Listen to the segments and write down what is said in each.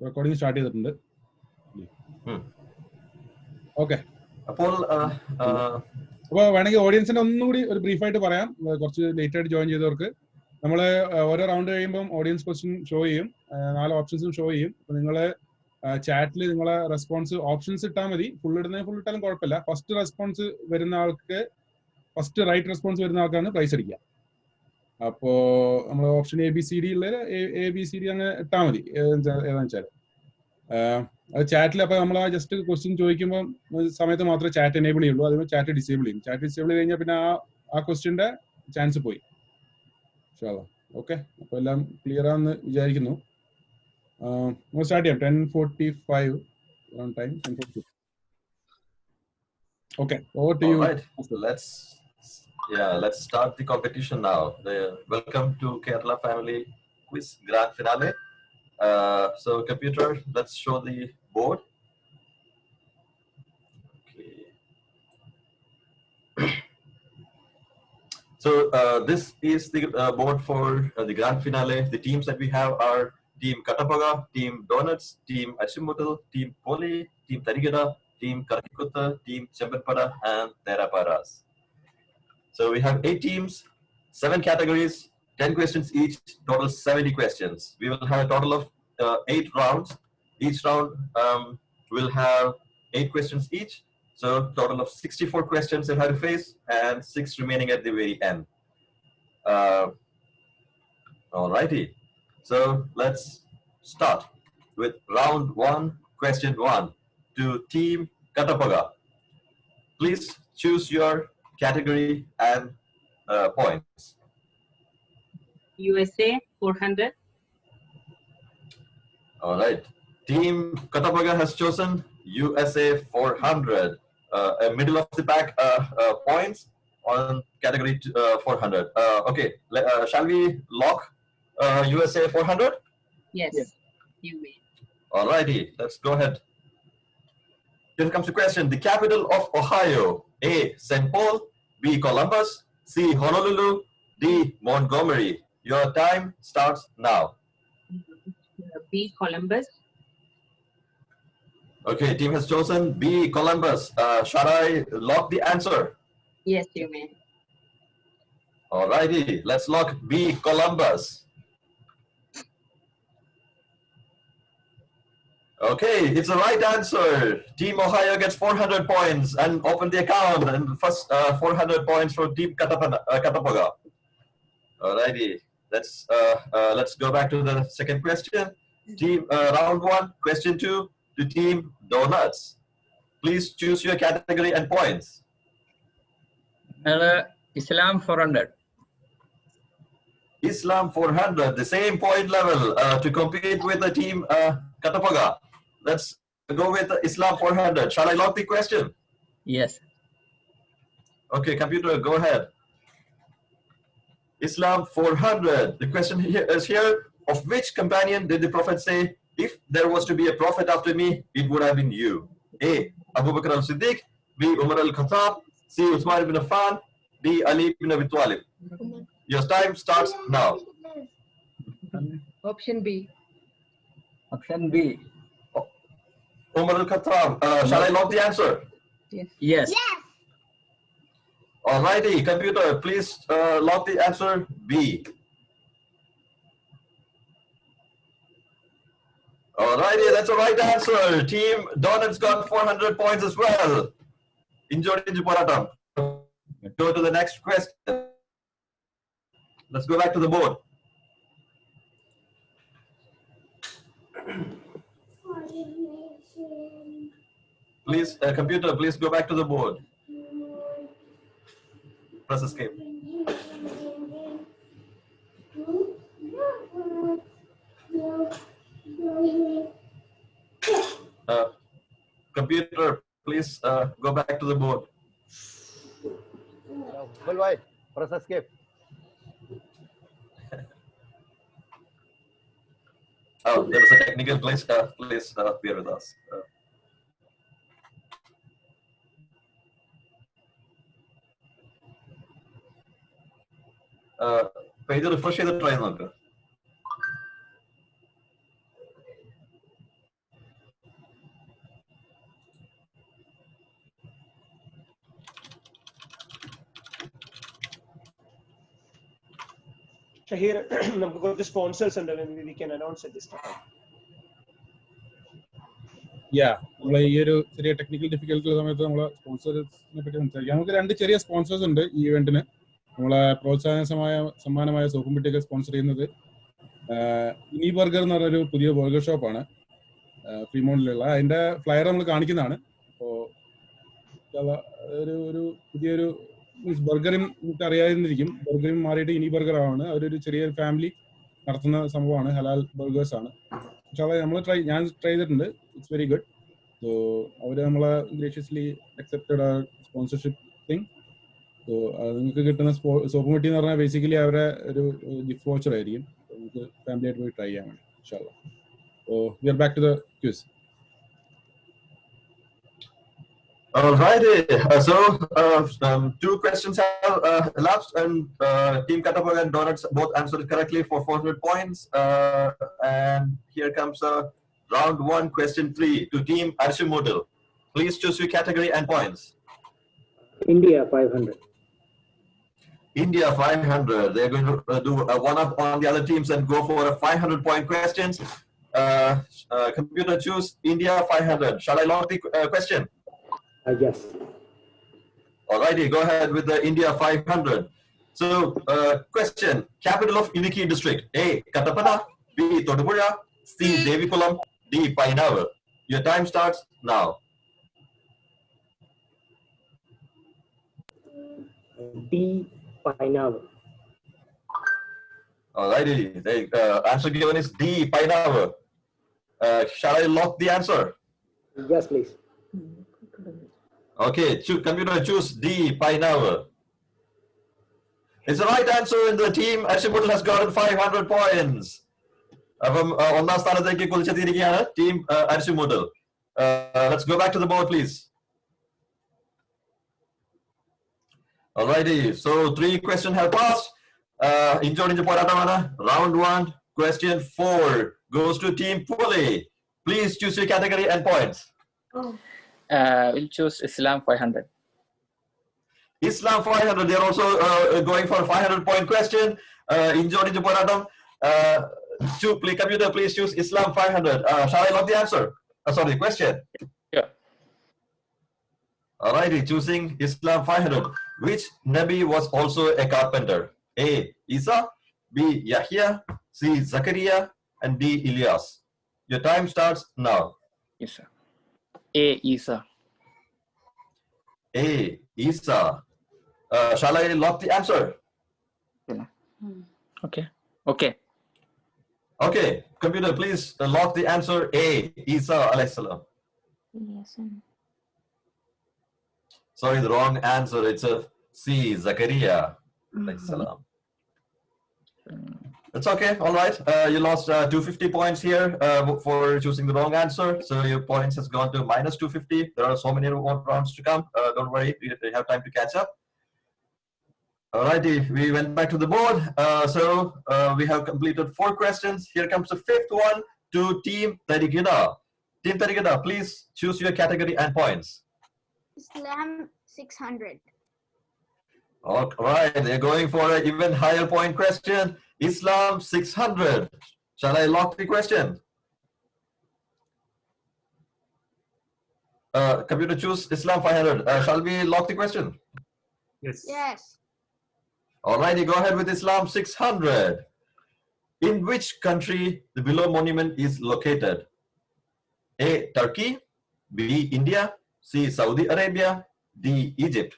Recording started. Okay. അപ്പോൾ വേണമെങ്കിൽ ഓഡിയൻസിന്റെ ഒന്നും കൂടി ഒരു ബ്രീഫായിട്ട് പറയാം. കുറച്ച് ലേറ്റ് ആയിട്ട് ജോയിൻ ചെയ്തവർക്ക് നമ്മൾ ഓരോ റൗണ്ട് കഴിയുമ്പോൾ ഓഡിയൻസ് ക്വസ്റ്റ്യൻ ഷോ ചെയ്യും, 4 ഓപ്ഷൻസും ഷോ ചെയ്യും. അപ്പൊ നിങ്ങള് ചാറ്റിൽ നിങ്ങളെ റെസ്പോൺസ് ഓപ്ഷൻസ് ഇട്ടാൽ മതി. ഫുൾ ഇട്ടാലും കുഴപ്പമില്ല. ഫസ്റ്റ് റെസ്പോൺസ് വരുന്ന ആൾക്ക്, ഫസ്റ്റ് റൈറ്റ് റെസ്പോൺസ് വരുന്ന ആൾക്കാണ് പ്രൈസ് അടിക്കുക. അപ്പോ നമ്മൾ ഓപ്ഷൻ ABCD ഉള്ള ABCD അങ്ങ് ഇട്ടാൽ മതി ഏതാണെന്ന് വെച്ചാൽ. അത് ചാറ്റിൽ അപ്പൊ നമ്മൾ ആ ജസ്റ്റ് ക്വസ്റ്റ്യൻ ചോദിക്കുമ്പോൾ സമയത്ത് മാത്രമേ ചാറ്റ് എനേബിൾ ചെയ്യുള്ളൂ. അതുപോലെ ചാറ്റ് ഡിസേബിൾ ചെയ്യും. ചാറ്റ് ഡിസേബിൾ കഴിഞ്ഞാൽ പിന്നെ ആ ക്വസ്റ്റ്യന്റെ ചാൻസ് പോയി. ഓക്കെ, അപ്പൊ എല്ലാം ക്ലിയർ ആണെന്ന് വിചാരിക്കുന്നു. സ്റ്റാർട്ട് ചെയ്യാം. 10:45 time. 10:45. Okay, over to you. Right. Let's start the competition now. Welcome to Kerala Family Quiz Grand Finale. So computer, let's show the board. Okay. So this is the board for the Grand Finale. The teams that we have are Team Katapaga, Team Donuts, Team Achimutal, Team Poli, Team Tarigada, Team Karakutta, Team Chempanpada, and Teraparas. So we have 8 teams, 7 categories, 10 questions each, total 70 questions. We will have a total of 8 rounds. Each round will have 8 questions each. So total of 64 questions you have to face, and 6 remaining at the very end. Alrighty. So let's start with round 1, question 1 to Team Katapaga. Please choose your category and points. USA 400. All right. Team Katapaga has chosen USA 400. Middle of the pack points on category 400. Okay. Shall we lock USA 400? Yes. You may. All righty. Let's go ahead. Here comes the question. The capital of Ohio: A. St. Paul, B. Columbus, C. Honolulu, D. Montgomery. Your time starts now. B. Columbus. Okay, team has chosen B. Columbus. Shall I lock the answer? Yes, you may. Alrighty, let's lock B. Columbus. Okay, it's the right answer. Team Ohio gets 400 points and open the account. And first 400 points for Team Katapaga. Alrighty, let's go back to the second question. Team round 1, question 2 to Team Donuts. Please choose your category and points. Islam 400. Islam 400, the same point level to compete with the Team Katapaga. Let's go with Islam 400. Shall I lock the question? Yes. Okay, computer, go ahead. Islam 400. The question is here: of which companion did the Prophet say, "If there was to be a prophet after me, it would have been you"? A. Abu Bakr al-Siddiq, B. Umar al-Khattab, C. Uthman ibn Affan, D. Ali ibn Abi Talib. Your time starts now. Option B. Option B. Umar al-Khattab. Shall I lock the answer? Yes. Yes. Alrighty, computer, please lock the answer B. Alrighty, that's the right answer. Team Donut's got 400 points as well. Enjoy Paratam. Go to the next question. Let's go back to the board. Please, computer, please go back to the board. Press escape. Computer, please go back to the board. Press escape. Oh, there was a technical glitch. Please bear with us. Page refresh the try. Shahir, നമുക്ക് കുറച്ച് sponsors ഉണ്ട്. We can announce at this time. നമ്മളെ ഈ ഒരു ചെറിയ technical difficulty സമയത്ത് നമ്മളെ സ്പോൺസേഴ്സിനെ പറ്റി സംസാരിക്കാം. നമുക്ക് 2 ചെറിയ സ്പോൺസേഴ്സ് ഉണ്ട് ഈ ഇവന്റിന്. നമ്മളെ സമ്മാനമായ സോപ്പും പെട്ടിയൊക്കെ സ്പോൺസർ ചെയ്യുന്നത് ഇനി ബർഗർ എന്ന് പറഞ്ഞൊരു പുതിയ ബർഗർ ഷോപ്പാണ് ഫ്രീമോണ്ടിലുള്ള. അതിന്റെ ഫ്ലയർ നമ്മൾ കാണിക്കുന്നതാണ്. അപ്പോൾ ഒരു പുതിയൊരു ബർഗറും നമുക്ക് അറിയാതിരിക്കും. ബർഗറും മാറിയിട്ട് ഇനി ബർഗർ ആണ്. അവരൊരു ചെറിയ ഫാമിലി നടത്തുന്ന സംഭവമാണ്. ഹലാൽ ബർഗേഴ്സ് ആണ്. നമ്മൾ ഞാൻ ട്രൈ ചെയ്തിട്ടുണ്ട്. It's very good. സോ അവര് നമ്മളെ ഗ്രേഷ്യസ്ലി അക്സെപ്റ്റഡ് ആ സ്പോൺസർഷിപ്പ് തിങ്. സോ നിങ്ങൾക്ക് കിട്ടുന്ന സോപ്പ് പെട്ടി എന്ന് പറഞ്ഞാൽ ബേസിക്കലി അവരെ ഒരു ഗിഫ്റ്റ് വോച്ചർ ആയിരിക്കും. നമുക്ക് ഫാമിലി ആയിട്ട് പോയി ട്രൈ ചെയ്യാൻ വേണ്ടി. ഇൻഷാല്ലാ. So we are back to the quiz. Alrighty, so 2 questions have elapsed, and Team Katapaga and Donuts both answered correctly for 400 points. And here comes round 1, question 3 to Team Arshimudal. Please choose your category and points. India 500. India 500. They're going to do a one-up on the other teams and go for a 500-point questions. Computer, choose India 500. Shall I lock the question? Yes. Alrighty, go ahead with the India 500. So, question: capital of Idukki district? A. Kattapana. B. Thodupuzha. C. Devikulam. D. Painavar. Your time starts now. D. Painavar. Alrighty, the answer given is D. Painavar. Shall I lock the answer? Yes, please. Okay, computer, choose D. Painavar. It's the right answer, and the team Arshimudal has gotten 500 points. ഒന്നാം സ്ഥാനത്തേക്ക് കുതിച്ചെത്തിയിരിക്കുകയാണ് team Arshimudal. Let's go back to the board, please. Alrighty, so 3 questions have passed. Injoninja poratamana. Round 1, question 4 goes to Team Puli. Please choose your category and points. We'll choose Islam 500. Islam 500. They're also going for a 500-point question. Injoninja poratam. Computer, please choose Islam 500. Shall I lock the answer? Sorry, the question. Sure. Alrighty, choosing Islam 500. Which Nabi was also a carpenter? A. Isa. B. Yahya. C. Zakaria. And D. Ilyas. Your time starts now. Yes, sir. A. Isa. A. Isa. Shall I lock the answer? Okay. Okay. Okay, computer, please lock the answer A. Isa alayhi salam. Yes. Sorry, the wrong answer. It's a C. Zakaria alayhi salam. It's okay. All right. You lost 250 points here for choosing the wrong answer. So your points has gone to minus 250. There are so many more rounds to come. Don't worry. We have time to catch up. Alrighty. We went back to the board. We have completed 4 questions. Here comes the 5th one to Team Tarigida. Team Tarigida, please choose your category and points. Islam 600. All right. They're going for an even higher point question. Islam 600. Shall I lock the question? Computer, choose Islam 500. Shall we lock the question? Yes. Yes. Alrighty, go ahead with Islam 600. In which country the below monument is located? A. Turkey. B. India. C. Saudi Arabia. D. Egypt.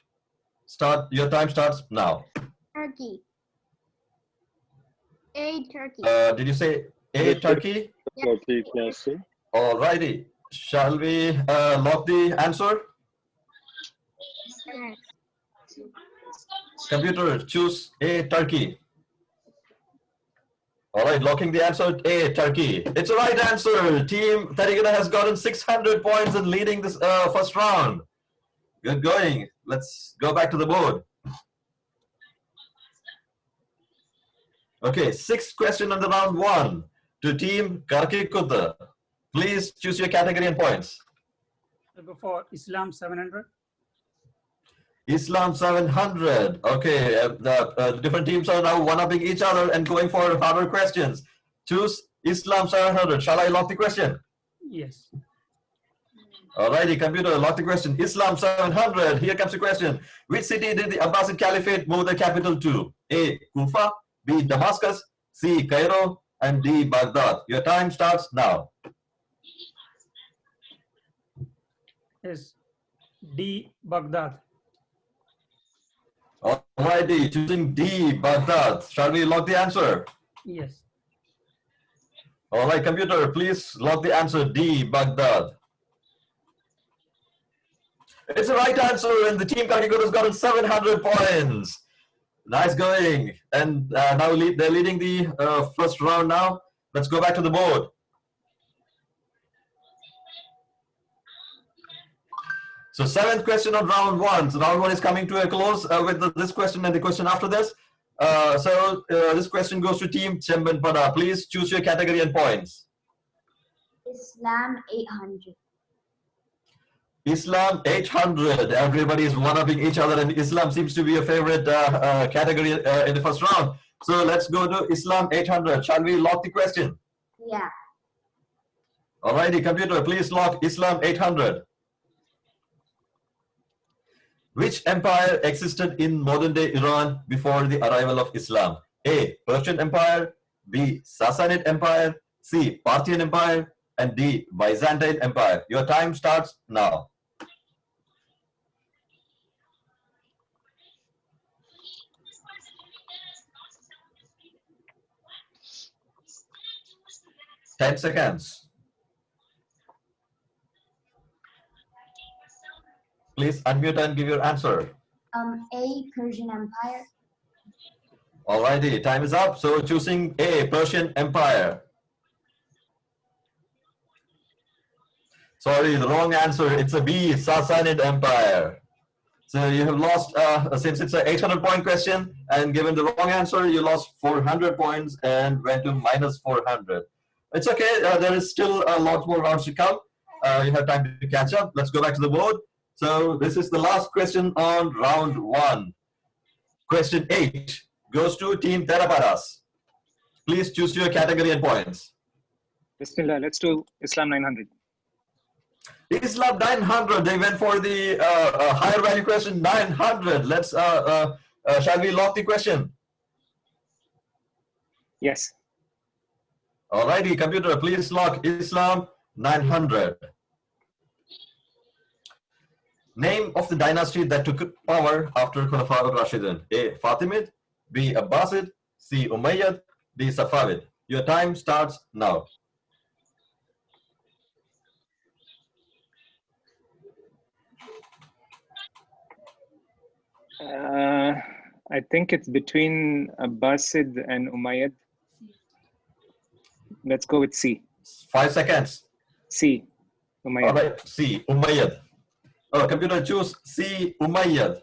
Your time starts now. Turkey. A. Turkey. Did you say A. Turkey? Yes. Alrighty. Shall we lock the answer? Yes. Computer, choose A. Turkey. All right, locking the answer A. Turkey. It's the right answer. Team Tarigada has gotten 600 points and leading this first round. Good going. Let's go back to the board. Okay, 6th question on the round 1 to Team Karkikutta. Please choose your category and points. I'll go for Islam 700. Islam 700. Okay, the different teams are now one-upping each other and going for harder questions. Choose Islam 700. Shall I lock the question? Yes. Alrighty, computer, lock the question. Islam 700. Here comes the question. Which city did the Abbasid Caliphate move the capital to? A. Kufa, B. Damascus, C. Cairo, and D. Baghdad. Your time starts now. Yes. D. Baghdad. Alrighty, choosing D. Baghdad. Shall we lock the answer? Yes. Alright, computer, please lock the answer D. Baghdad. It's the right answer, and the team Kakikoto has gotten 700 points. Nice going. And now they're leading the first round now. Let's go back to the board. So 7th question of round 1. So round 1 is coming to a close with this question and the question after this. This question goes to team Chembanpada. Please choose your category and points. Islam 800. Islam 800. Everybody is one-upping each other, and Islam seems to be a favorite category in the first round. So let's go to Islam 800. Shall we lock the question? Yeah. Alrighty, computer, please lock Islam 800. Which empire existed in modern-day Iran before the arrival of Islam? A. Persian Empire, B. Sassanid Empire, C. Parthian Empire, and D. Byzantine Empire. Your time starts now. Ten seconds. Please unmute and give your answer. A. Persian Empire. Alrighty, time is up. So choosing A. Persian Empire. Sorry, the wrong answer. It's a B. Sassanid Empire. So you have lost, since it's an 800-point question, and given the wrong answer, you lost 400 points and went to minus 400. It's okay. There is still a lot more rounds to come. You have time to catch up. Let's go back to the board. So this is the last question on round 1. Question 8 goes to Team Theraparas. Please choose your category and points. Bismillah, let's do Islam 900. Islam 900. They went for the higher value question 900. Let's shall we lock the question? Yes. Alrighty, computer, please lock Islam 900. Name of the dynasty that took power after Khulafa al-Rashidun. A. Fatimid, B. Abbasid, C. Umayyad, D. Safavid. Your time starts now. I think it's between Abbasid and Umayyad. Let's go with C. 5 seconds. C. Umayyad. All right, C. Umayyad. Computer, choose C. Umayyad.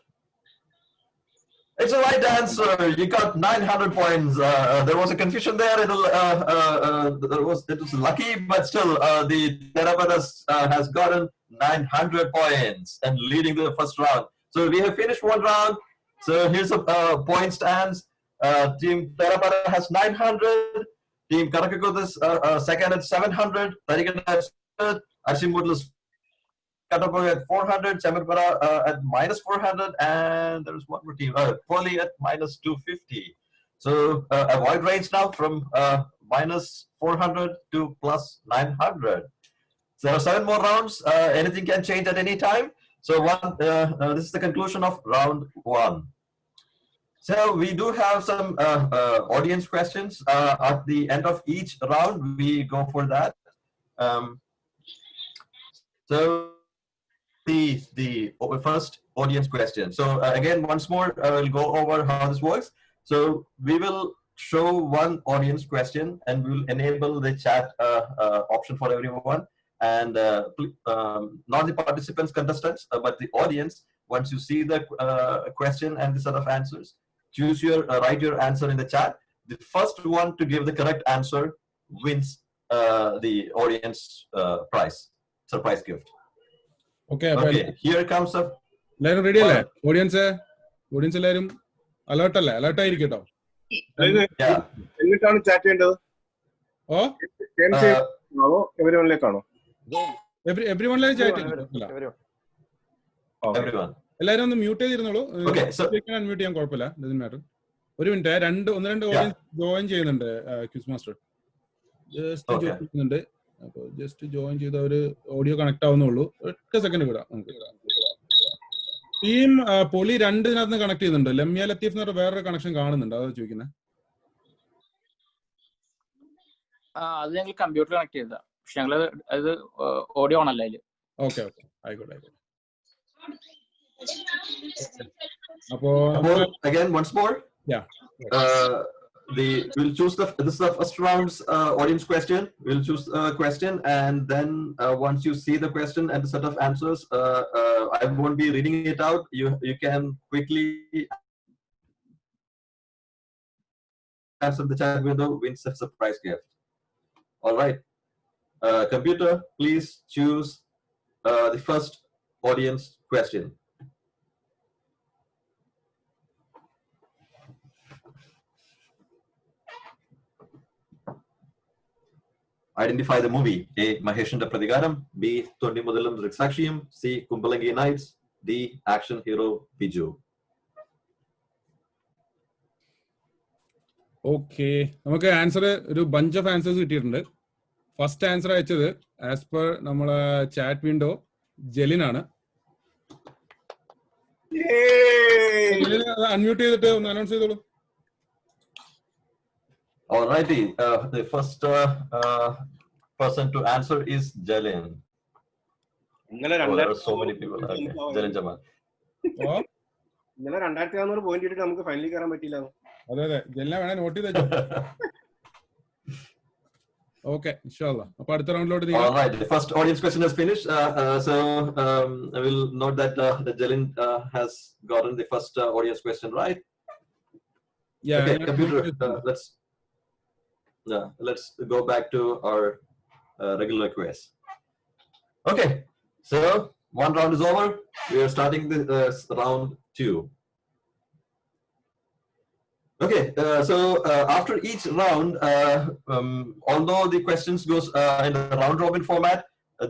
It's the right answer. You got 900 points. There was a confusion there. It was lucky, but still, the Therapadas has gotten 900 points and leading the first round. So we have finished one round. So here's a point stands. Team Therapada has 900. Team Karakakut is second at 700. Tarikana at Ashimutl is Katapaga at 400. Chamarpara at minus 400. And there's one more team. Poli at minus 250. So avoid range now from minus 400 to plus 900. So there are 7 more rounds. Anything can change at any time. So this is the conclusion of round 1. So we do have some audience questions at the end of each round. We go for that. So the first audience question. So again, once more, we'll go over how this works. So we will show one audience question, and we'll enable the chat option for everyone. And not the participants, contestants, but the audience. Once you see the question and the set of answers, choose your write your answer in the chat. The first one to give the correct answer wins the audience prize, surprise gift. Okay. Okay, here comes a എല്ലാവരും ready അല്ലേ? Audience എല്ലാവരും alert അല്ലേ? Alert ആയിരിക്കട്ടോ. Yeah. എന്നിട്ടാണ് chat ചെയ്യേണ്ടത്? ഓ എവരിവണിലേക്കാണോ? എവരിവണിലേക്ക് chat ചെയ്യില്ല. Everyone. എല്ലാവരും ഒന്ന് mute ചെയ്തിരുന്നോളൂ. Okay, so unmute ചെയ്യാൻ കുഴപ്പമില്ല. Doesn't matter. ഒരു മിനിറ്റ്, ഒന്ന് രണ്ട് ഓഡിയൻസ് ജോയിൻ ചെയ്യുന്നുണ്ട്. ക്വിസ് മാസ്റ്റർ ജസ്റ്റ് ജോയിൻ ചെയ്യുന്നുണ്ട്. അപ്പോൾ ജസ്റ്റ് ജോയിൻ ചെയ്ത ഒരു ഓഡിയോ കണക്ട് ആവുന്നുള്ളൂ. 8 സെക്കൻഡ് വിടാം നമുക്ക്. ടീം പൊളി 2 കണക്ട് ചെയ്യുന്നുണ്ട്. ലമ്യ ലത്തീഫ് എന്ന് പറഞ്ഞ വേറൊരു കണക്ഷൻ കാണുന്നുണ്ട്. അതാ ചോദിക്കുന്നത്. അത് ഞങ്ങൾ കമ്പ്യൂട്ടർ കണക്ട് ചെയ്തതാ. പക്ഷെ ഞങ്ങൾ അത് ഓഡിയോ ആണല്ലോ അതില്. ഓക്കെ ആയിക്കോട്ടെ. അപ്പോ again once more. Yeah. We'll choose this is the first round's audience question. We'll choose a question, and then once you see the question and the set of answers, I won't be reading it out. You can quickly answer the chat window, wins a surprise gift. All right. Computer, please choose the first audience question. Identify the movie. A. Maheshinte Pradhigaram. B. Thondi Mudalam Riksakshiyam. C. Kumbalangi Nights. D. Action Hero Biju. Okay, നമുക്ക് answer ഒരു bunch of answers കിട്ടിയിട്ടുണ്ട്. First answer അയച്ചത് as per നമ്മളെ chat window ജെലിനാണ്. Unmute ചെയ്തിട്ട് ഒന്ന് announce ചെയ്തോളൂ. Alrighty, the first person to answer is Jalin. There are so many people. Okay. Jalin Jamal. ഇന്നലെ 2400 point ഇട്ടിട്ട് നമുക്ക് ഫൈനലിൽ കയറാൻ പറ്റില്ല. അതെ, ജെലിനെ വേണേ നോട്ട് ചെയ്ത് വെച്ചോ. Okay, inshallah. അപ്പോൾ അടുത്ത റൗണ്ടിലോട്ട് നീങ്ങാം. All right, the first audience question is finished. So I will note that the Jalin has gotten the first audience question right. Yeah. Okay, computer. Let's go back to our regular quiz. Okay, so one round is over. We are starting this round 2. Okay, so after each round, although the questions goes in the round robin format,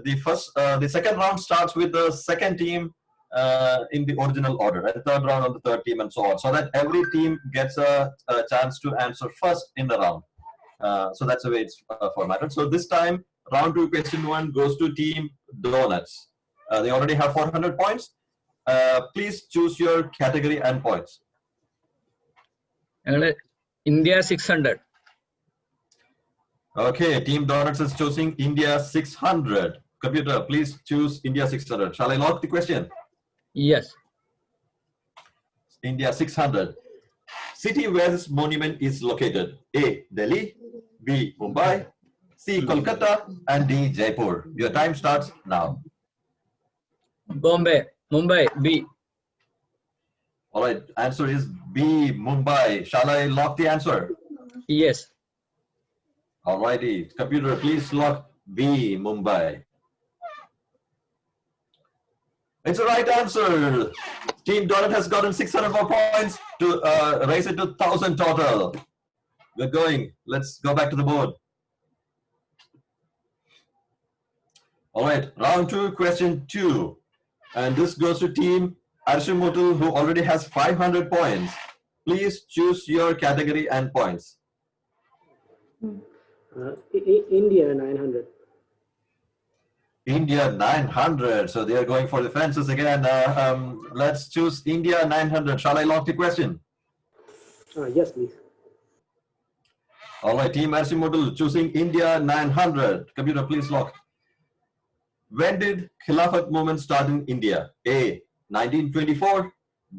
the second round starts with the second team in the original order, and third round on the third team, and so on, so that every team gets a chance to answer first in the round. So that's the way it's formatted. So this time, round 2, question 1 goes to Team Donuts. They already have 400 points. Please choose your category and points. India 600. Okay, Team Donuts is choosing India 600. Computer, please choose India 600. Shall I lock the question? Yes. India 600. City where this monument is located. A. Delhi. B. Mumbai. C. Kolkata. And D. Jaipur. Your time starts now. Mumbai. B. All right. Answer is B. Mumbai. Shall I lock the answer? Yes. All righty. Computer, please lock B. Mumbai. It's the right answer. Team Donut has gotten 600 more points to raise it to 1,000 total. We're going. Let's go back to the board. All right, round 2, question 2. And this goes to Team Arshimutu, who already has 500 points. Please choose your category and points. India 900. India 900. So they are going for the fences again. Let's choose India 900. Shall I lock the question? Yes, please. All right, Team Arshimutu choosing India 900. Computer, please lock. When did Khilafat movement start in India? A. 1924.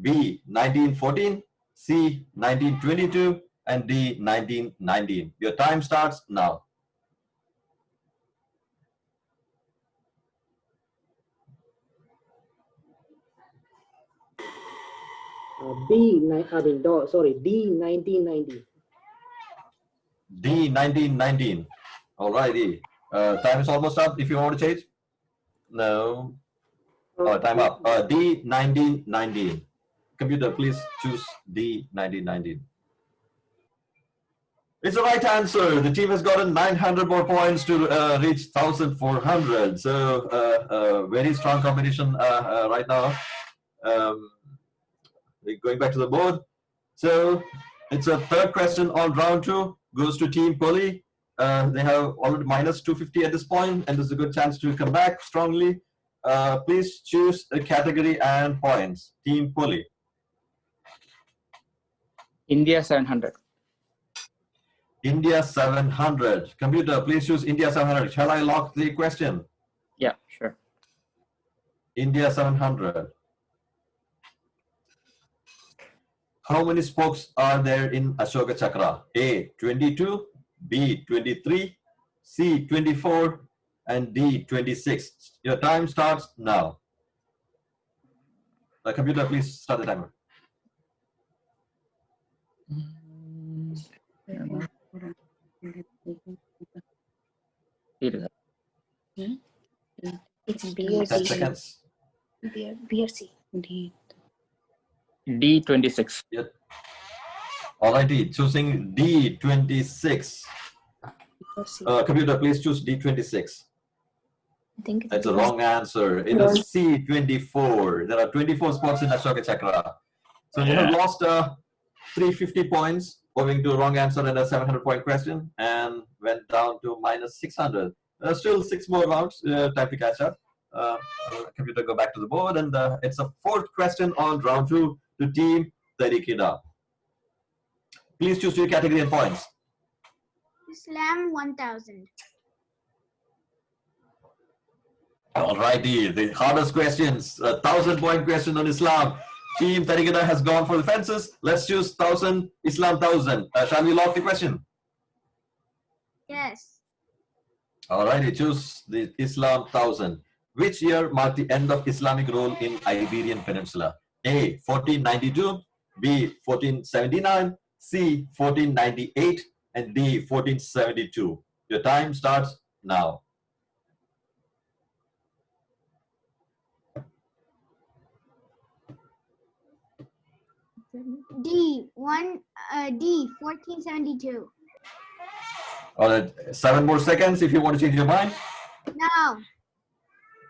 B. 1914. C. 1922. And D. 1919. Your time starts now. D 1990. D. 1919. All righty. Time is almost up. If you want to change. No. Time up. D 1919. Computer, please choose D 1919. It's the right answer. The team has gotten 900 more points to reach 1,400. So very strong competition right now. We're going back to the board. So it's a third question on round 2. Goes to Team Poli. They have already minus 250 at this point, and there's a good chance to come back strongly. Please choose a category and points. Team Poli. India 700. India 700. Computer, please choose India 700. Shall I lock the question? Yeah, sure. India 700. How many spokes are there in Ashoka Chakra? A 22, B 23, C 24, and D 26. Your time starts now. The computer, please start the timer. It's B or 10 C. seconds. B or C. D. D 26. Yep. Alrighty, choosing D 26. Computer, please choose D 26. I think it's That's a wrong answer. It is C 24. There are 24 spots in Ashoka Chakra. So you have lost 350 points owing to a wrong answer and a 700 point question, and went down to minus 600. Still 6 more rounds. Time to catch up. Computer, go back to the board, and it's a fourth question on round 2 to Team Tarikida. Please choose your category and points. Islam 1000. Alrighty, the hardest questions, 1,000-point question on Islam. Team Tarikida has gone for the fences. Let's choose 1,000, Islam 1,000. Shall we lock the question? Yes. Alrighty, choose the Islam 1,000. Which year marked the end of Islamic rule in Iberian Peninsula? A 1492, B 1479, C 1498, and D 1472. Your time starts now. D 1472. Alright, 7 more seconds if you want to change your mind. No.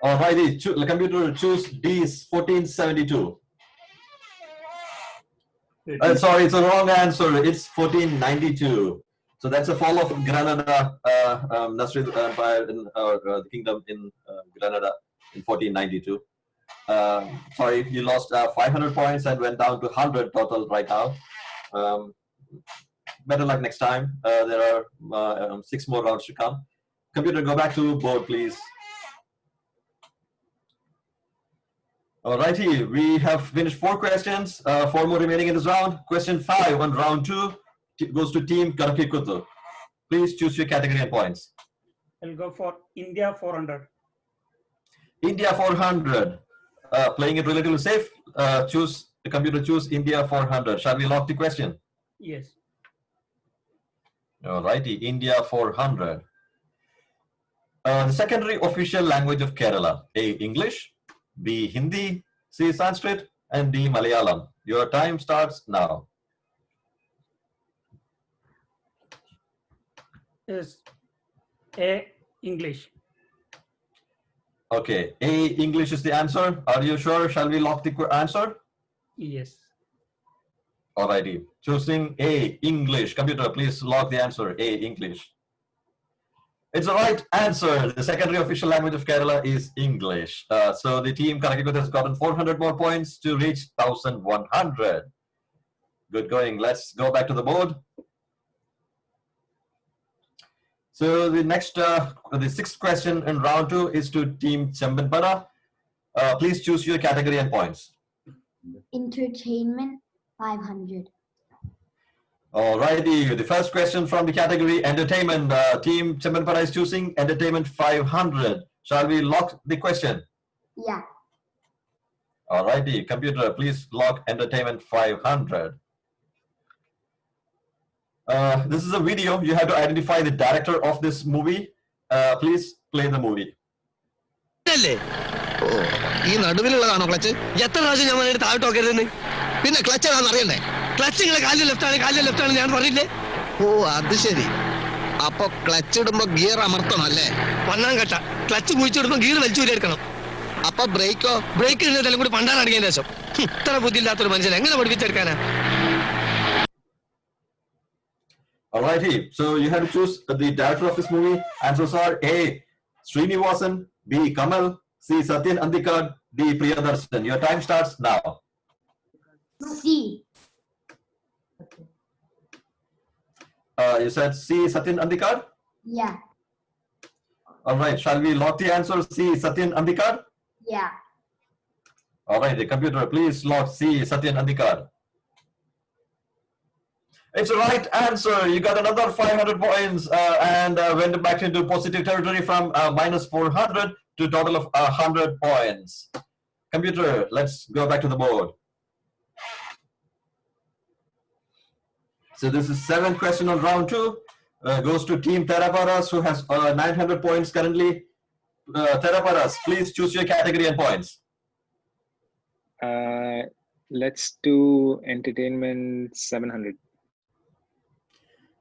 Alrighty, the computer choose D 1472. Sorry, it's a wrong answer. It's 1492. So that's the fall of Granada, Nasrid Empire, the kingdom in Granada in 1492. Sorry, you lost 500 points and went down to 100 total right now. Better luck next time. There are 6 more rounds to come. Computer, go back to board, please. Alrighty, we have finished 4 questions. 4 more remaining in this round. Question 5 on round 2 goes to Team Karakikutu. Please choose your category and points. I'll go for India 400. India 400. Playing it relatively safe. Choose the computer. Choose India 400. Shall we lock the question? Yes. Alrighty, India 400. The secondary official language of Kerala: A. English, B. Hindi, C. Sanskrit, and D. Malayalam. Your time starts now. Yes. A. English. Okay, A. English is the answer. Are you sure? Shall we lock the answer? Yes. Alrighty, choosing A. English. Computer, please lock the answer. A. English. It's the right answer. The secondary official language of Kerala is English. So the team Karakikut has gotten 400 more points to reach 1,100. Good going. Let's go back to the board. So the next, the 6th question in round 2 is to Team Chambanpada. Please choose your category and points. Entertainment 500. Alrighty, the first question from the category entertainment. Team Chambanpada is choosing entertainment 500. Shall we lock the question? Yeah. Alrighty, computer, please lock entertainment 500. This is a video. You have to identify the director of this movie. Please play the movie. ഈ നടുവിലുള്ളതാണോ clutch? എത്ര പ്രാവശ്യം ഞാൻ വേണ്ടി താഴോട്ട് നോക്കരുതെന്ന്? പിന്നെ clutch ഏതാണെന്ന് അറിയണ്ടേ? Clutch നിങ്ങളെ കാലിൽ ലെഫ്റ്റ് ആണ് ഞാൻ പറഞ്ഞില്ലേ? ഓ അത് ശരി. അപ്പൊ ക്ലച്ച് ഇടുമ്പോ ഗിയർ അമർത്തണം അല്ലേ? പണ്ണാൻ കെട്ട ക്ലച്ച് കുഴിച്ചിടുമ്പോ ഗിയർ വലിച്ചൂരിയെടുക്കണം. അപ്പൊ ബ്രേക്കോ? ബ്രേക്ക് ഇടുന്നതെല്ലാം കൂടി പണ്ടാൻ അടങ്ങിയ ശേഷം ഇത്ര ബുദ്ധിയില്ലാത്തൊരു മനുഷ്യൻ എങ്ങനെ പഠിപ്പിച്ചെടുക്കാനാ? Alrighty, so you have to choose the director of this movie. Answers are A. Srinivasan, B. Kamal, C. Satyan Andikad, D. Priyadarshan. Your time starts now. C. You said C. Satyan Andikad? Yeah. Alright, shall we lock the answer C. Satyan Andikad? Yeah. Alright, the computer, please lock C. Satyan Andikad. It's the right answer. You got another 500 points and went back into positive territory from minus 400 to a total of 100 points. Computer, let's go back to the board. So this is 7th question on round 2. Goes to Team Theraparas, who has 900 points currently. Theraparas, please choose your category and points. Let's do entertainment 700.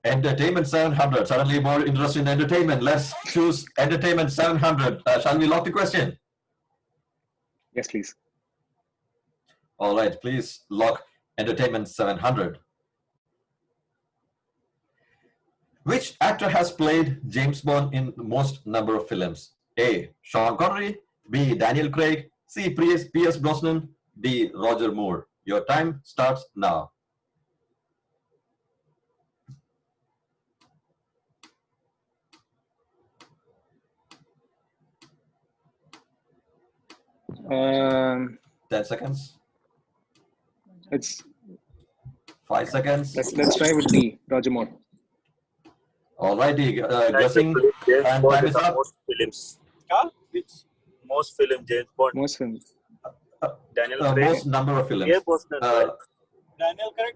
Entertainment 700. Suddenly more interest in entertainment. Let's choose entertainment 700. Shall we lock the question? Yes, please. All right, please lock entertainment 700. Which actor has played James Bond in most number of films? A. Sean Connery, B. Daniel Craig, C. Pierce Brosnan, D. Roger Moore. Your time starts now. Um, 10 seconds. It's 5 seconds. Let's try with D. Roger Moore. Alrighty, guessing and time is up. Most films. Which most film James Bond? Most films. Daniel Craig. Most number of films. Daniel Craig.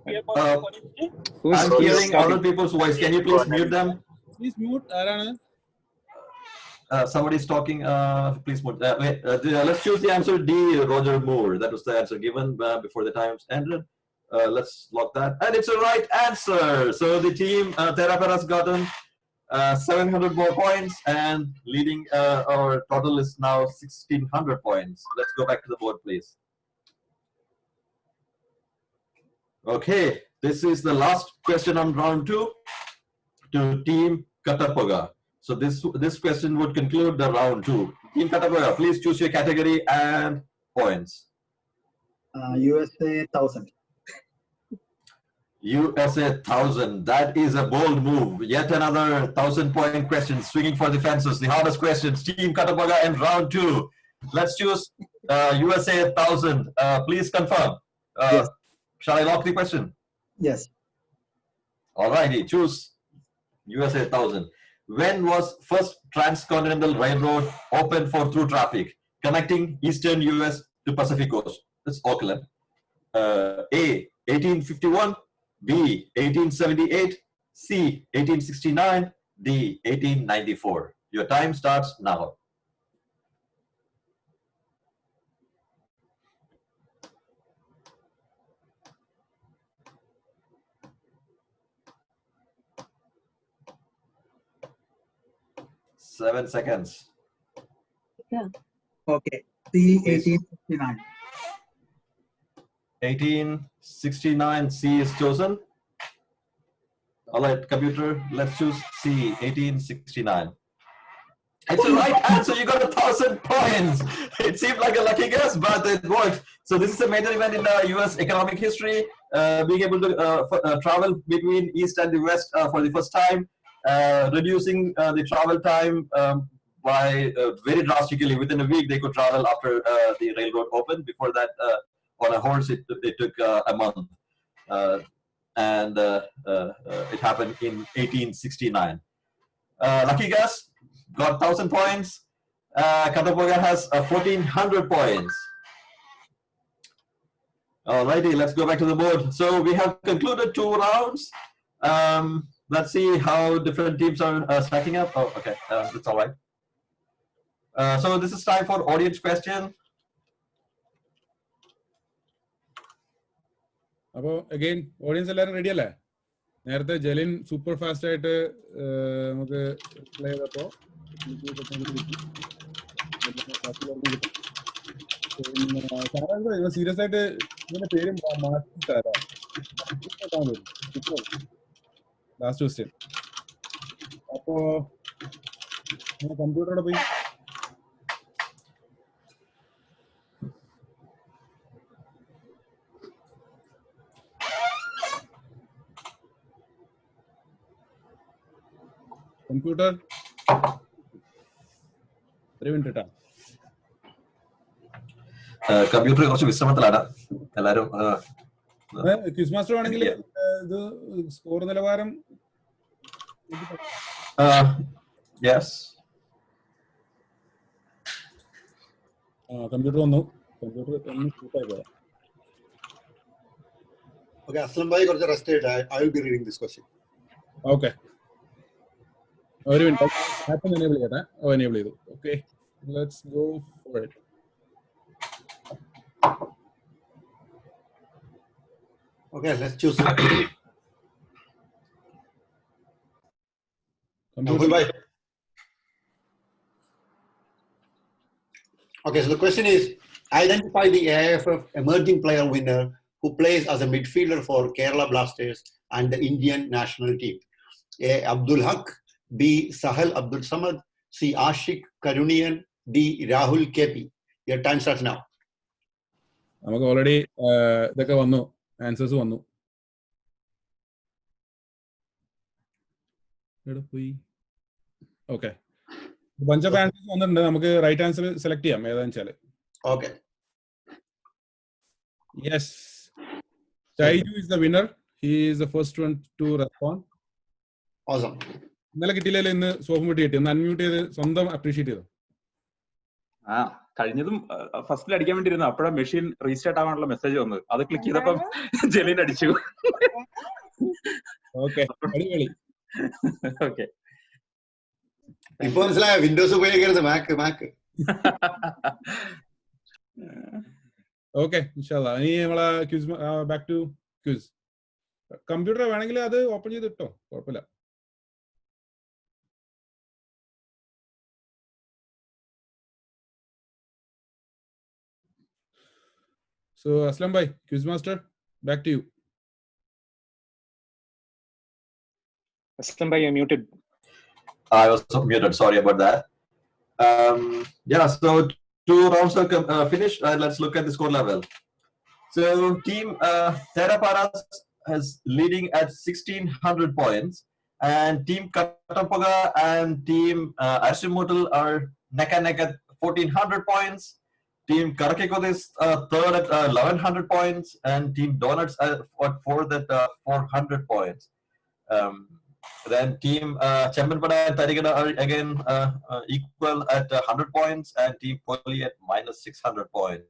I'm hearing other people's voice. Can you please mute them? Please mute. Somebody's talking. Please mute. Let's choose the answer D. Roger Moore. That was the answer given before the times ended. Let's lock that. And it's a right answer. So the team Theraparas has gotten 700 more points and leading our total is now 1600 points. Let's go back to the board, please. Okay, this is the last question on round 2 to Team Katapoga. So this question would conclude the round 2. Team Katapoga, please choose your category and points. USA 1000. USA 1000. That is a bold move. Yet another 1000-point question, swinging for the fences. The hardest questions. Team Katapoga in round 2. Let's choose USA 1000. Please confirm. Yes. Shall I lock the question? Yes. Alrighty, choose USA 1000. When was first transcontinental railroad opened for through traffic connecting eastern US to Pacific coast? That's Auckland. A. 1851, B. 1878, C. 1869, D. 1894. Your time starts now. Seven seconds. Yeah. Okay. C 1869. 1869, C is chosen. All right, computer, let's choose C, 1869. It's the right answer. You got 1,000 points. It seemed like a lucky guess, but it worked. So this is a major event in US economic history. Being able to travel between East and the West for the first time, reducing the travel time by very drastically. Within a week, they could travel after the railroad opened. Before that, on a horse, it took a month. And it happened in 1869. Lucky guess, got 1,000 points. Katapoga has 1,400 points. Alrighty, let's go back to the board. So we have concluded 2 rounds. Let's see how different teams are stacking up. Oh, okay, that's all right. So this is time for audience question. അപ്പോൾ again audience എല്ലാവരും ready അല്ലേ? നേരത്തെ ജലിൻ super fast ആയിട്ട് നമുക്ക് play ചെയ്തപ്പോൾ serious ആയിട്ട് ഇതിന്റെ പേര് മാറ്റി തരാം. Last question. അപ്പോ കമ്പ്യൂട്ടറോടെ പോയി കമ്പ്യൂട്ടർ ഒരു മിനിറ്റ് കേട്ടോ. കമ്പ്യൂട്ടർ കുറച്ച് വിശ്രമത്തിലാണ് എല്ലാരും. ക്വിസ് മാസ്റ്റർ ആണെങ്കിൽ ഇത് സ്കോർ നിലവാരം കമ്പ്യൂട്ടർ വന്നു. കമ്പ്യൂട്ടർ ഷൂട്ടായി പോയാ. Okay, Aslam bhai, got the rest. I will be reading this question. Okay. ഒരു മിനിറ്റ് ആപ്പ് എനേബിൾ ചെയ്യട്ടെ. എനേബിൾ ചെയ്തു. Okay, let's go for it. Okay, let's choose. Computer. Bhai. Okay, so the question is, identify the AIFF emerging player winner who plays as a midfielder for Kerala Blasters and the Indian national team. A. Abdul Haq, B. Sahal Abdul Samad, C. Ashik Karunian, D. Rahul KP. Your time starts now. നമുക്ക് already ഇതൊക്കെ വന്നു, answers വന്നു. Okay, bunch of answers വന്നിട്ടുണ്ട്. നമുക്ക് right answer select ചെയ്യാം ഏതാന്ന് വെച്ചാല്. Okay, yes, Shaiju is the winner. He is the first one to respond. Awesome. ഇന്നലെ കിട്ടിയില്ലേ, ഇന്ന് സോഫം കിട്ടി. ഒന്ന് അൺമ്യൂട്ട് ചെയ്ത് സ്വന്തം അപ്രീഷിയേറ്റ് ചെയ്തു. കഴിഞ്ഞതും ഫസ്റ്റിൽ അടിക്കാൻ വേണ്ടിയിരുന്നു, അപ്പോഴാണ് മെഷീൻ റീസ്റ്റാർട്ട് ആവാനുള്ള മെസ്സേജ് വന്നത്. അത് ക്ലിക്ക് ചെയ്തപ്പം ജലീൻ അടിച്ചു. ഓക്കെ, അടിപൊളി. ഓക്കെ, ഇപ്പൊ മനസ്സിലായ വിൻഡോസ് ഉപയോഗിക്കരുത്, മാക്ക്. ഓക്കെ, ഇൻഷാല്ലാ. ഇനി നമ്മളെ quiz back to quiz. Computer വേണമെങ്കിൽ അത് ഓപ്പൺ ചെയ്ത് ഇട്ടോ, കുഴപ്പമില്ല. So Aslam bhai, quiz master, back to you. Aslam bhai, you're muted. I was muted. Sorry about that. Yeah, so 2 rounds are finished. Let's look at the score level. So team Theraparas is leading at 1600 points, and team Katapaga and team Ashimotal are neck and neck at 1400 points. Team Karakekod is third at 1100 points, and team Donuts are fourth at 400 points. Then team Chambanpada and Tarigada are again equal at 100 points, and team Poli at minus 600 points.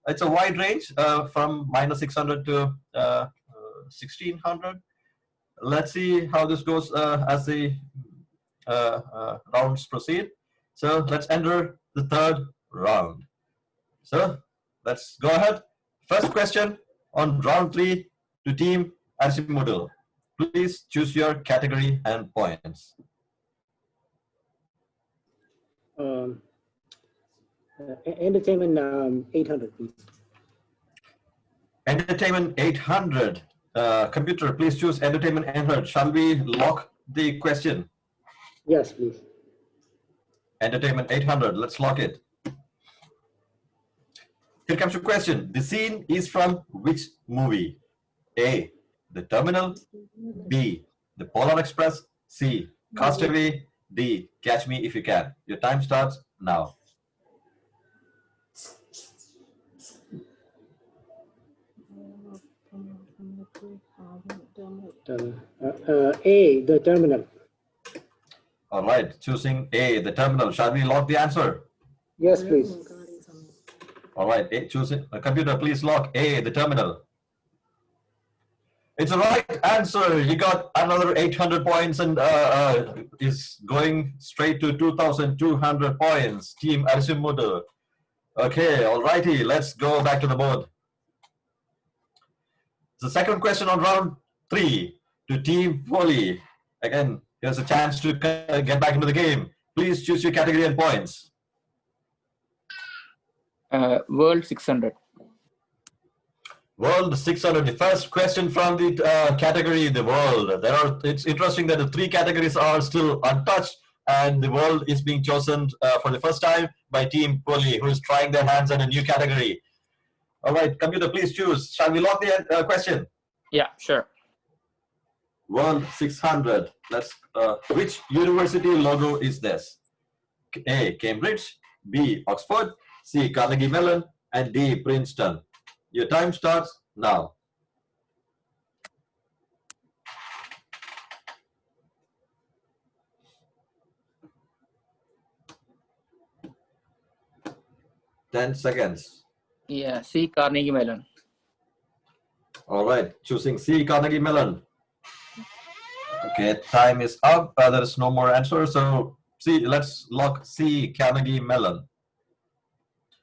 It's a wide range from minus 600 to 1600. Let's see how this goes as the rounds proceed. So let's enter the third round. So let's go ahead. First question on round 3 to team Ashimoto. Please choose your category and points. Entertainment 800, please. Entertainment 800. Computer, please choose entertainment 800. Shall we lock the question? Yes, please. Entertainment 800. Let's lock it. Here comes your question. The scene is from which movie? A. The Terminal. B. The Polar Express. C. Castaway. D. Catch Me If You Can. Your time starts now. A. The Terminal. All right. Choosing A. The Terminal. Shall we lock the answer? Yes, please. All right. Choosing computer. Please lock A. The Terminal. It's the right answer. You got another 800 points and is going straight to 2,200 points. Team Arisimudu. Okay, alrighty. Let's go back to the board. The second question on round 3 to Team Poli. Again, here's a chance to get back into the game. Please choose your category and points. World 600. World 600. The first question from the category, the world. It's interesting that the 3 categories are still untouched, and the world is being chosen for the first time by Team Poli, who is trying their hands on a new category. All right, computer, please choose. Shall we lock the question? Yeah, sure. World 600. Which university logo is this? A. Cambridge, B. Oxford, C. Carnegie Mellon, and D. Princeton. Your time starts now. Ten seconds. Yeah, C. Carnegie Mellon. All right, choosing C. Carnegie Mellon. Okay, time is up. There is no more answer. So let's lock C. Carnegie Mellon.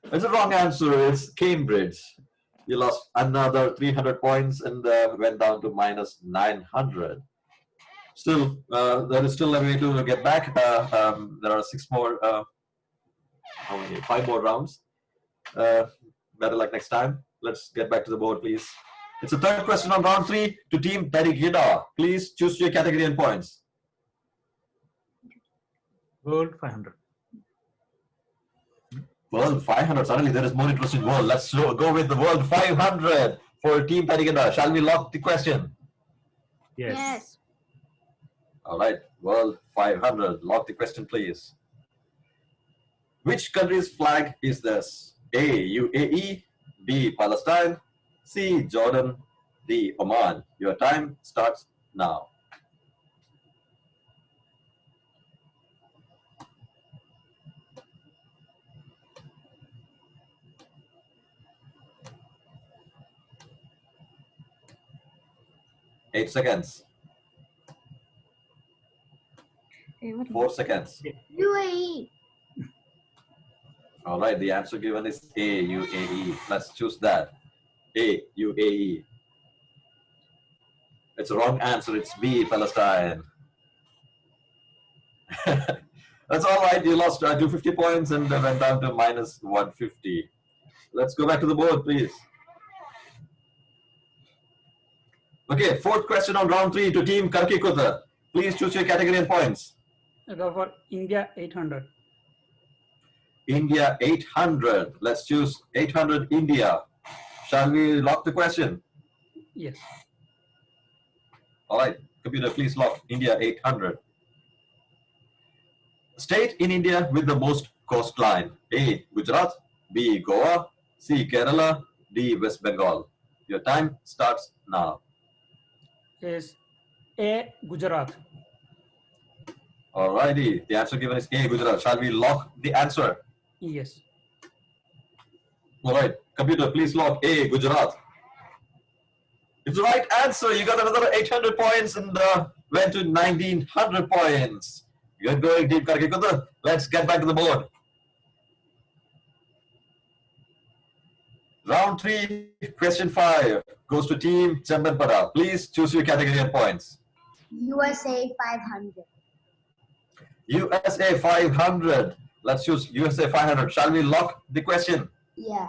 It's a wrong answer. It's Cambridge. You lost another 300 points and went down to minus 900. Still, there is still a way to get back. There are 6 more, how many? 5 more rounds. Better luck next time. Let's get back to the board, please. It's the third question on round 3 to Team Tarigida. Please choose your category and points. World 500. World 500. Suddenly there is more interest in world. Let's go with the World 500 for Team Tarigida. Shall we lock the question? Yes. All right. World 500. Lock the question, please. Which country's flag is this? A. UAE, B. Palestine, C. Jordan, D. Oman. Your time starts now. Eight seconds. 4 seconds. UAE. All right, the answer given is A, UAE. Let's choose that. A, UAE. It's a wrong answer. It's B, Palestine. That's all right. You lost 250 points and went down to minus 150. Let's go back to the board, please. Okay, fourth question on round 3 to Team Karkikutta. Please choose your category and points. I go for India 800. India 800. Let's choose 800 India. Shall we lock the question? Yes. All right, computer, please lock India 800. State in India with the most coastline. A. Gujarat, B. Goa, C. Kerala, D. West Bengal. Your time starts now. Yes. A. Gujarat. All righty, the answer given is A. Gujarat. Shall we lock the answer? Yes. All right, computer, please lock A. Gujarat. It's the right answer. You got another 800 points and went to 1900 points. Good going, Team Karkikutta. Let's get back to the board. Round 3, question 5 goes to Team Chambanpada. Please choose your category and points. USA 500. USA 500. Let's choose USA 500. Shall we lock the question? Yeah.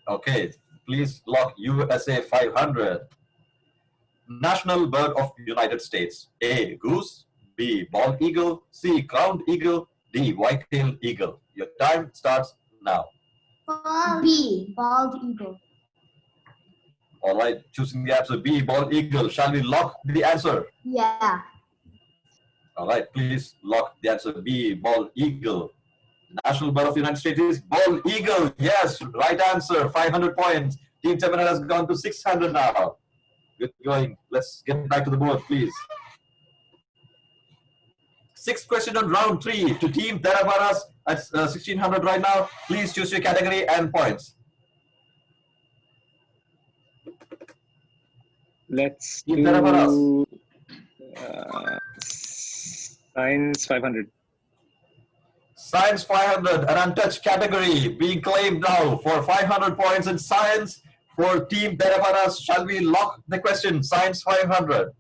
Okay, please lock USA 500. National bird of United States. A. Goose, B. Bald eagle, C. Crowned eagle, D. White-tailed eagle. Your time starts now. B. Bald eagle. All right, choosing the answer B. Bald eagle. Shall we lock the answer? Yeah. All right, please lock the answer B. Bald eagle. National bird of the United States is bald eagle. Yes, right answer. 500 points. Team Chambanpada has gone to 600 now. Good going. Let's get back to the board, please. Sixth question on round 3 to Team Teravaras at 1600 right now. Please choose your category and points. Let's Team Teraparas. do science 500. Science 500, an untouched category being claimed now for 500 points in science for Team Teraparas. Shall we lock the question? Science 500.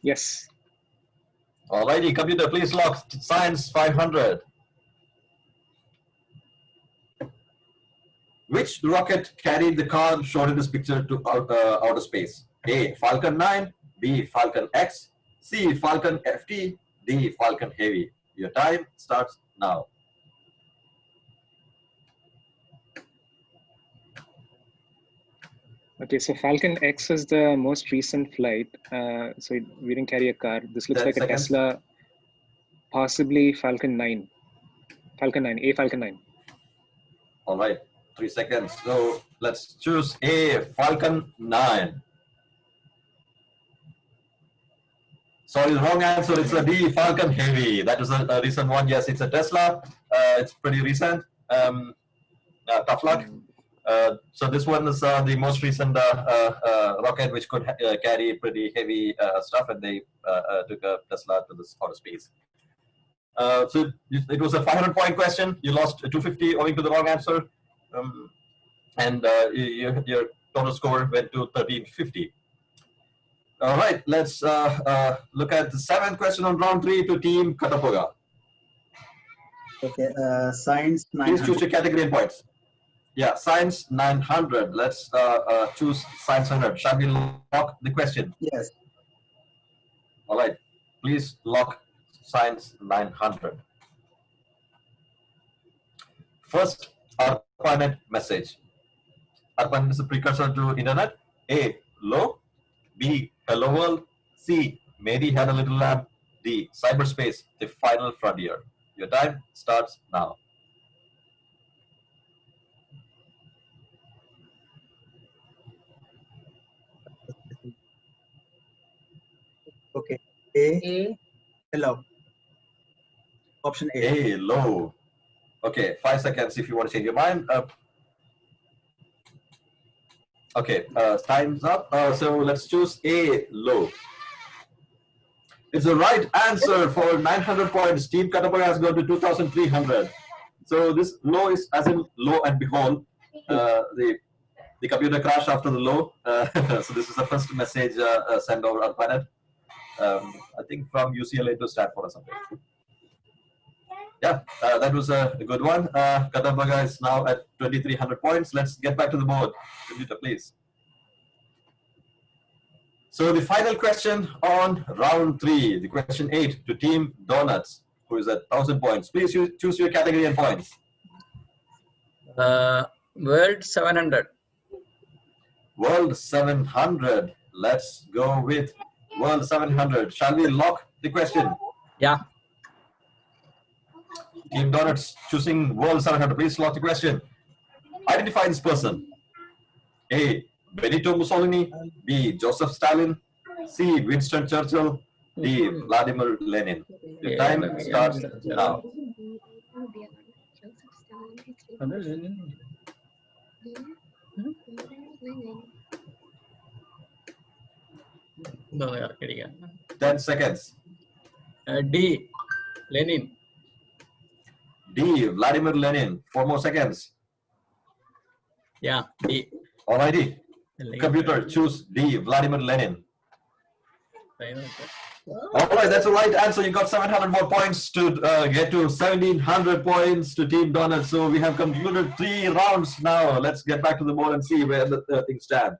Yes. Alrighty, computer, please lock science 500. Which rocket carried the car shown in this picture to outer space? A. Falcon 9, B. Falcon X, C. Falcon FT, D. Falcon Heavy. Your time starts now. Okay, so Falcon X is the most recent flight. So we didn't carry a car. This looks 10 like seconds. a Tesla, possibly Falcon 9. Falcon 9, A Falcon 9. All right, 3 seconds. So let's choose A. Falcon 9. Sorry, wrong answer. It's a D. Falcon Heavy. That was a recent one. Yes, it's a Tesla. It's pretty recent. Tough luck. So this one is the most recent rocket which could carry pretty heavy stuff, and they took a Tesla to this outer space. So it was a 500-point question. You lost 250 owing to the wrong answer, and your total score went to 1350. All right, let's look at the 7th question on round 3 to Team Katapoga. Okay, science Please 900. choose your category and points. Yeah, science 900. Let's choose science 100. Shall we lock the question? Yes. All right, please lock science 900. First, ARPANET message. ARPANET is a precursor to internet. A. Low. B. Hello world. C. Mary had a little lamb. D. Cyberspace, the final frontier. Your time starts now. Okay. A. Hello. Option A. A. Low. Okay, 5 seconds if you want to change your mind. Okay, time's up. So let's choose A. Low. It's the right answer for 900 points. Team Katapoga has gone to 2,300. So this low is as in lo and behold. The computer crashed after the low. So this is the first message sent over ARPANET. I think from UCLA to Stanford or something. Yeah, that was a good one. Katapoga is now at 2,300 points. Let's get back to the board. Computer, please. So the final question on round 3, the question 8 to Team Donuts, who is at 1,000 points. Please choose your category and points. World 700. World 700. Let's go with World 700. Shall we lock the question? Yeah. Team Donuts choosing World 700. Please lock the question. Identify this person. A. Benito Mussolini. B. Joseph Stalin. C. Winston Churchill. D. Vladimir Lenin. Your time starts now. No, yeah, kidding. 10 seconds. D. Lenin. D. Vladimir Lenin. 4 more seconds. Yeah, D. Alrighty. Computer, choose D. Vladimir Lenin. Alright, that's the right answer. You got 700 more points to get to 1,700 points to Team Donuts. So we have concluded 3 rounds now. Let's get back to the board and see where the things stand.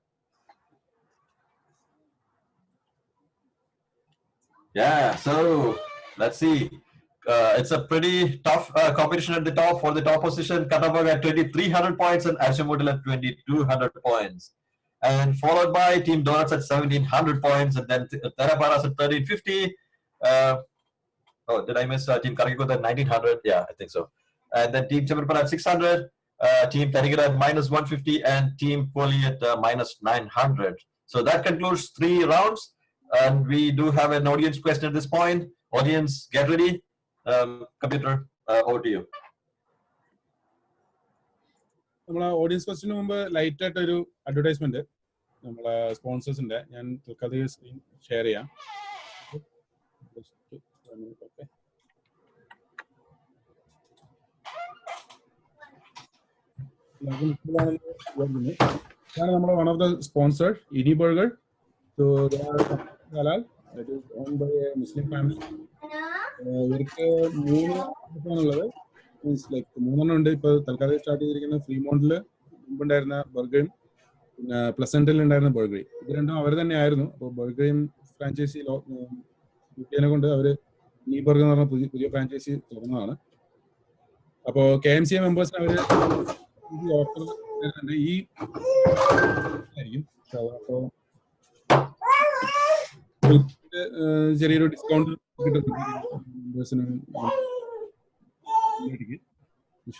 Yeah, so let's see. It's a pretty tough competition at the top. For the top position, Katapoga at 2,300 points and Ashimoto at 2,200 points. And followed by Team Donuts at 1,700 points, and then Teraparas at 1,350. Oh, did I miss Team Karagiko at 1,900? Yeah, I think so. And then Team Chamarpara at 600, Team Tarigara at minus 150, and Team Poli at minus 900. So that concludes 3 rounds. And we do have an audience question at this point. Audience, get ready. Computer, over to you. Audience question, light at advertisement. നമ്മളെ സ്പോൺസേഴ്സിന്റെ. ഞാൻ തൽക്കാലം screen share ചെയ്യാം. ഇതാണ് നമ്മുടെ one of the sponsor, ഇനി burger. So ഹലാൽ, it is own by a Muslim family. ഇവർക്ക് 3 ആണുള്ളത്, മീൻസ് ലൈക്ക് 3 ഉണ്ട്. ഇപ്പൊ തൽക്കാലം സ്റ്റാർട്ട് ചെയ്തിരിക്കുന്ന ഫ്രീമോണ്ടില് മുമ്പുണ്ടായിരുന്ന ബർഗറും പിന്നെ പ്ലസന്റിൽ ഉണ്ടായിരുന്ന ബർഗറി. ഇത് രണ്ടും അവർ തന്നെ ആയിരുന്നു. അപ്പോൾ ബർഗറിയും ഫ്രാഞ്ചൈസി യുകെനെ കൊണ്ട് അവർ ഇനി ബർഗർ എന്ന് പറഞ്ഞ പുതിയ ഫ്രാഞ്ചൈസി തുറന്നതാണ്. അപ്പോൾ KMCA മെമ്പേഴ്സിന് അവർ ഓഫർ ഈ ആയിരിക്കും. അപ്പോൾ ചെറിയൊരു ഡിസ്കൗണ്ട് കിട്ടും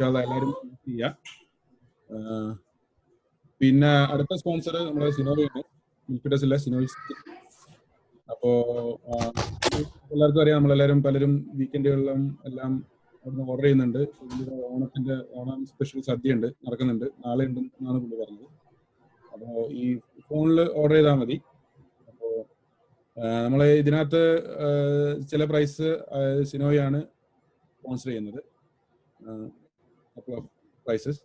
എല്ലാവരും ചെയ്യാം. പിന്നെ അടുത്ത സ്പോൺസർ നമ്മുടെ സിനോവയാണ്, മിൽക്കിഡസ് ഇല്ല, സിനോവിസ്. അപ്പോ എല്ലാവർക്കും അറിയാം, നമ്മളെല്ലാവരും പലരും വീക്കെൻഡുകളിലും എല്ലാം അവിടുന്ന് ഓർഡർ ചെയ്യുന്നുണ്ട്. ഓണം സ്പെഷ്യൽ സദ്യ ഉണ്ട്, നടക്കുന്നുണ്ട്, നാളെ ഉണ്ടെന്നാണ് പുള്ളി പറഞ്ഞത്. അപ്പോൾ ഈ ഫോണിൽ ഓർഡർ ചെയ്താൽ മതി. അപ്പോൾ നമ്മൾ ഇതിനകത്ത് ചില പ്രൈസ് സിനോയാണ് സ്പോൺസർ ചെയ്യുന്നത്, പ്രൈസസ്.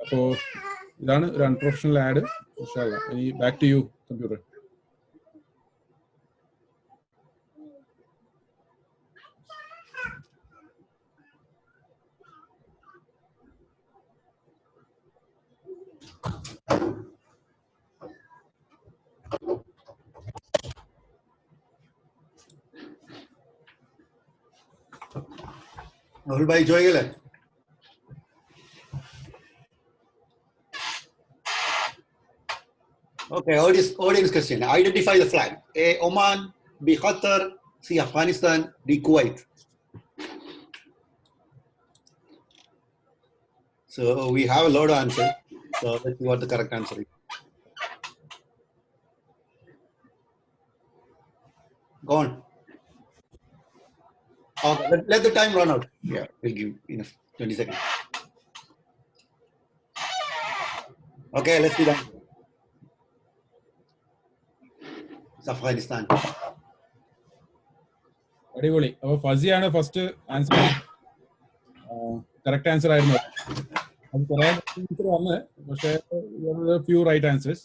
അപ്പോൾ ഇതാണ് ഒരു അൺപ്രൊഫഷണൽ ആഡ്. ഇനി back to you computer. Rahul bhai join gele. Okay, audience question. Identify the flag. A, Oman. B, Qatar. C, Afghanistan. D, Kuwait. So we have a lot of answers. So let's see what the correct answer is. Go on. Okay, let the time run out. Yeah, we'll give enough 20 seconds. Okay, let's be done. It's Afghanistan. അടിപൊളി. അപ്പോൾ ഫസിയാണ് first answer, correct answer ആയിരുന്നു. അത് കുറേ answer വന്ന്, പക്ഷേ few right answers.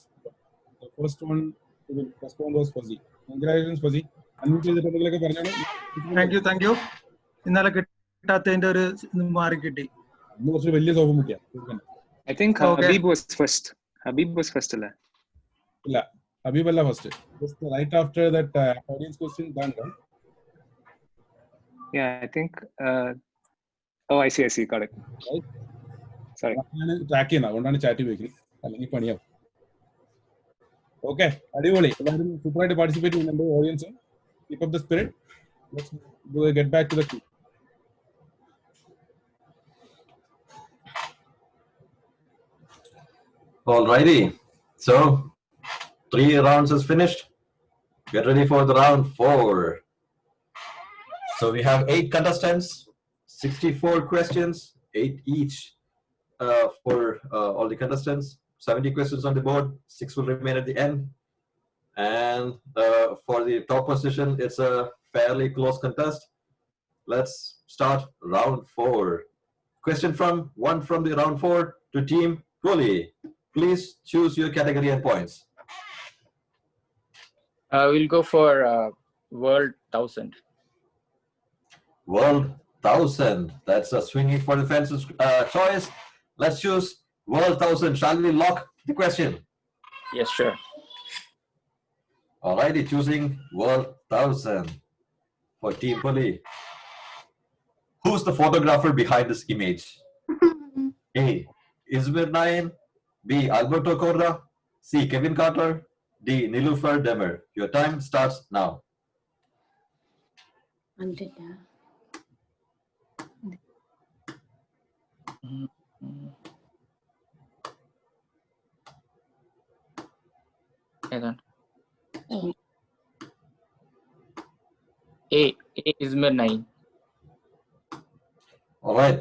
First one respond was Fasi. Congratulations Fasi. Unmute ചെയ്തിട്ടുണ്ടെങ്കിലൊക്കെ പറഞ്ഞാണ്. Thank you. ഇന്നലെ കിട്ടാത്തതിന്റെ ഒരു മാറി കിട്ടി. ഇന്ന് കുറച്ച് വലിയ സോപ്പ് മുട്ടിയാ. I think Habib was first. Habib was first അല്ലേ? ഇല്ല, ഹബീബ് അല്ല first. Just right after that audience question done. Yeah, I think I see, got it. Right? Sorry. ഞാൻ ട്രാക്ക് ചെയ്യുന്നത്, അതുകൊണ്ടാണ് ചാറ്റ് ഉപയോഗിക്കുന്നത്, അല്ലെങ്കിൽ പണിയാവും. ഓക്കെ, അടിപൊളി. എല്ലാവരും സൂപ്പറായിട്ട് പാർട്ടിസിപ്പേറ്റ് ചെയ്യുന്നുണ്ട്. ഓഡിയൻസും keep up the spirit. Let's get back to the queue. Alrighty, so 3 rounds is finished. Get ready for the round 4. So we have 8 contestants, 64 questions, 8 each for all the contestants. 70 questions on the board, 6 will remain at the end. And for the top position, it's a fairly close contest. Let's start round 4. Question from the round 4 to team Kohli. Please choose your category and points. We'll go for World 1000. World 1000. That's a swinging for the fences choice. Let's choose World 1000. Shall we lock the question? Yes, sure. Alrighty, choosing World 1000 for Team Kohli. Who's the photographer behind this image? A. Izmir Nain. B. Alberto Corda. C. Kevin Carter. D. Nilufar Demer. Your time starts now. A Izmir 9. All right.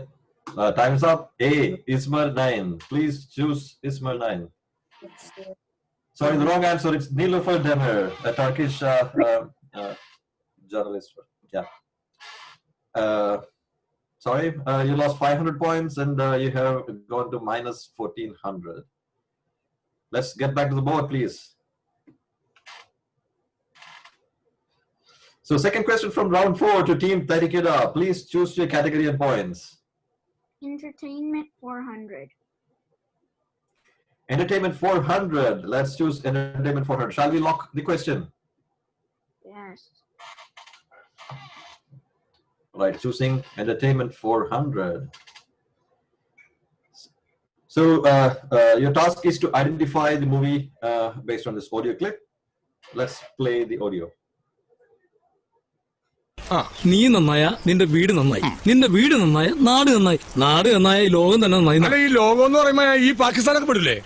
Time is up. A. Izmir 9. Please choose Izmir 9. Sorry, the wrong answer. It's Nilüfer Demir, a Turkish journalist. Yeah. Sorry, you lost 500 points and you have gone to minus 1400. Let's get back to the board, please. So second question from round 4 to Team Tarikida. Please choose your category and points. Entertainment 400. Entertainment 400. Let's choose entertainment 400. Shall we lock the question? Yes. Right, choosing entertainment 400. So your task is to identify the movie based on this audio clip. Let's play the audio. നീ നന്നായ നിന്റെ വീട് നന്നായി, നിന്റെ വീട് നന്നായ നാട് നന്നായി, നാട് നന്നായ ഈ ലോകം തന്നെ നന്നായി. ഈ ലോകം എന്ന് പറയുമ്പോ ഈ പാകിസ്ഥാനൊക്കെ പെടില്ലേ?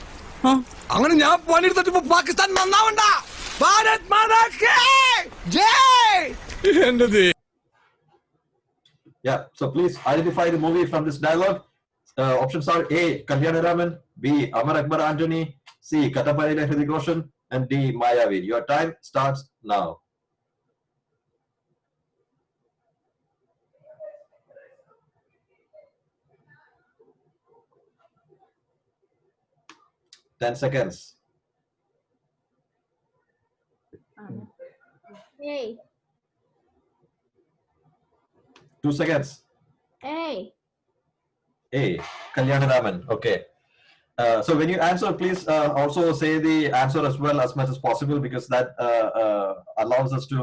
അങ്ങനെ ഞാൻ പണിയെടുത്തിട്ട് പാകിസ്ഥാൻ നന്നാവണ്ട. ഭാരത് മാതാ കി ജയ്. എന്തത്? Yeah, so please identify the movie from this dialogue. Options are A. Kalyanaraman, B. Amar Akbar Antony, C. Kattapanile Hrithik Roshan, and D. Mayavi. Your time starts now. Ten seconds. A. 2 seconds. A. A. Kalyanaraman. Okay. So when you answer, please also say the answer as well as much as possible, because that allows us to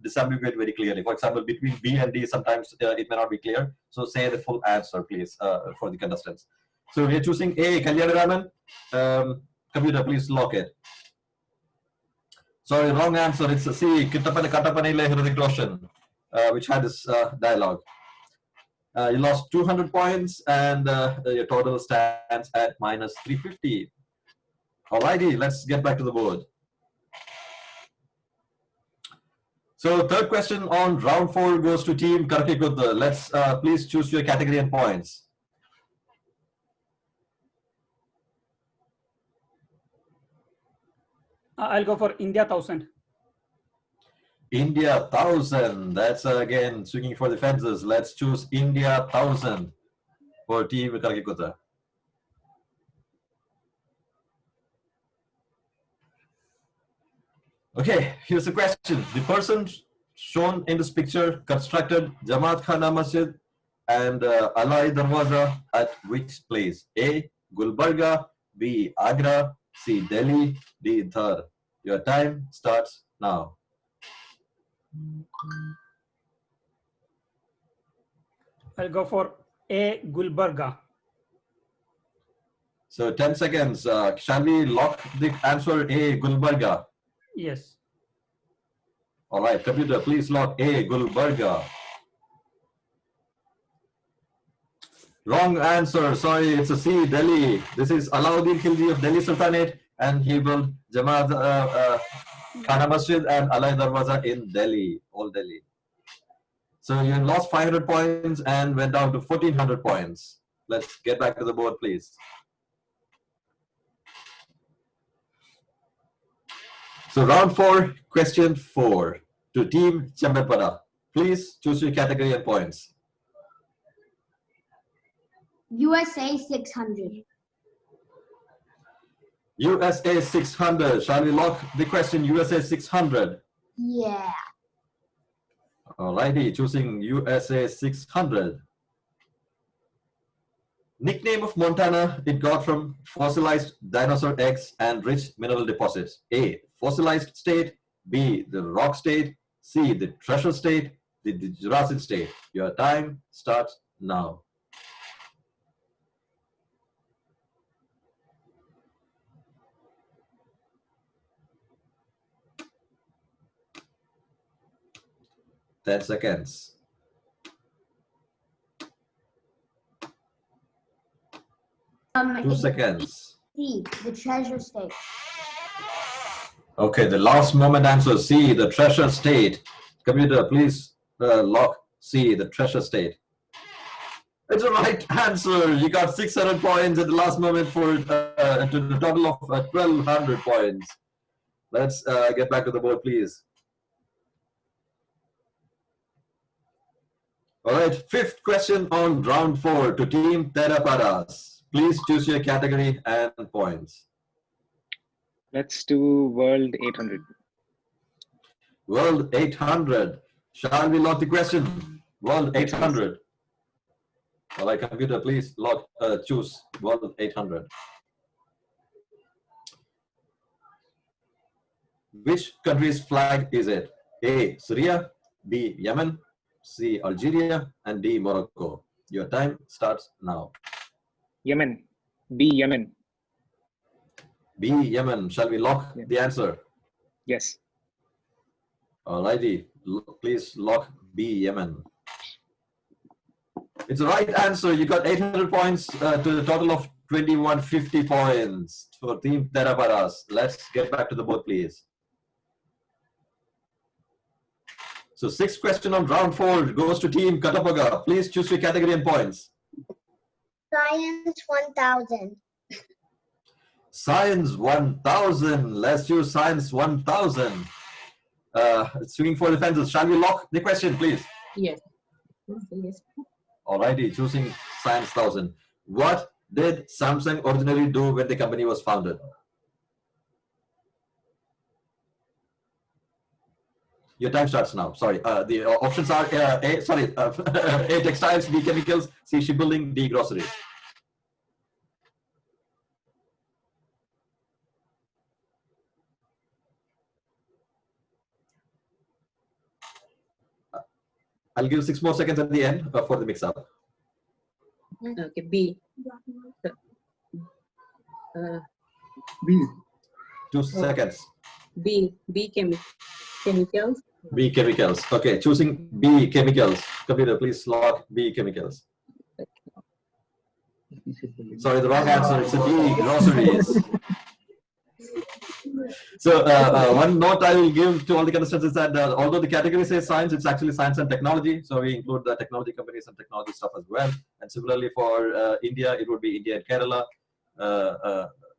disambiguate very clearly. For example, between B and D, sometimes it may not be clear. So say the full answer, please, for the contestants. So we are choosing A. Kalyanaraman. Computer, please lock it. Sorry, wrong answer. It's C. Kattapanile Hrithik Roshan, which had this dialogue. You lost 200 points and your total stands at minus 350. Alrighty, let's get back to the board. So third question on round 4 goes to Team Karakikutta. Let's please choose your category and points. I'll go for India 1000. India 1000. That's again swinging for the fences. Let's choose India 1000 for Team Karakikutta. Okay, here's the question. The person shown in this picture constructed Jamaat Khana Masjid and Alai Darwaza at which place? A. Gulbarga, B. Agra, C. Delhi, D. Dhar. Your time starts now. I'll go for A. Gulbarga. So 10 seconds. Shall we lock the answer A. Gulbarga? Yes. All right, computer, please lock A. Gulbarga. Wrong answer. Sorry, it's a C. Delhi. This is Alauddin Khilji of Delhi Sultanate, and he built Jamaat Khana Masjid and Alai Darwaza in Delhi, Old Delhi. So you lost 500 points and went down to 1400 points. Let's get back to the board, please. So round 4, question 4 to Team Chamberpada. Please choose your category and points. USA 600. USA 600. Shall we lock the question USA 600? Yeah. Alrighty, choosing USA 600. Nickname of Montana it got from fossilized dinosaur eggs and rich mineral deposits. A. Fossilized state. B. The rock state. C. The treasure state. The Jurassic state. Your time starts now. Ten seconds. Two seconds. C. The treasure state. Okay, the last moment answer C. The treasure state. Computer, please lock C. The treasure state. It's the right answer. You got 600 points at the last moment for to the total of 1200 points. Let's get back to the board, please. All right, fifth question on round 4 to Team Teraparas. Please choose your category and points. Let's do World 800. World 800. Shall we lock the question? World 800. All right, computer, please choose World 800. Which country's flag is it? A, Syria, B, Yemen, C, Algeria, and D, Morocco. Your time starts now. Yemen. B, Yemen. B, Yemen. Shall we lock the answer? Yes. Alrighty. Please lock B, Yemen. It's the right answer. You got 800 points to the total of 2150 points for Team Teraparas. Let's get back to the board, please. So, sixth question on round 4 goes to Team Katapaga. Please choose your category and points. Science 1000. Science 1000. Let's choose Science 1000. Swinging for the fences. Shall we lock the question, please? Yes. Yes. Alrighty, choosing Science 1000. What did Samsung originally do when the company was founded? Your time starts now. Sorry. The options are A, textiles, B, chemicals, C, shipbuilding, D, groceries. I'll give 6 more seconds at the end for the mix-up. Okay, B. B. 2 seconds. B chemicals. B, chemicals. Okay, choosing B, chemicals. Computer, please lock B, chemicals. Sorry, the wrong answer. It's a D, groceries. So one note I will give to all the contestants is that although the category says science, it's actually science and technology. So we include the technology companies and technology stuff as well. And similarly for India, it would be India and Kerala.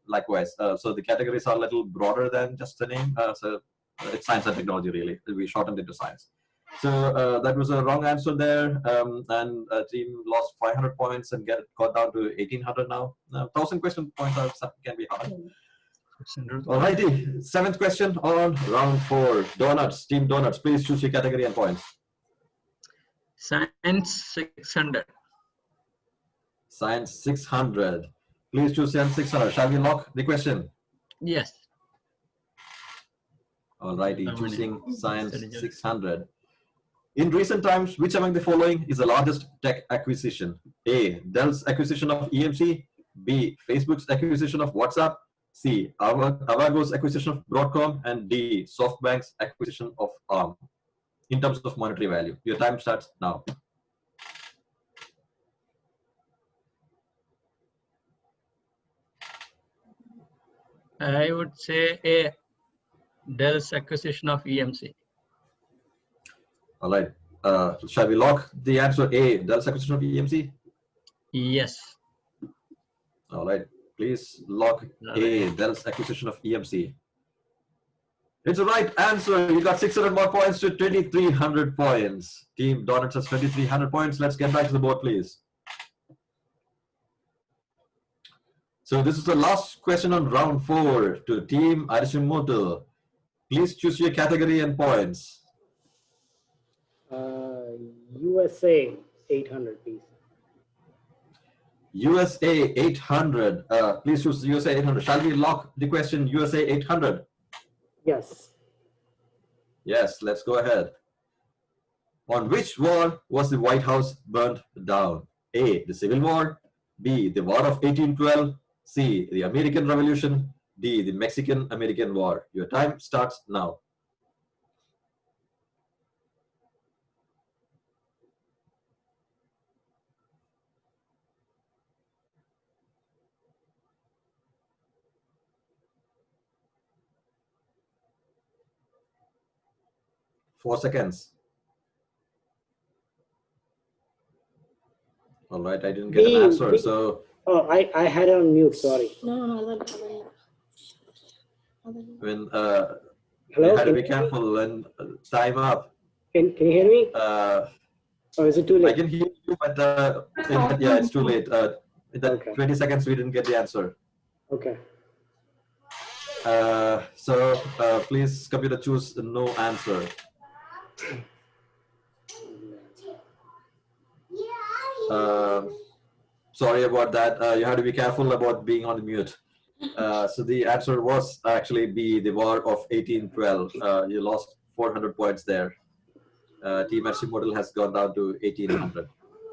Likewise. So the categories are a little broader than just the name. So it's science and technology, really. We shortened it to science. So that was a wrong answer there. And team lost 500 points and got down to 1800 now. 1000 question points can be hard. Alrighty, 7th question on round 4. Donuts, Team Donuts, please choose your category and points. Science 600. Science 600. Please choose Science 600. Shall we lock the question? Yes. Alrighty, choosing Science 600. In recent times, which among the following is the largest tech acquisition? A, Dell's acquisition of EMC. B, Facebook's acquisition of WhatsApp. C, Avago's acquisition of Broadcom. And D, SoftBank's acquisition of ARM. In terms of monetary value. Your time starts now. I would say A, Dell's acquisition of EMC. All right. Shall we lock the answer A, Dell's acquisition of EMC? Yes. All right. Please lock A, Dell's acquisition of EMC. It's the right answer. You got 600 more points to 2,300 points. Team Donuts has 2,300 points. Let's get back to the board, please. So this is the last question on round 4 to Team Arishimoto. Please choose your category and points. USA 800, please. USA 800. Please choose USA 800. Shall we lock the question USA 800? Yes. Yes, let's go ahead. On which war was the White House burnt down? A, the Civil War. B, the War of 1812. C, the American Revolution. D, the Mexican-American War. Your time starts now. Four seconds. All right, I didn't get an answer. So Oh, I had it on mute, sorry. No. When Hello, you have to can be you hear me? careful when time up. Can you hear me? Or is it too I late? can hear you, but yeah, it's too late. In the 20 seconds, we didn't get the answer. Okay. So please, computer, choose no answer. Sorry about that. You have to be careful about being on mute. So the answer was actually B, the War of 1812. You lost 400 points there. Team Action Model has gone down to 1800.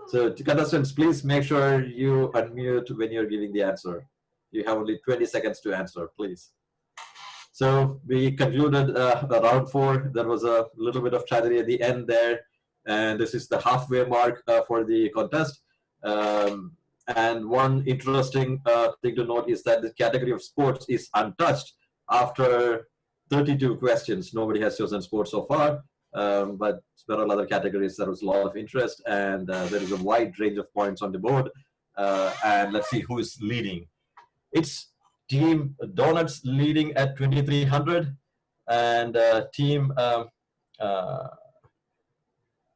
So to contestants, please make sure you unmute when you're giving the answer. You have only 20 seconds to answer, please. So we concluded round 4. There was a little bit of tragedy at the end there. And this is the halfway mark for the contest. And one interesting thing to note is that the category of sports is untouched after 32 questions. Nobody has chosen sports so far, but several other categories there was a lot of interest, and there is a wide range of points on the board. And let's see who is leading. It's Team Donuts leading at 2300, and Team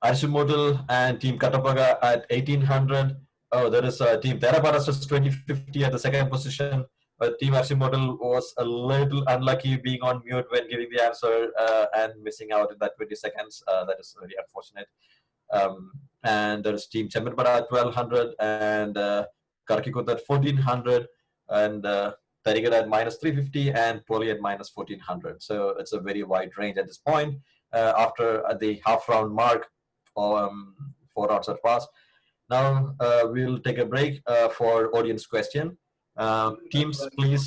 Arshimodal and Team Katapaga at 1800. Oh, there is Team Theraparastas 2050 at the second position. But Team Arshimodal was a little unlucky being on mute when giving the answer and missing out in that 20 seconds. That is very unfortunate. And there's Team Chembarbara at 1200 and Karakikut at 1400 and Tarigad at -350 and Poli at -1400. So it's a very wide range at this point. After the half round mark, 4 rounds have passed. Now we'll take a break for audience question. Teams, please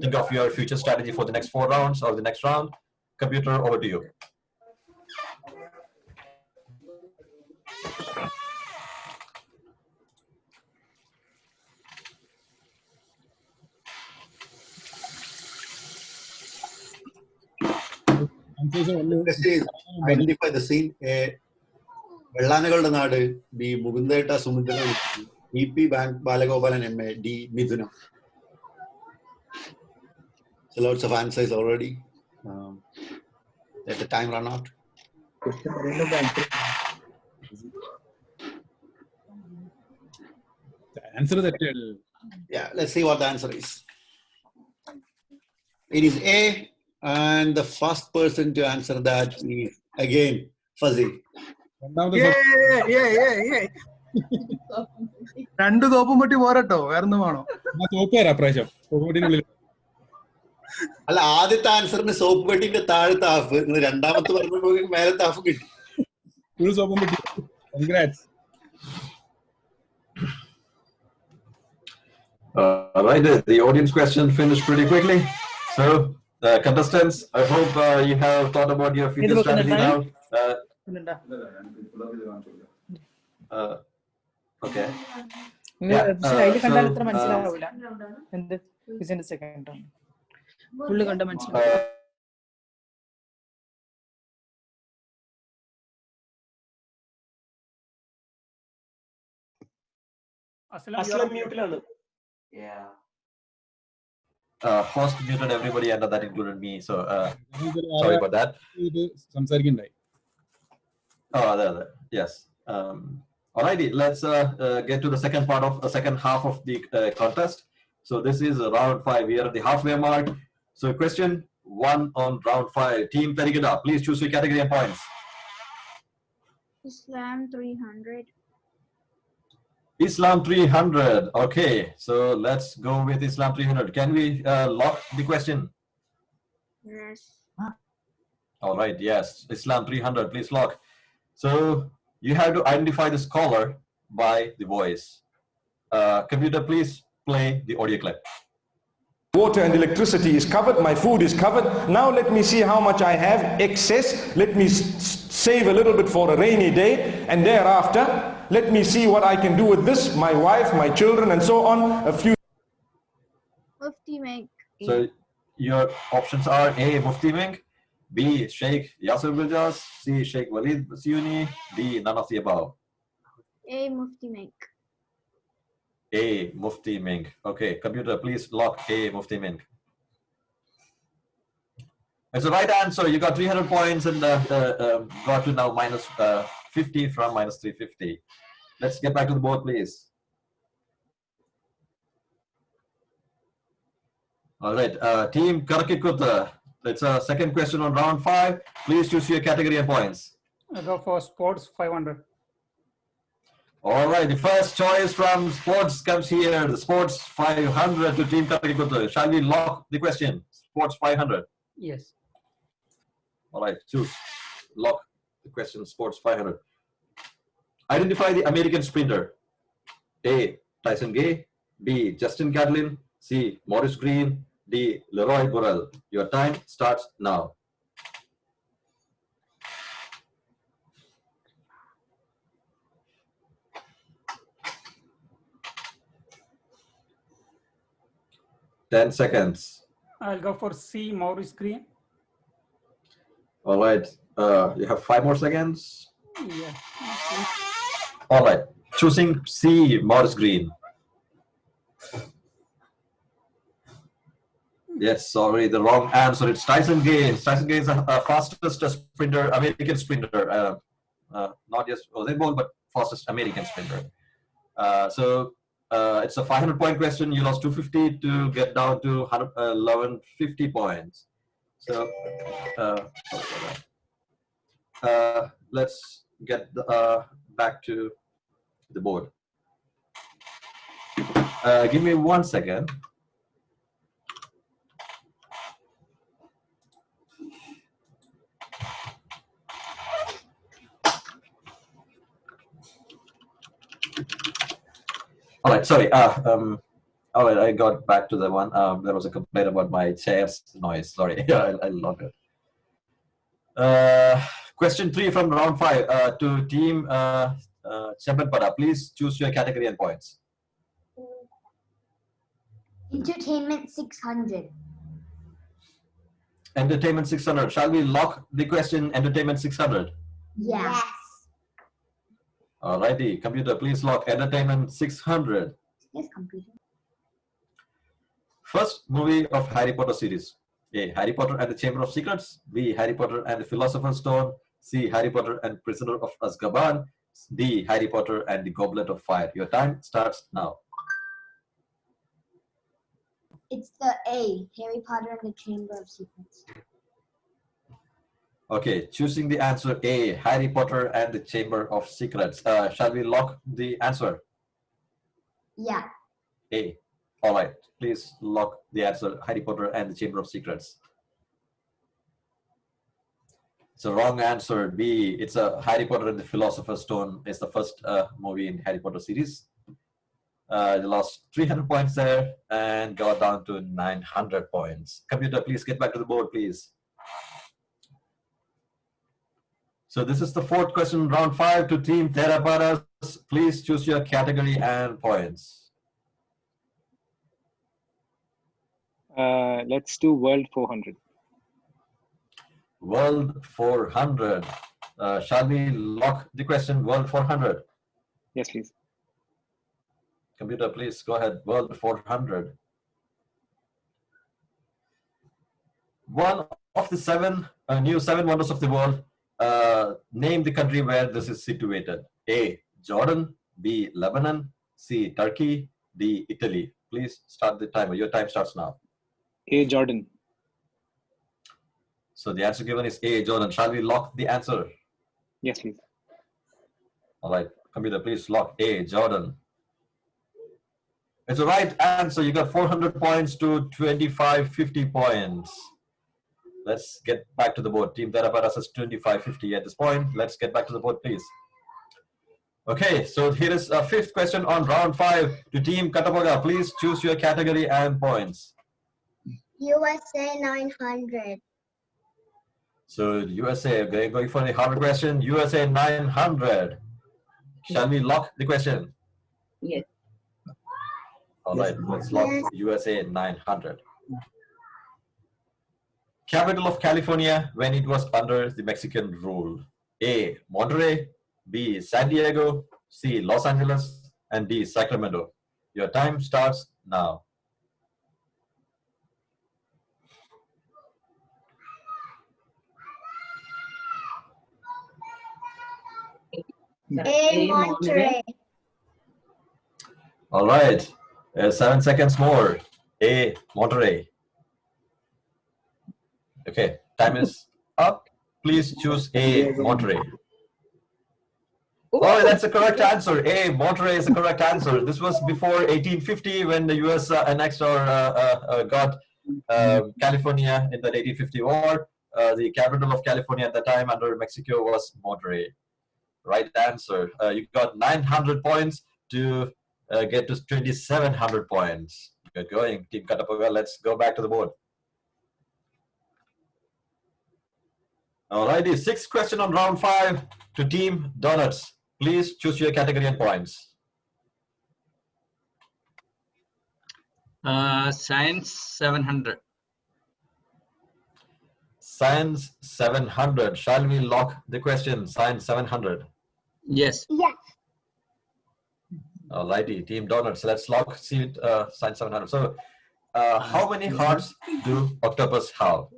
think of your future strategy for the next 4 rounds or the next round. Computer, over to you. Question is, identify the scene. വെള്ളാനകളുടെ നാട് ബി Mukundetta Sumitra E P Balagopalan MA D Midhunam. So lots of answers already. Let the time run out. The answer that Yeah, let's see what the answer is. It is A, and the first person to answer that is again Fuzzy. രണ്ട് തോപ്പും പെട്ടി പോരട്ടോ, വേറൊന്നും വേണോ? അല്ല, ആദ്യത്തെ ആൻസറിന് soap പെട്ടിന്റെ താഴത്തെ half, രണ്ടാമത്തെ പറഞ്ഞപ്പോൾ മേലത്തെ ഹാഫ് കിട്ടി. Right, the audience question finished pretty quickly. So, contestants, I hope you have thought about your future strategy now. Okay. Aslam mute. Yeah. Host muted everybody, and that included me. So sorry about that. Oh, there. Yes. Alrighty, let's get to the second part of the second half of the contest. So this is round 5. We are at the halfway mark. So question 1 on round 5. Team Tarigada, please choose your category and points. Islam 300. Islam 300. Okay, so let's go with Islam 300. Can we lock the question? Yes. All right, yes. Islam 300, please lock. So you have to identify the scholar by the voice. Computer, please play the audio clip. Water and electricity is covered, my food is covered. Now let me see how much I have excess. Let me save a little bit for a rainy day, and thereafter let me see what I can do with this, my wife, my children, and so on. A few. Mufti Meg. So your options are A, Mufti Meng, B, Sheikh Yasir Biljas, C, Sheikh Walid Siuni, D, none of the above. A Mufti Meg. A, Mufti Meng. Okay, computer, please lock A, Mufti Meng. It's the right answer. You got 300 points and got to now minus 50 from minus 350. Let's get back to the board, please. All right, Team Karakikuta. It's a second question on round 5. Please choose your category and points. I go for sports 500. All right, the first choice from sports comes here. The sports 500 to Team Karakikuta. Shall we lock the question? Sports 500. Yes. All right, choose. Lock the question, sports 500. Identify the American sprinter. A. Tyson Gay. B. Justin Gatlin. C. Maurice Green. D. Leroy Burrell. Your time starts now. Ten seconds. I'll go for C, Maurice Green. All right, you have 5 more seconds. Yeah. All right, choosing C, Maurice Green. Yes, sorry, the wrong answer. It's Tyson Gaines. Tyson Gaines is the fastest sprinter, American sprinter. Not just Usain Bolt, but fastest American sprinter. So it's a 500-point question. You lost 250 to get down to 1150 points. So let's get back to the board. Give me 1 second. All right, sorry. All right, I got back to the one. There was a complaint about my chair's noise. Sorry, I love it. Question 3 from round 5 to Team Champanpada. Please choose your category and points. Entertainment 600. Entertainment 600. Shall we lock the question Entertainment 600? Yes. All righty, computer, please lock Entertainment 600. Yes, computer. First movie of Harry Potter series. A. Harry Potter and the Chamber of Secrets. B. Harry Potter and the Philosopher's Stone. C. Harry Potter and Prisoner of Azkaban. D. Harry Potter and the Goblet of Fire. Your time starts now. It's the A, Harry Potter and the Chamber of Secrets. Okay, choosing the answer A, Harry Potter and the Chamber of Secrets. Shall we lock the answer? Yeah. A. All right, please lock the answer, Harry Potter and the Chamber of Secrets. It's a wrong answer. B. It's a Harry Potter and the Philosopher's Stone. It's the first movie in Harry Potter series. You lost 300 points there and got down to 900 points. Computer, please get back to the board, please. So this is the 4th question, round 5 to Team Theraparas. Please choose your category and points. Let's do World 400. World 400. Shall we lock the question, World 400? Yes, please. Computer, please go ahead. World 400. One of the new seven wonders of the world. Name the country where this is situated. A. Jordan. B. Lebanon. C. Turkey. D. Italy. Please start the timer. Your time starts now. A. Jordan. So the answer given is A. Jordan. Shall we lock the answer? Yes, please. All right. Computer, please lock A. Jordan. It's the right answer. You got 400 points to 2550 points. Let's get back to the board. Team Theraparas has 2550 at this point. Let's get back to the board, please. Okay, so here is a 5th question on round 5 to Team Katapaga. Please choose your category and points. USA 900. So USA, going for the harder question. USA 900. Shall we lock the question? Yes. All right, let's lock USA 900. Capital of California when it was under the Mexican rule. A. Monterey. B. San Diego. C. Los Angeles. And D. Sacramento. Your time starts now. A. Monterey. All right. 7 seconds more. A. Monterey. Okay. Time is up. Please choose A. Monterey. Oh, that's the correct answer. A. Monterey is the correct answer. This was before 1850 when the US annexed or got California in the 1850 war. The capital of California at the time under Mexico was Monterey. Right answer. You got 900 points to get to 2,700 points. Good going, Team Katapaga. Let's go back to the board. Alrighty, sixth question on round 5 to Team Donuts. Please choose your category and points. Science 700. Science 700. Shall we lock the question? Science 700. Yes. Yes. Alrighty, Team Donuts. Let's lock Science 700. So, how many hearts do octopus have?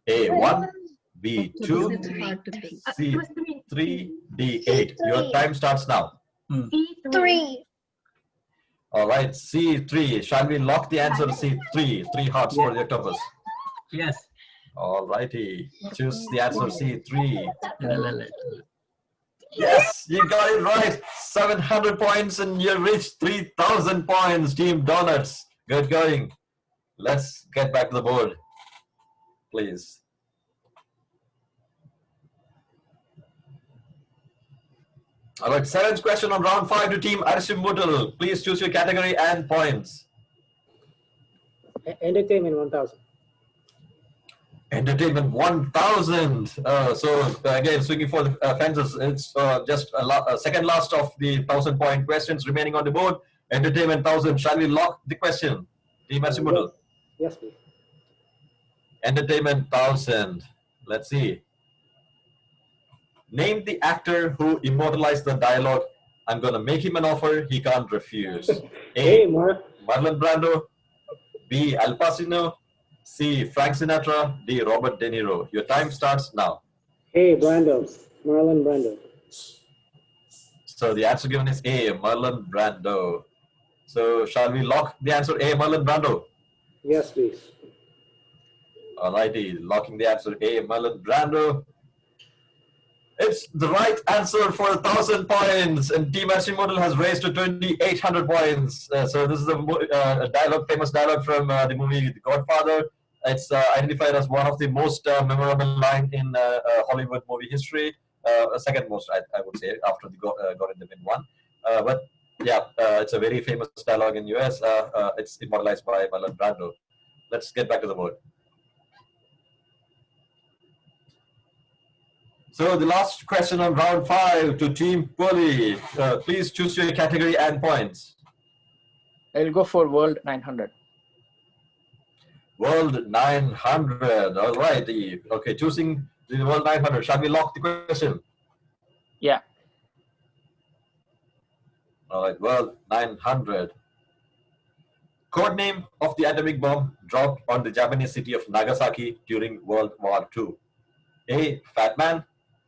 A 1, B 2, C 3, D 8. Your time starts now. C3. All right, C3. Shall we lock the answer C3? 3 hearts for the octopus. Yes. All righty. Choose the answer C3. Yes, you got it right. 700 points and you reached 3,000 points, Team Donuts. Good going. Let's get back to the board, please. All right, seventh question on round 5 to Team Arshimuttal. Please choose your category and points. Entertainment 1000. Entertainment 1000. So again, swinging for the fences. It's just a second last of the 1,000-point questions remaining on the board. Entertainment 1000. Shall we lock the question, Team Arshimuttal? Yes, please. Entertainment 1000. Let's see. Name the actor who immortalized the dialogue, "I'm going to make him an offer he can't refuse." A. Marlon Brando. B. Al Pacino. C. Frank Sinatra. D. Robert De Niro. Your time starts now. Hey, Brando. Marlon Brando. So the answer given is A. Marlon Brando. So shall we lock the answer A. Marlon Brando? Yes, please. Alrighty, locking the answer A. Marlon Brando. It's the right answer for 1,000 points, and Team Arshimuttal has raised to 2,800 points. So this is a dialogue, famous dialogue from the movie The Godfather. It's identified as one of the most memorable line in Hollywood movie history. Second most, I would say, after the God in the Wind one. But yeah, it's a very famous dialogue in US. It's immortalized by Marlon Brando. Let's get back to the board. So the last question on round 5 to Team Poli. Please choose your category and points. I'll go for World 900. World 900. All right. Okay, choosing the World 900. Shall we lock the question? Yeah. All right. World 900. Code name of the atomic bomb dropped on the Japanese city of Nagasaki during World War II. A. Fat Man.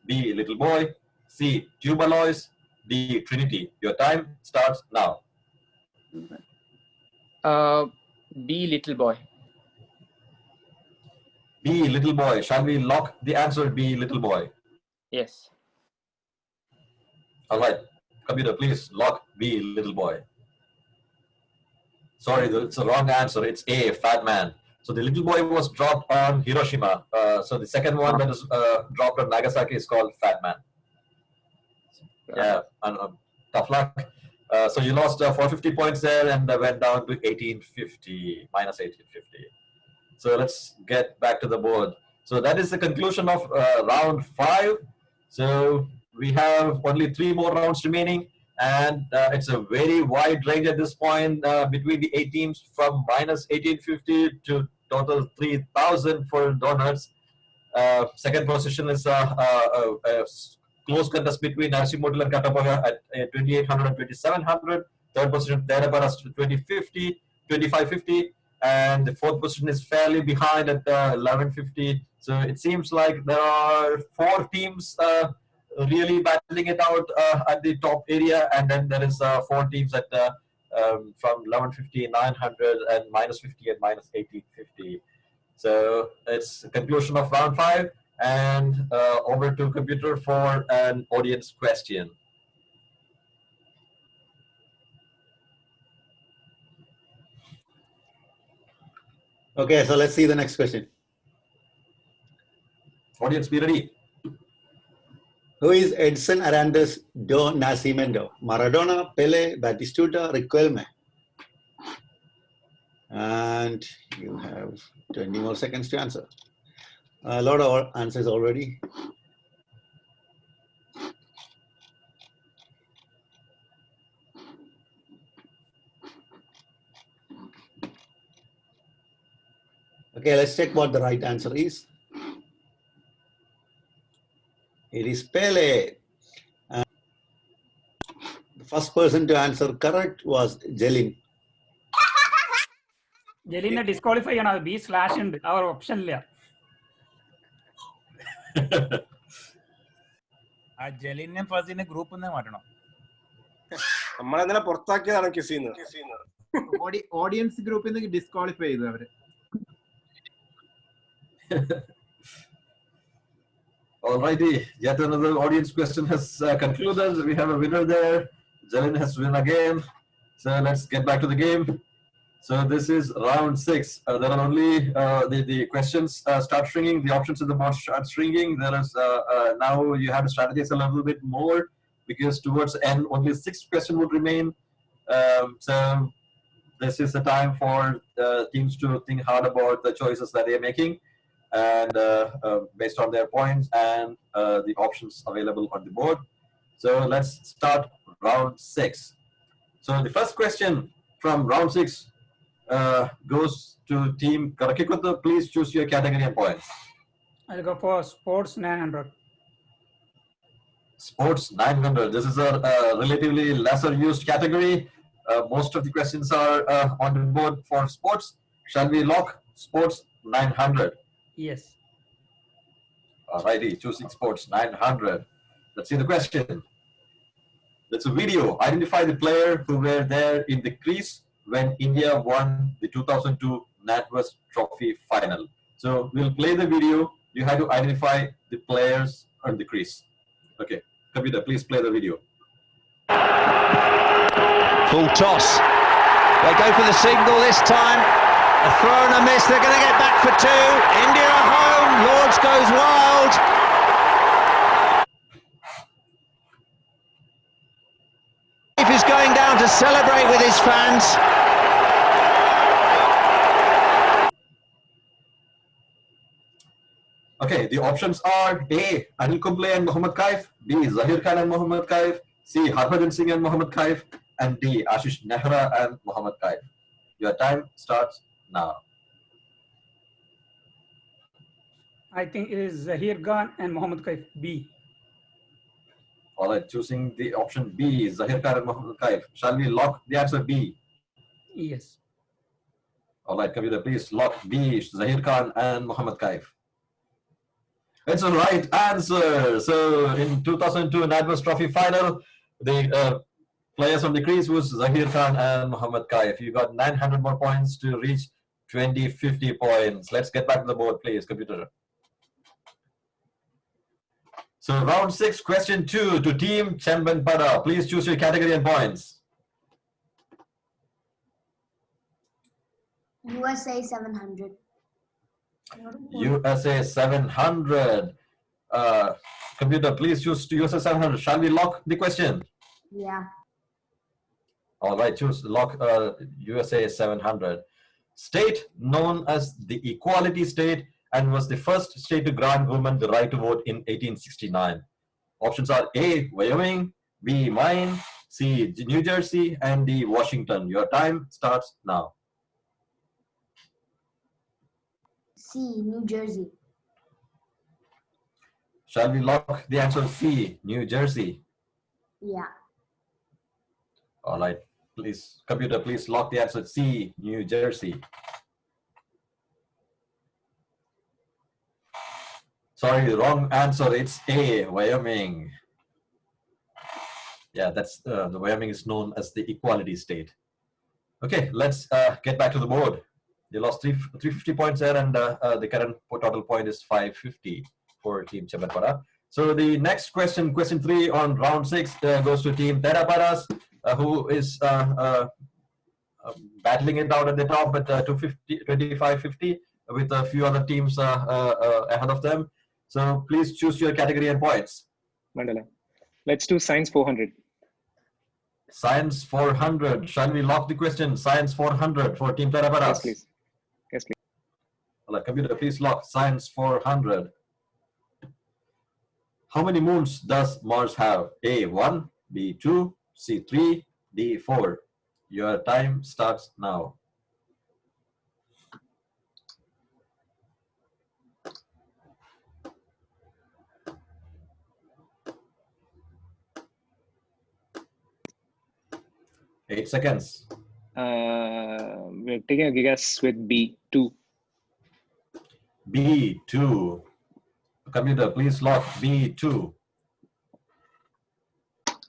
B. Little Boy. C. Tube Alloys. D. Trinity. Your time starts now. B. Little Boy. B. Little Boy. Shall we lock the answer B. Little Boy? Yes. All right. Computer, please lock B. Little Boy. Sorry, it's the wrong answer. It's A. Fat Man. So the Little Boy was dropped on Hiroshima. So the second one that is dropped on Nagasaki is called Fat Man. Yeah, and, tough luck. So you lost 450 points there and went down to 1850, minus 1850. So let's get back to the board. So that is the conclusion of round 5. So we have only 3 more rounds remaining. And it's a very wide range at this point between the 8 teams, from minus 1850 to total 3,000 for Donuts. Second position is a close contest between Arshimuttal and Katapaga at 2,800 and 2,700. Third position, Theraparas to 2,050, 2,550. And the fourth position is fairly behind at 1,150. So it seems like there are 4 teams really battling it out at the top area, and then there is 4 teams at from 1150, 900, and -50 and -1850. So it's the conclusion of round 5, and over to computer for an audience question. Okay, so let's see the next question. Audience, be ready. Who is Edson Arantes do Nascimento? Maradona, Pele, Batistuta, Riquelme? And you have 20 more seconds to answer. A lot of answers already. Okay, let's check what the right answer is. It is Pele. The first person to answer correct was Jelin. ജലീനെ disqualify ചെയ്യണം. അത് B/ ഉണ്ട്, ആ ഒരു option ഇല്ല. ആ ജലീനെ ഫസിനെ ഗ്രൂപ്പിൽ നിന്ന് മാറ്റണം. നമ്മളെന്താ പുറത്താക്കിയതാണ് കിസിന്ന്. ഓഡിയൻസ് ഗ്രൂപ്പിൽ നിന്ന് ഡിസ്ക്വാളിഫൈ ചെയ്തു അവര്. Alrighty, yet another audience question has concluded. We have a winner there. Jelin has won again. So let's get back to the game. So this is round 6. There are only the questions start shrinking. The options in the board start shrinking. There is now you have to strategize a little bit more, because towards the end only 6 questions would remain. So this is the time for teams to think hard about the choices that they are making, and based on their points and the options available on the board. So let's start round 6. So the first question from round 6 goes to team Karakikuttu. Please choose your category and points. I'll go for sports 900. Sports 900. This is a relatively lesser used category. Most of the questions are on the board for sports. Shall we lock sports 900? Yes. Alrighty, choosing sports 900. Let's see the question. That's a video. Identify the player who were there in the crease when India won the 2002 NatWest Trophy final. So we'll play the video. You have to identify the players on the crease. Okay, computer, please play the video. Full toss. They go for the single this time. A throw and a miss. They're going to get back for 2. India are home. Lords goes wild. Is going down to celebrate with his fans. Okay, the options are A. Anil Kumble and Mohammad Kaif, B. Zahir Khan and Mohammad Kaif, C. Harbhajan Singh and Mohammad Kaif, and D. Ashish Nehra and Mohammad Kaif. Your time starts now. I think it is Zahir Khan and Mohammad Kaif. B. All right, choosing the option B, Zahir Khan and Mohammad Kaif. Shall we lock the answer B? Yes. All right, computer, please lock B, Zahir Khan and Mohammad Kaif. It's a right answer. So in 2002 NatWest Trophy final, the players on the crease was Zahir Khan and Mohammad Kaif. You got 900 more points to reach 2050 points. Let's get back to the board, please, computer. So round 6, question 2 to team Chembenpada. Please choose your category and points. USA 700. USA 700. Computer, please choose USA 700. Shall we lock the question? Yeah. All right, choose lock USA 700. State known as the Equality State and was the first state to grant women the right to vote in 1869. Options are A. Wyoming, B. Maine, C. New Jersey, and D. Washington. Your time starts now. C. New Jersey. Shall we lock the answer C. New Jersey? Yeah. All right, please, computer, please lock the answer C. New Jersey. Sorry, wrong answer. It's A. Wyoming. Yeah, that's the Wyoming is known as the equality state. Okay, let's get back to the board. They lost 350 points there, and the current total point is 550 for Team Chabatpara. So the next question, question 3 on round 6, goes to Team Teraparas, who is battling it out at the top at 2550 with a few other teams ahead of them. So please choose your category and points. Mandala. Let's do Science 400. Science 400. Shall we lock the question? Science 400 for Team Teraparas. Yes, please. Yes, please. Well, computer, please lock Science 400. How many moons does Mars have? A, 1, B, 2, C, 3, D, 4. Your time starts now. Eight seconds. We're taking a guess with B, 2. B, 2. Computer, please lock B, 2.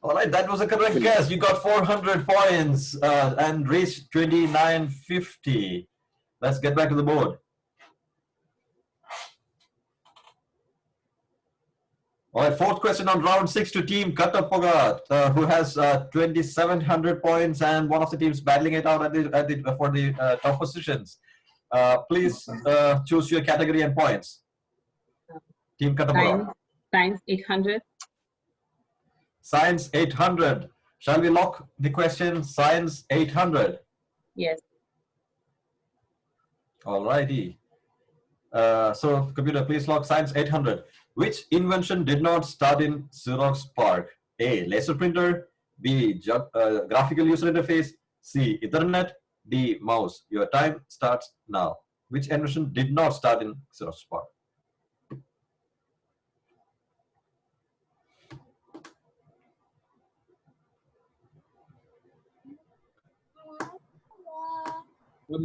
All right, that was a correct guess. You got 400 points and reached 2950. Let's get back to the board. All right, fourth question on round 6 to Team Katapoga, who has 2,700 points, and one of the teams battling it out for the top positions. Please choose your category and points. Team Katapoga. Science 800. Science 800. Shall we lock the question Science 800? Yes. All righty. So, computer, please lock Science 800. Which invention did not start in Xerox PARC? A, laser printer. B, graphical user interface. C, Ethernet. D, mouse. Your time starts now. Which invention did not start in Xerox PARC?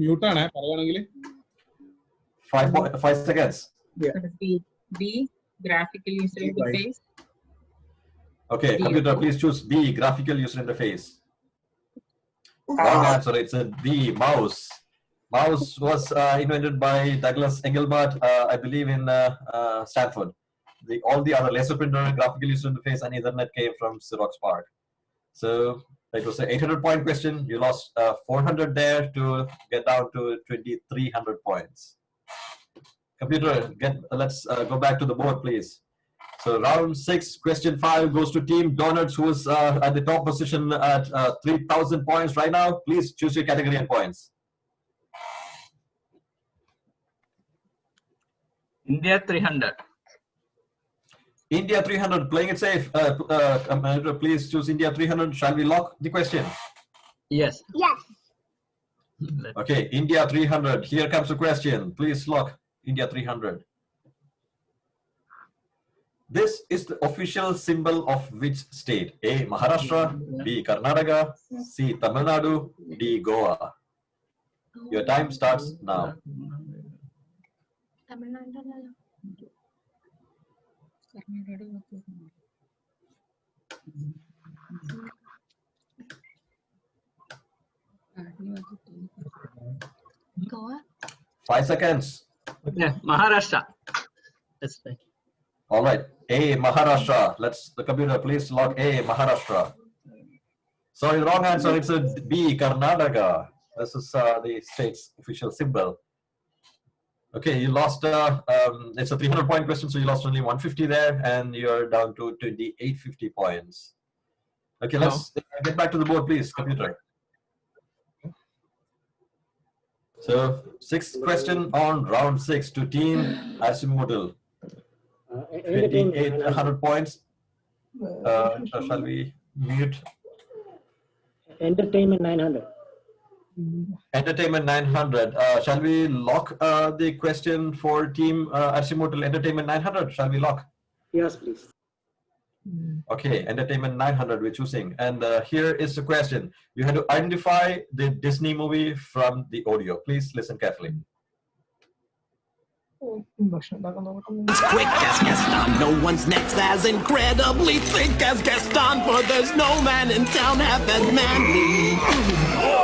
Mute ആണ് പറയുകയാണെങ്കിൽ 5 seconds. B, graphical user interface. Okay, computer, please choose B, graphical user interface. Wrong answer. It's a D, mouse. Mouse was invented by Douglas Engelbart, I believe, in Stanford. All the other laser printer, graphical user interface, and Ethernet came from Xerox PARC. So it was an 800-point question. You lost 400 there to get down to 2,300 points. Computer, let's go back to the board, please. So round 6, question 5 goes to Team Donuts, who is at the top position at 3,000 points right now. Please choose your category and points. India 300. India 300, playing it safe. Commander, please choose India 300. Shall we lock the question? Yes. Yes. Okay, India 300. Here comes the question. Please lock India 300. This is the official symbol of which state? A, Maharashtra. B, Karnataka. C, Tamil Nadu. D, Goa. Your time starts now. Goa. 5 seconds. Yeah, Maharashtra. That's right. All right. A, Maharashtra. The computer, please log A, Maharashtra. Sorry, wrong answer. It's a B, Karnataka. This is the state's official symbol. Okay, you lost, it's a 300-point question, so you lost only 150 there, and you're down to 2,850 points. Okay, let's get back to the board, please, computer. So, 6th question on round 6 to Team Asimodal. 2,800 points. Shall we mute? Entertainment 900. Entertainment 900. Shall we lock the question for Team Asimodal Entertainment 900? Shall we lock? Yes, please. Okay, Entertainment 900 we're choosing. And here is the question. You have to identify the Disney movie from the audio. Please listen carefully. Quick as Gaston, no one's next as incredibly thick as Gaston, for there's no man in town half as manly.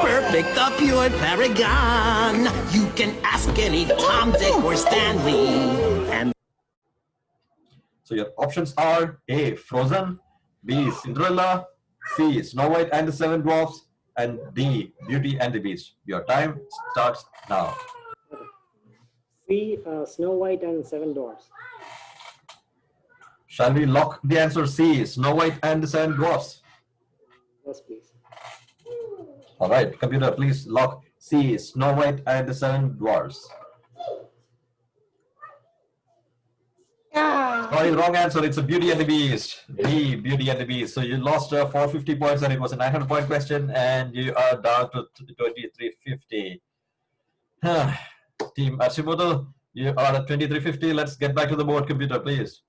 Perfect, the pure paragon. You can ask any Tom, Dick, or Stanley. And So your options are A, Frozen, B, Cinderella, C, Snow White and the Seven Dwarfs, and D, Beauty and the Beast. Your time starts now. C, Snow White and Seven Dwarfs. Shall we lock the answer C, Snow White and the Seven Dwarfs? Yes, please. All right, computer, please lock C, Snow White and the Seven Dwarfs. Sorry, wrong answer. It's a Beauty and the Beast. B, Beauty and the Beast. So you lost 450 points and it was a 900-point question and you are down to 2350. Team Archimoto, you are at 2350. Let's get back to the board, computer, please.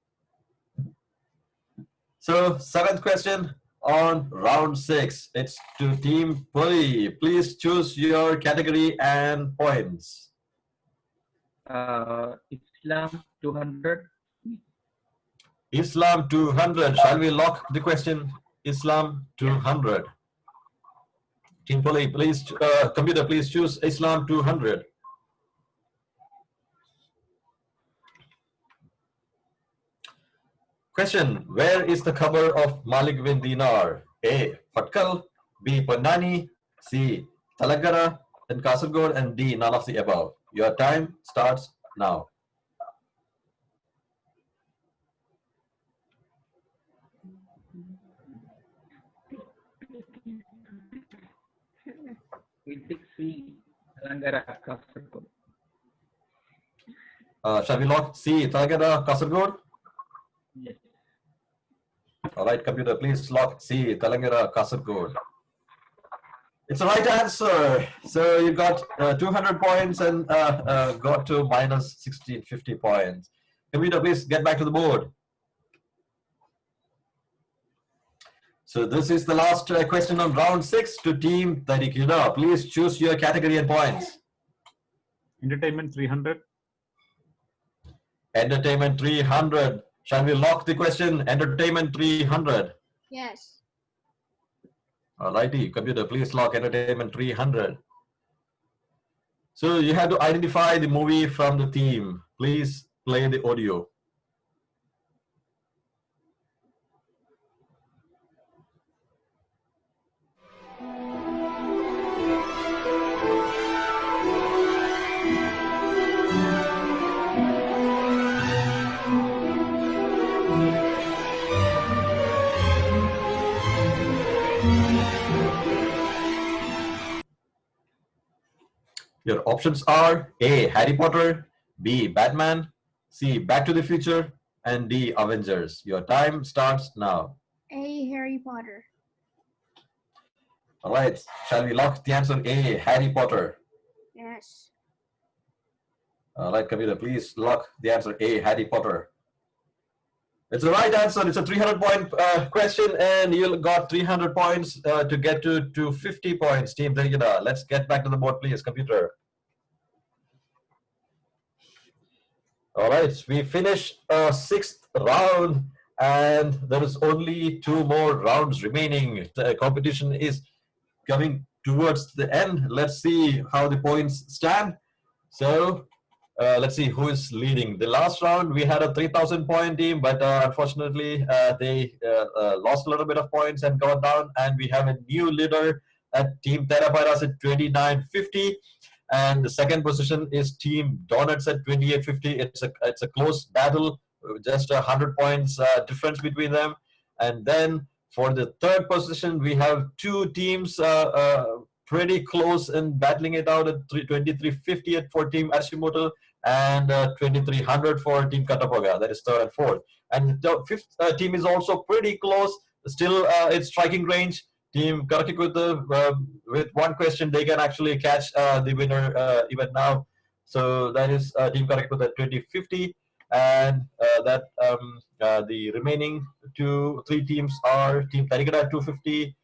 So, seventh question on round 6. It's to Team Puri. Please choose your category and points. Islam 200. Islam 200. Shall we lock the question? Islam 200. Team Puri, please, computer, please choose Islam 200. Question, where is the cover of Malik bin Dinar? A, Patkal, B, Ponnani, C, Talagara, and Kasargod, and D, none of the above. Your time starts now. Shall we lock C, Talagara, Kasargod? Yes. All right, computer, please lock C, Talagara, Kasargod. It's the right answer. So you got 200 points and got to minus 1650 points. Computer, please get back to the board. So this is the last question on round 6 to Team Tarikina. Please choose your category and points. Entertainment 300. Entertainment 300. Shall we lock the question? Entertainment 300. Yes. Alrighty, computer, please lock Entertainment 300. So you have to identify the movie from the theme. Please play the audio. Your options are A, Harry Potter, B, Batman, C, Back to the Future, and D, Avengers. Your time starts now. A, Harry Potter. All right, shall we lock the answer A, Harry Potter? Yes. All right, computer, please lock the answer A, Harry Potter. It's the right answer. It's a 300-point question, and you got 300 points to get to 50 points, Team Tarikina. Let's get back to the board, please, computer. All right, we finished 6th round, and there is only 2 more rounds remaining. The competition is coming towards the end. Let's see how the points stand. So let's see who is leading. The last round, we had a 3,000-point team, but unfortunately, they lost a little bit of points and got down. And we have a new leader at Team Terapairas at 2950. And the second position is Team Donuts at 2850. It's a close battle, just 100 points difference between them. And then for the third position, we have 2 teams pretty close in battling it out at 2350 for Team Archimoto and 2300 for Team Katapaga. That is third and fourth. And the fifth team is also pretty close. Still, it's striking range. Team Karakikuta, with one question, they can actually catch the winner even now. So that is Team Karakikuta at 2050. And the remaining 3 teams are Team Tarikada at 250,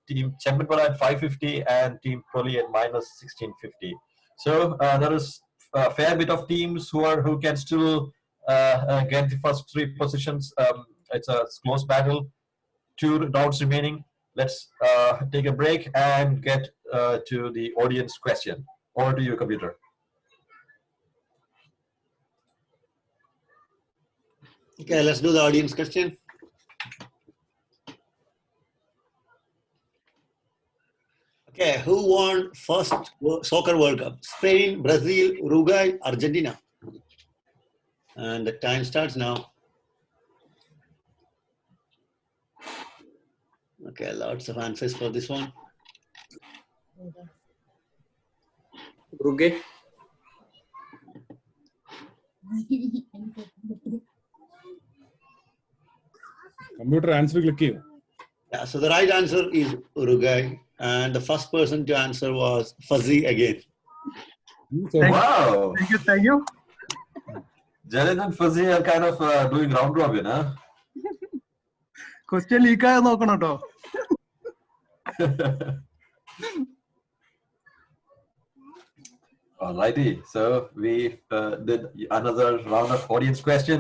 Team Champion at 550, and Team Proli at minus 1650. So that is a fair bit of teams who can still get the first 3 positions. It's a close battle. 2 rounds remaining. Let's take a break and get to the audience question. Over to you, computer. Okay, let's do the audience question. Okay, who won first soccer World Cup? Spain, Brazil, Uruguay, Argentina. And the time starts now. Okay, lots of answers for this one. Uruguay. Computer answer click here. Yeah, so the right answer is Uruguay, and the first person to answer was Fuzzy again. Wow! Thank you. Jalil and Fuzzy are kind of doing round robin, huh? Question leak ആയ നോക്കണം ട്ടോ. Alrighty, so we did another round of audience question,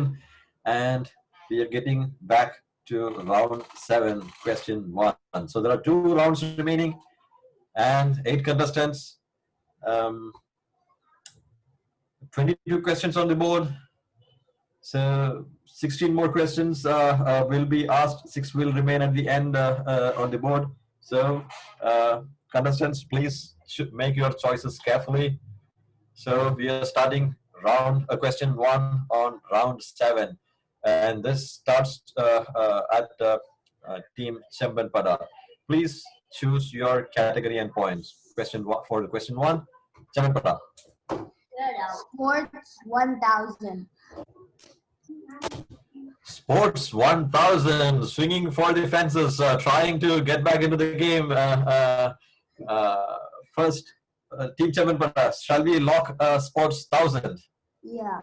and we are getting back to round 7, question 1. So there are 2 rounds remaining, and 8 contestants. 22 questions on the board. So 16 more questions will be asked. 6 will remain at the end on the board. So contestants, please should make your choices carefully. So we are starting question 1 on round 7, and this starts at Team Chembanpada. Please choose your category and points. Question 1 for the question 1, Chembanpada. Sports 1000. Sports 1000, swinging for the fences, trying to get back into the game. First, Team Chembanpada, shall we lock Sports 1000? Yeah.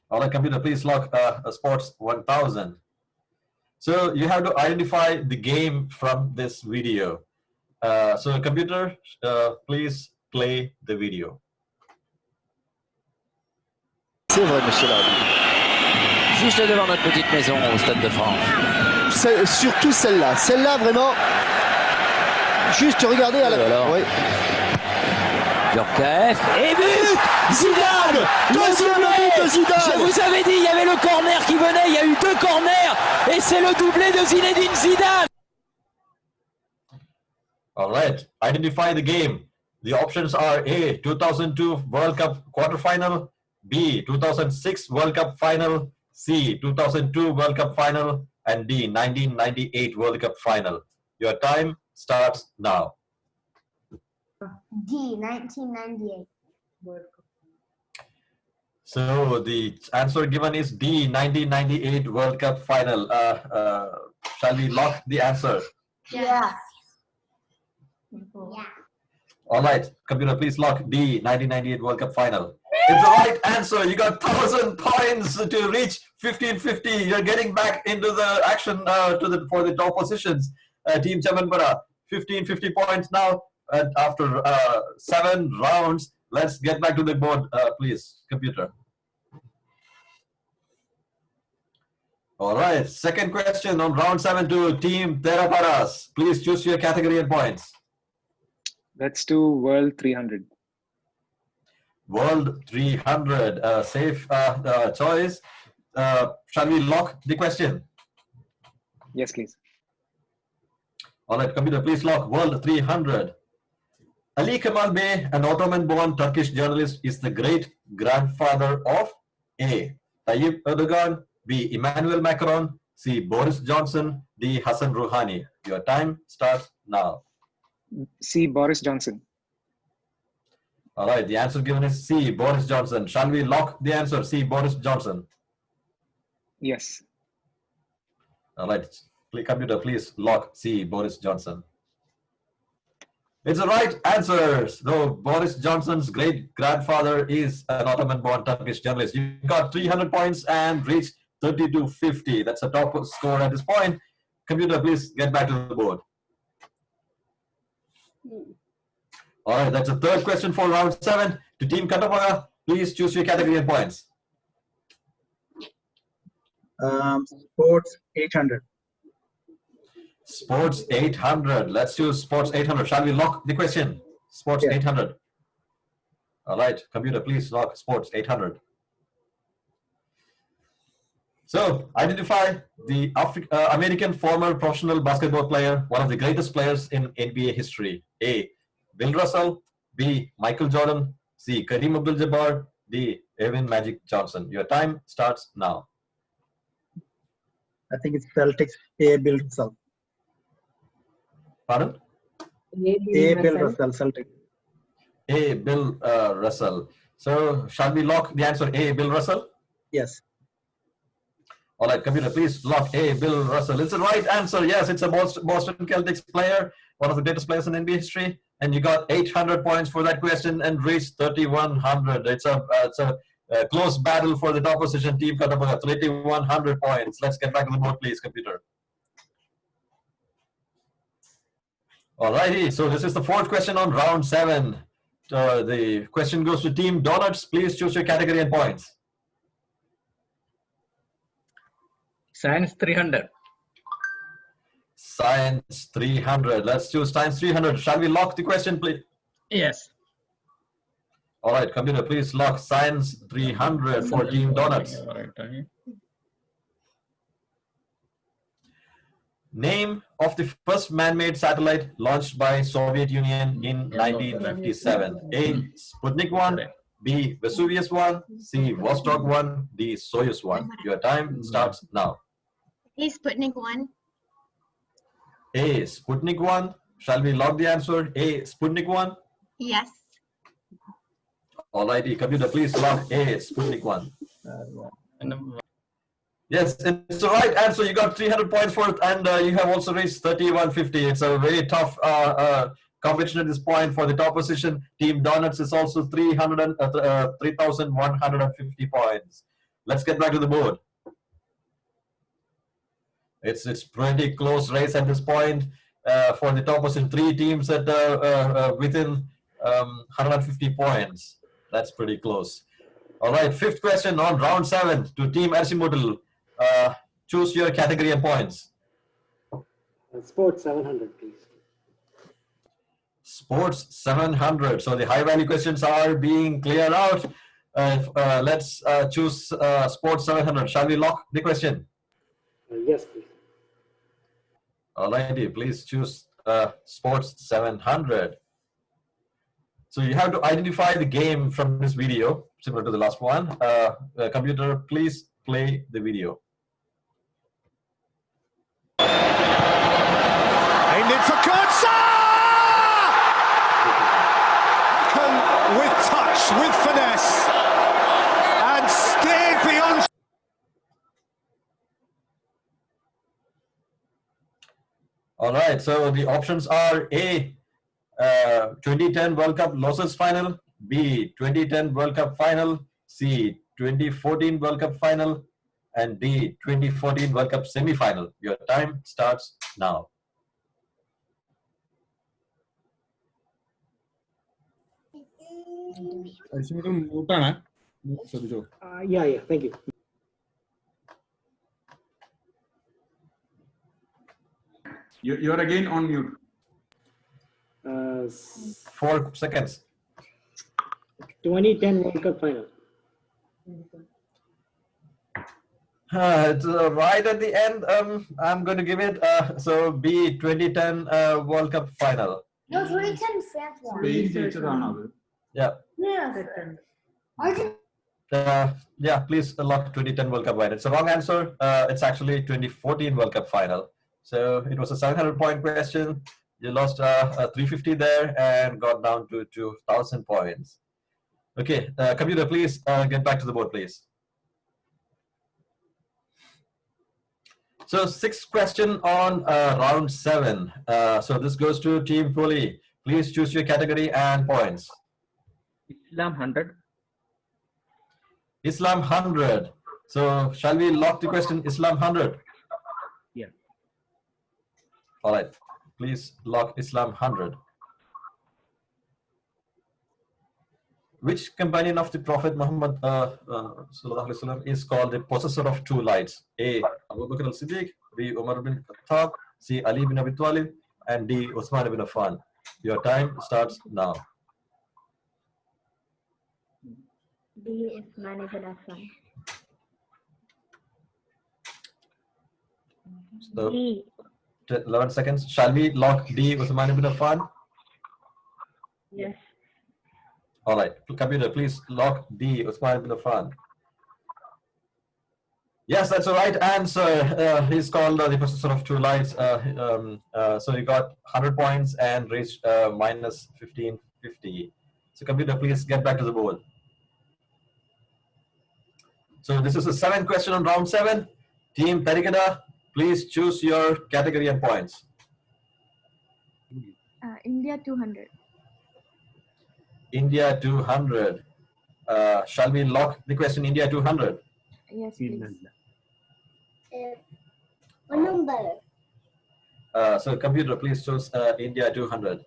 All right, computer, please lock Sports 1000. So you have to identify the game from this video. So computer, please play the video. C'est vrai, monsieur l'arbitre. Juste devant notre petite maison au Stade de France. Surtout celle-là. Celle-là, vraiment. Juste regardez à la. Oui. Yorkef. Et but Zidane. Deuxième but de Zidane. Je vous avais dit, il y avait le corner qui venait. Il y a eu 2 corners. Et c'est le doublé de Zinedine Zidane. All right, identify the game. The options are A, 2002 World Cup quarterfinal, B, 2006 World Cup final, C, 2002 World Cup final, and D, 1998 World Cup final. Your time starts now. D, 1998. So the answer given is D, 1998 World Cup final. Shall we lock the answer? Yeah. Yeah. All right, computer, please lock D, 1998 World Cup final. It's the right answer. You got 1,000 points to reach 1550. You're getting back into the action for the top positions. Team Chembanpada, 1550 points now. After 7 rounds, let's get back to the board, please, computer. All right, second question on round 7 to Team Teraparas. Please choose your category and points. Let's do World 300. World 300, safe choice. Shall we lock the question? Yes, please. All right, computer, please lock World 300. Ali Kemal Bey, an Ottoman-born Turkish journalist, is the great-grandfather of A. Tayyip Erdogan, B. Emmanuel Macron, C. Boris Johnson, D. Hassan Rouhani. Your time starts now. C. Boris Johnson. All right, the answer given is C. Boris Johnson. Shall we lock the answer? C. Boris Johnson. Yes. All right, computer, please lock C. Boris Johnson. It's the right answer. Though Boris Johnson's great-grandfather is an Ottoman-born Turkish journalist. You got 300 points and reached 3250. That's a top score at this point. Computer, please get back to the board. All right, that's the third question for round 7. To Team Katapaga, please choose your category and points. Sports 800. Sports 800. Let's choose Sports 800. Shall we lock the question? Sports 800. All right, computer, please lock Sports 800. So, identify the American former professional basketball player, one of the greatest players in NBA history. A. Bill Russell. B. Michael Jordan. C. Kareem Abdul-Jabbar. D. Evan Magic Johnson. Your time starts now. I think it's Celtics. A. Bill Russell. Pardon? A. Bill Russell. Celtics. A. Bill Russell. So, shall we lock the answer A. Bill Russell? Yes. All right, computer, please lock A. Bill Russell. It's the right answer. Yes, it's a Boston Celtics player, one of the greatest players in NBA history. And you got 800 points for that question and reached 3,100. It's a close battle for the top position, Team Katapaga. 3,100 points. Let's get back to the board, please, computer. All righty. So this is the fourth question on round 7. The question goes to Team Donuts. Please choose your category and points. Science 300. Science 300. Let's choose Science 300. Shall we lock the question, please? Yes. All right, computer, please lock Science 300 for Team Donuts. Name of the first man-made satellite launched by Soviet Union in 1957. A. Sputnik 1. B. Vesuvius 1. C. Vostok 1. D. Soyuz 1. Your time starts now. A. Sputnik 1. A. Sputnik 1. Shall we log the answer? A. Sputnik 1. Yes. Alrighty, computer, please log A. Sputnik 1. Yes, it's the right answer. You got 300 points for it, and you have also reached 3,150. It's a very tough competition at this point for the top position. Team Donuts is also 3,150 points. Let's get back to the board. It's pretty close race at this point for the top position. 3 teams at within 150 points. That's pretty close. All right, 5th question on round 7 to Team Arsimudal. Choose your category and points. Sports 700, please. Sports 700. So the high value questions are being cleared out. Let's choose Sports 700. Shall we lock the question? Yes, please. Alrighty, please choose Sports 700. So you have to identify the game from this video, similar to the last one. Computer, please play the video. Aimed in for Kurtza! With touch, with finesse, and steered beyond. All right, so the options are A, 2010 World Cup losses final, B, 2010 World Cup final, C, 2014 World Cup final, and D, 2014 World Cup semi-final. Your time starts now. Yeah, thank you. You're again on mute. 4 seconds. 2010 World Cup final. It's right at the end. I'm going to give it so B, 2010 World Cup final. No, 2010 France won. Yeah. Yeah. Yeah, please lock 2010 World Cup final. It's a wrong answer. It's actually 2014 World Cup final. So it was a 700-point question. You lost 350 there and got down to 2,000 points. Okay, computer, please get back to the board, please. So 6th question on round 7. So this goes to Team Poli. Please choose your category and points. Islam 100. Islam 100. So shall we lock the question Islam 100? Yeah. All right. Please lock Islam 100. which companion of the Prophet Muhammad sallallahu alaihi wasallam is called the possessor of two lights? A. Abu Bakr al-Siddiq, B. Umar bin Khattab, C. Ali bin Abi Talib, and D. Uthman ibn Affan. Your time starts now. D. Uthman ibn Affan. So, D. 11 seconds. Shall we lock D. Uthman ibn Affan? Yes. All right. Computer, please lock D. Uthman ibn Affan. Yes, that's the right answer. He's called the possessor of two lights. So you got 100 points and reached minus 1550. So computer, please get back to the board. So this is the 7th question on round 7. Team Tarikada, please choose your category and points. India 200. India 200. Shall we lock the question India 200? Yes, please. What number? So computer, please choose India 200.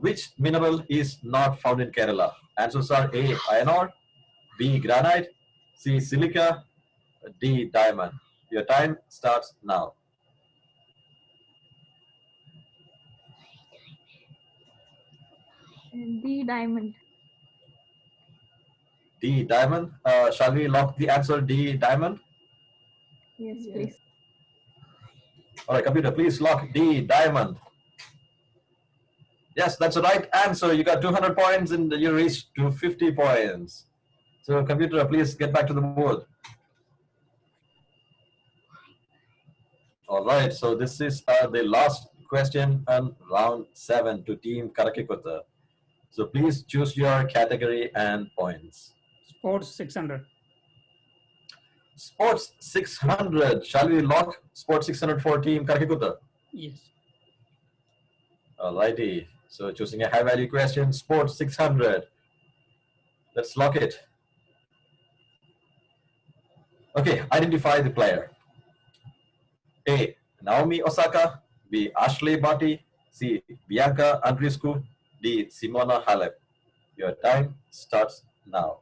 Which mineral is not found in Kerala? Answers are A. Iron ore, B. Granite, C. Silica, D. Diamond. Your time starts now. D. Diamond. D. Diamond. Shall we lock the answer D. Diamond? Yes, please. All right, computer, please lock D. Diamond. Yes, that's the right answer. You got 200 points and you reached 250 points. So computer, please get back to the board. All right, so this is the last question on round 7 to Team Karakikota. So please choose your category and points. Sports 600. Sports 600. Shall we lock Sports 600 for Team Karakikota? Yes. All righty. So choosing a high value question, Sports 600. Let's lock it. Okay, identify the player. A. Naomi Osaka, B. Ashley Barty, C. Bianca Andreescu, D. Simona Halep. Your time starts now.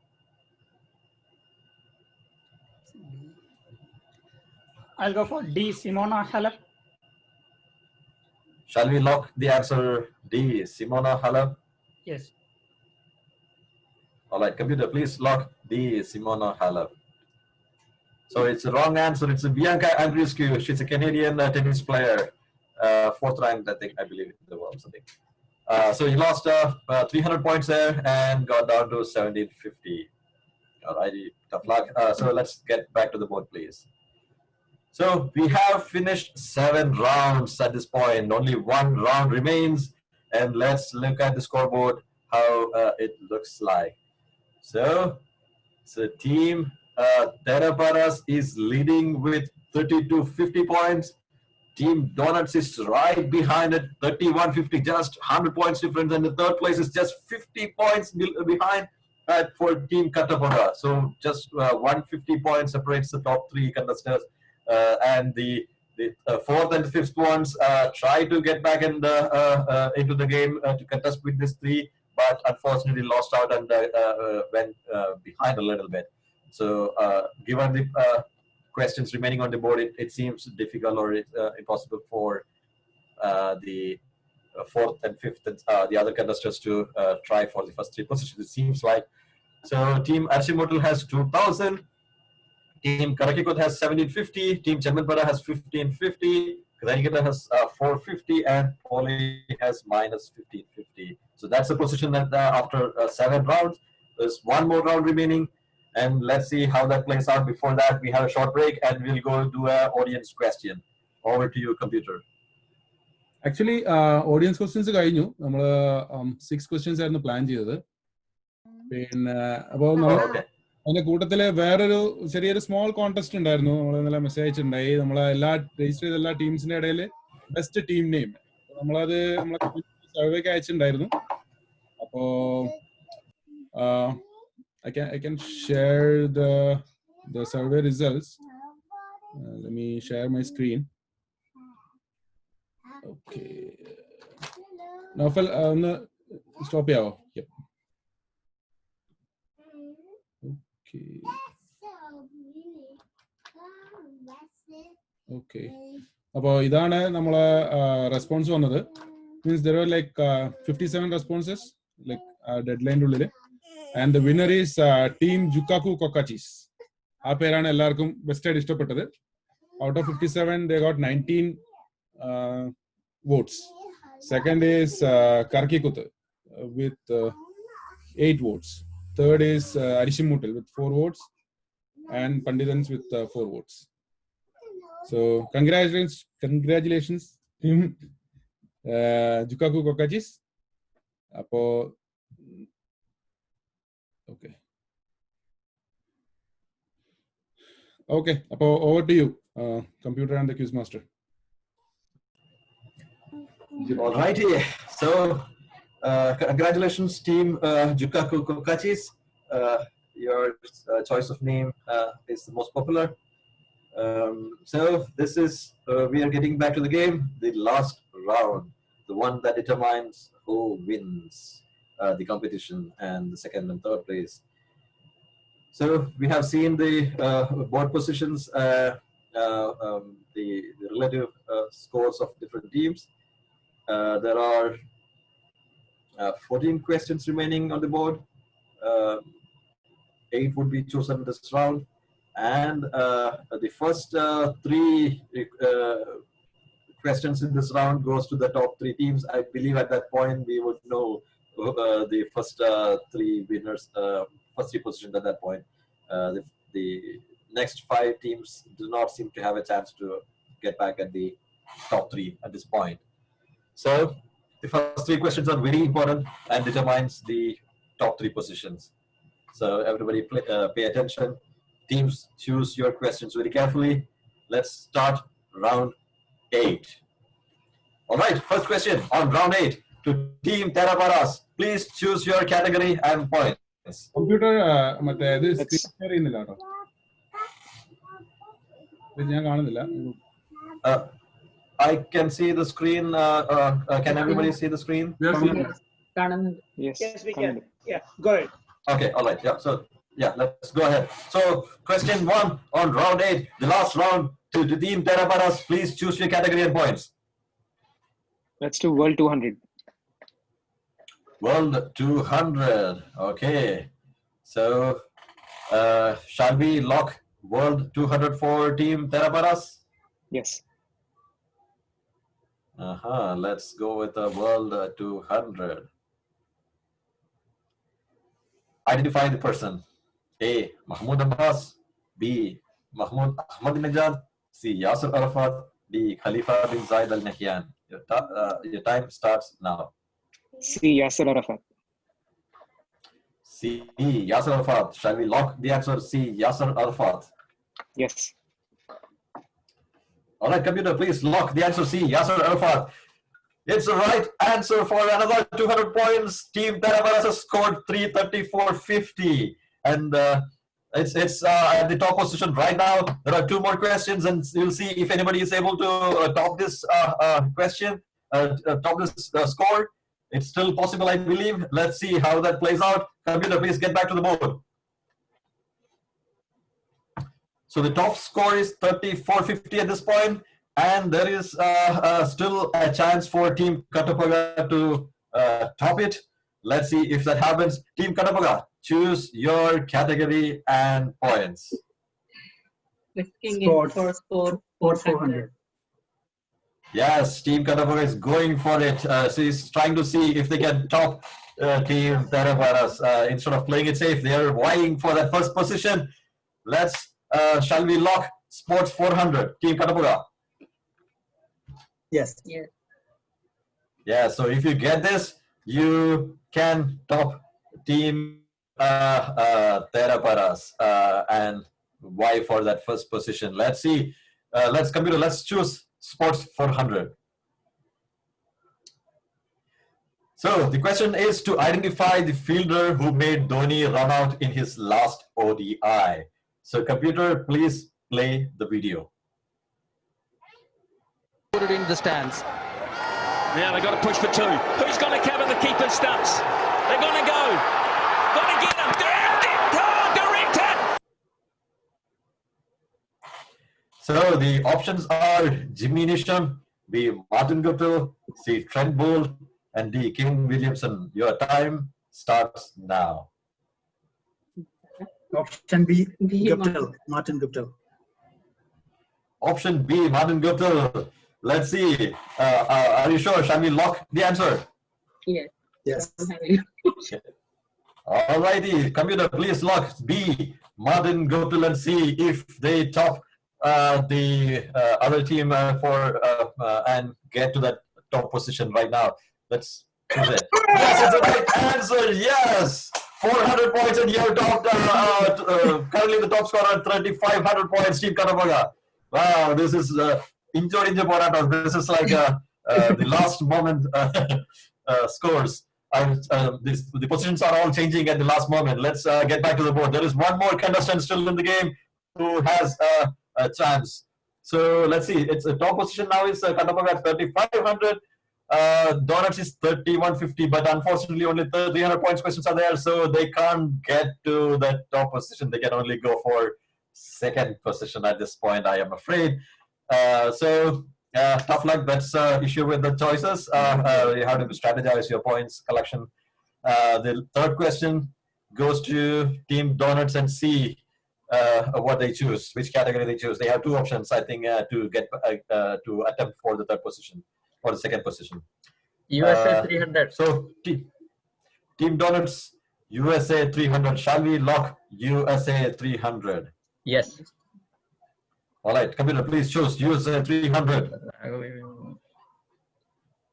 I'll go for D. Simona Halep. Shall we lock the answer D. Simona Halep? Yes. All right, computer, please lock D. Simona Halep. So it's the wrong answer. It's Bianca Andreescu. She's a Canadian tennis player, 4th ranked, I believe, in the world. Something. So you lost 300 points there and got down to 1750. Alrighty, tough luck. So let's get back to the board, please. So we have finished 7 rounds at this point. Only 1 round remains, and let's look at the scoreboard, how it looks like. So Team Teraparas is leading with 3250 points. Team Donuts is right behind at 3150, just 100 points difference, and the 3rd place is just 50 points behind for Team Katapaga. So just 150 points separates the top 3 contestants, and the 4th and 5th ones try to get back in into the game to contest with this 3, but unfortunately lost out and went behind a little bit. So given the questions remaining on the board, it seems difficult or impossible for the 4th and 5th and the other contestants to try for the first 3 positions, it seems like. So Team Arshimotal has 2000, Team Karakikot has 1750, Team Chenmanpada has 1550, Karikata has 450, and Poli has minus 1550. So that's the position that after 7 rounds. There's 1 more round remaining, and let's see how that plays out. Before that, we have a short break and we'll go do an audience question. Over to you, computer. Actually, audience questions കഴിഞ്ഞു. നമ്മൾ 6 questions ആയിരുന്നു plan ചെയ്തത്. പിന്നെ അപ്പോൾ അതിന്റെ കൂട്ടത്തില് വേറൊരു ചെറിയൊരു സ്മോൾ കോൺടെസ്റ്റ് ഉണ്ടായിരുന്നു. നമ്മൾ ഇന്നലെ മെസ്സേജ് അയച്ചിട്ടുണ്ടായി. നമ്മളെ രജിസ്റ്റർ ചെയ്ത എല്ലാ ടീംസിന്റെ ഇടയിൽ ബെസ്റ്റ് ടീം നെയിം നമ്മളത് നമ്മളെ സർവേക്ക് അയച്ചിട്ടുണ്ടായിരുന്നു. അപ്പോ I can share the survey results. Let me share my screen. Okay. Naufal, stop here. Yep. Okay. അപ്പോൾ ഇതാണ് നമ്മളെ റെസ്പോൺസ് വന്നത്. Means there were like 57 responses like ഡെഡ്ലൈൻ്റെ ഉള്ളിൽ. And the winner is team Jukaku Kokachis. ആ പേരാണ് എല്ലാവർക്കും best ആയിട്ട് ഇഷ്ടപ്പെട്ടത്. Out of 57 they got 19 votes. Second is Karkikuthu with 8 votes. Third is Arishimutal with 4 votes. And Panditans with 4 votes. So congratulations team Jukaku Kokachis. Apo okay. Okay, apo over to you, computer and the quiz master. All righty. So congratulations team Jukaku Kokachis. Your choice of name is the most popular. So this is we are getting back to the game, the last round, the one that determines who wins the competition and the second and third place. So we have seen the board positions, the relative scores of different teams. There are 14 questions remaining on the board. 8 would be chosen this round. And the first 3 questions in this round goes to the top 3 teams. I believe at that point we would know the first 3 winners, first 3 positions at that point. The next 5 teams do not seem to have a chance to get back at the top 3 at this point. So the first 3 questions are very important and determines the top 3 positions. So everybody pay attention. Teams, choose your questions very carefully. Let's start round 8. All right, first question on round 8 to Team Teraparas. Please choose your category and points. Computer, മറ്റേ ഇത് screen share ചെയ്യുന്നില്ല കേട്ടോ. ഞാൻ കാണുന്നില്ല. I can see the screen. Can everybody see the screen? Yes. Yes, we can. Yeah, go ahead. Okay, all right. Yeah, so yeah, let's go ahead. So question 1 on round 8, the last round to the Team Teraparas. Please choose your category and points. Let's do World 200. World 200. Okay. So shall we lock World 200 for Team Teraparas? Yes. Let's go with the World 200. Identify the person. A. Mahmoud Abbas. B. Mahmoud Ahmadinejad. C. Yasser Arafat. D. Khalifa bin Zayed Al Nahyan. Your time starts now. C. Yasser Arafat. C. Yasser Arafat. Shall we lock the answer C. Yasser Arafat? Yes. All right, computer, please lock the answer C. Yasser Arafat. It's the right answer for another 200 points. Team Teraparas has scored 334.50. And it's at the top position right now. There are 2 more questions, and you'll see if anybody is able to top this question, top this score. It's still possible, I believe. Let's see how that plays out. Computer, please get back to the board. So the top score is 34.50 at this point, and there is still a chance for Team Katapaga to top it. Let's see if that happens. Team Katapaga, choose your category and points. Risking it for score 400. Yes, Team Katapaga is going for it. She's trying to see if they can top Team Teraparas. Instead of playing it safe, they are vying for that first position. Let's shall we lock Sports 400, Team Katapaga? Yes. Yes. Yeah, so if you get this, you can top Team Teraparas and vie for that first position. Let's see. Let's choose Sports 400. So the question is to identify the fielder who made Dhoni run out in his last ODI. So computer, please play the video. Put it in the stands. Yeah, they've got to push for 2. Who's going to cover the keeper's stumps? They're going to go. Got to get him. Directed. So the options are Jimmy Neesham, B. Martin Guptill, C. Trent Boult, and D. Kevin Williamson. Your time starts now. Option B, Guptill, Martin Guptill. Option B, Martin Guptill. Let's see. Are you sure? Shall we lock the answer? Yes. Yes. Alrighty, computer, please lock B, Martin Guptill, and see if they top the other team and get to that top position right now. Let's choose it. Yes, it's the right answer. Yes, 400 points, and you're top. Currently, the top scorer at 3,500 points. Team Katapaga. Wow, this is injo Poratas. This is like the last moment scores. The positions are all changing at the last moment. Let's get back to the board. There is one more contestant still in the game who has a chance. So let's see. It's a top position now is Katapaga at 3,500. Donuts is 3,150, but unfortunately only 300 points questions are there, so they can't get to that top position. They can only go for second position at this point, I am afraid. Tough luck. That's issue with the choices. You have to strategize your points collection. The third question goes to Team Donuts and see what they choose, which category they choose. They have two options, I think, to get to attempt for the third position or the second position. USA 300. So Team Donuts, USA 300. Shall we lock USA 300? Yes. All right, computer, please choose USA 300.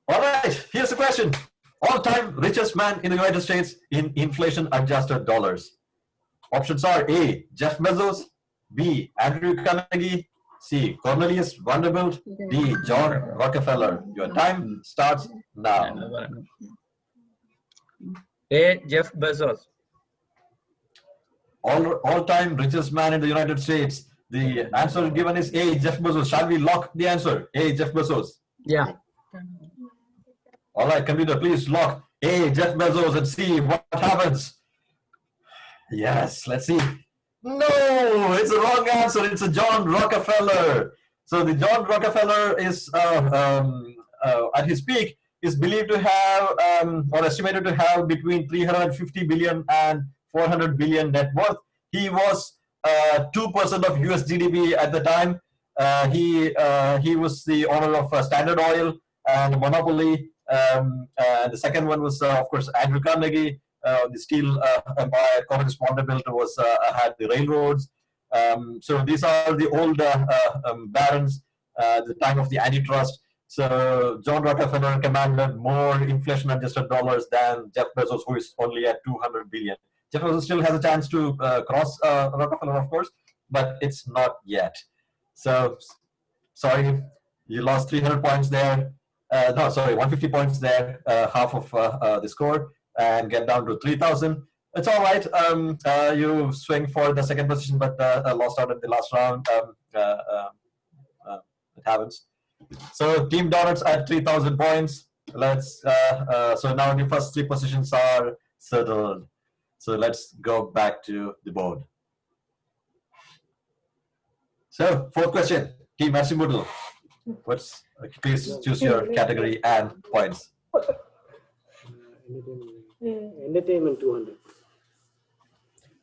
All right, here's the question. All-time richest man in the United States in inflation-adjusted dollars. Options are A, Jeff Bezos, B, Andrew Carnegie, C, Cornelius Vanderbilt, D, John Rockefeller. Your time starts now. A, Jeff Bezos. All-time richest man in the United States. The answer given is A, Jeff Bezos. Shall we lock the answer? A, Jeff Bezos. Yeah. All right, computer, please lock A, Jeff Bezos, and see what happens. Yes, let's see. No, it's the wrong answer. It's a John Rockefeller. So the John Rockefeller is, at his peak, is believed to have, or estimated to have between 350 billion and 400 billion net worth. He was 2% of US GDP at the time. He was the owner of Standard Oil and Monopoly. And the second one was, of course, Andrew Carnegie. The steel empire. Cornelius Vanderbilt was had the railroads. So these are the old barons at the time of the antitrust. So John Rockefeller commanded more inflation-adjusted dollars than Jeff Bezos, who is only at 200 billion. Jeff Bezos still has a chance to cross Rockefeller, of course, but it's not yet. So, sorry, you lost 300 points there. No, sorry, 150 points there, half of the score, and get down to 3,000. It's all right. You swing for the second position, but lost out in the last round. It happens. So, Team Donuts at 3,000 points. Let's. So now the first three positions are settled. So let's go back to the board. So, fourth question, Team Asimuddin. Please choose your category and points. Entertainment 200.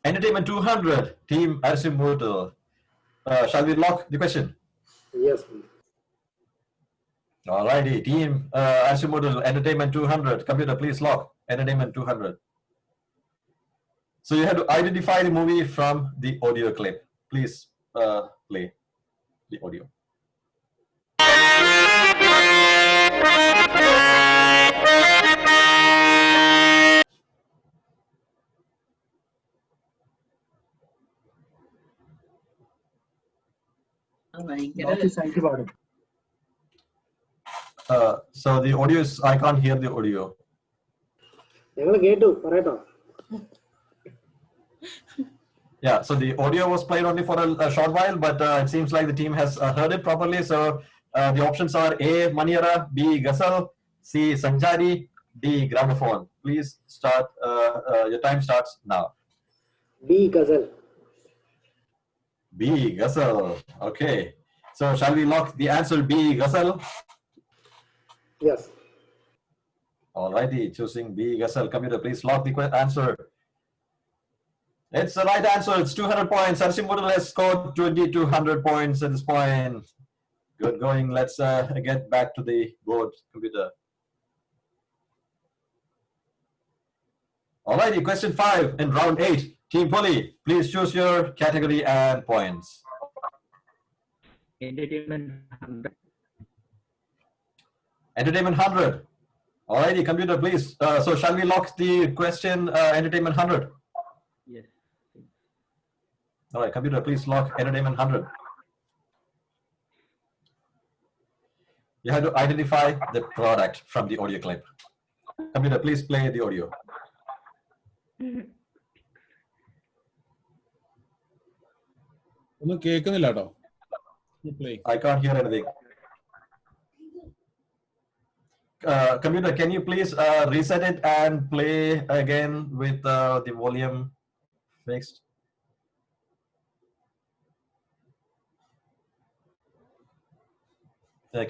Entertainment 200, Team Asimuddin. Shall we lock the question? Yes, please. Alrighty, Team Asimuddin, Entertainment 200. Computer, please lock Entertainment 200. So you have to identify the movie from the audio clip. Please play the audio. So the audio is, I can't hear the audio. Yeah, so the audio was played only for a short while, but it seems like the team has heard it properly. So the options are A, Maniara, B, Ghazal, C, Sanjari, D, Gramophone. Please start, your time starts now. B, Ghazal. B, Ghazal, okay. So shall we lock the answer B, Ghazal? Yes. Alrighty, choosing B, Ghazal. Computer, please lock the answer. It's the right answer. It's 200 points. Arshimudal has scored 2,200 points at this point. Good going. Let's get back to the board, computer. Alrighty, question 5 in round 8. Team Poli, please choose your category and points. Entertainment 100. Entertainment 100. Alrighty, computer, please. So shall we lock the question entertainment 100? Yes. All right, computer, please lock entertainment 100. You have to identify the product from the audio clip. Computer, please play the audio. ഒന്നും കേൾക്കുന്നില്ല കേട്ടോ. I can't hear anything. Computer, can you please reset it and play again with the volume fixed?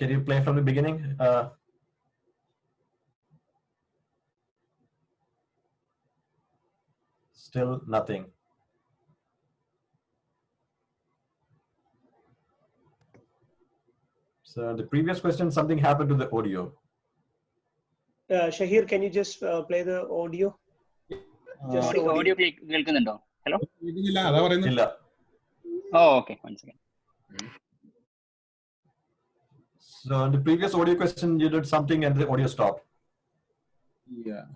Can you play from the beginning? Still nothing. So the previous question, something happened to the audio. Shahir, can you just play the audio? Just the audio. കേൾക്കുന്നുണ്ടോ? Hello. ഇല്ല, അതാ പറയുന്നത്. ഇല്ല. Oh, okay. One second. So in the previous audio question, you did something and the audio stopped. Yeah.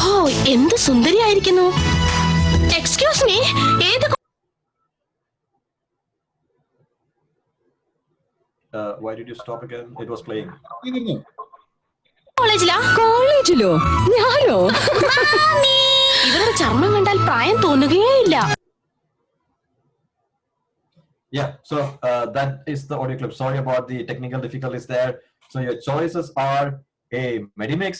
Oh, എന്ത് സുന്ദരിയായിരിക്കുന്നു. Excuse me, ഏത് Why did you stop again? It was playing. കോളേജിലോ? ഞാനോ? ഇവരുടെ ചർമ്മം കണ്ടാൽ പ്രായം തോന്നുകയേയില്ല. Yeah, so that is the audio clip. Sorry about the technical difficulties there. So your choices are A, Medimix,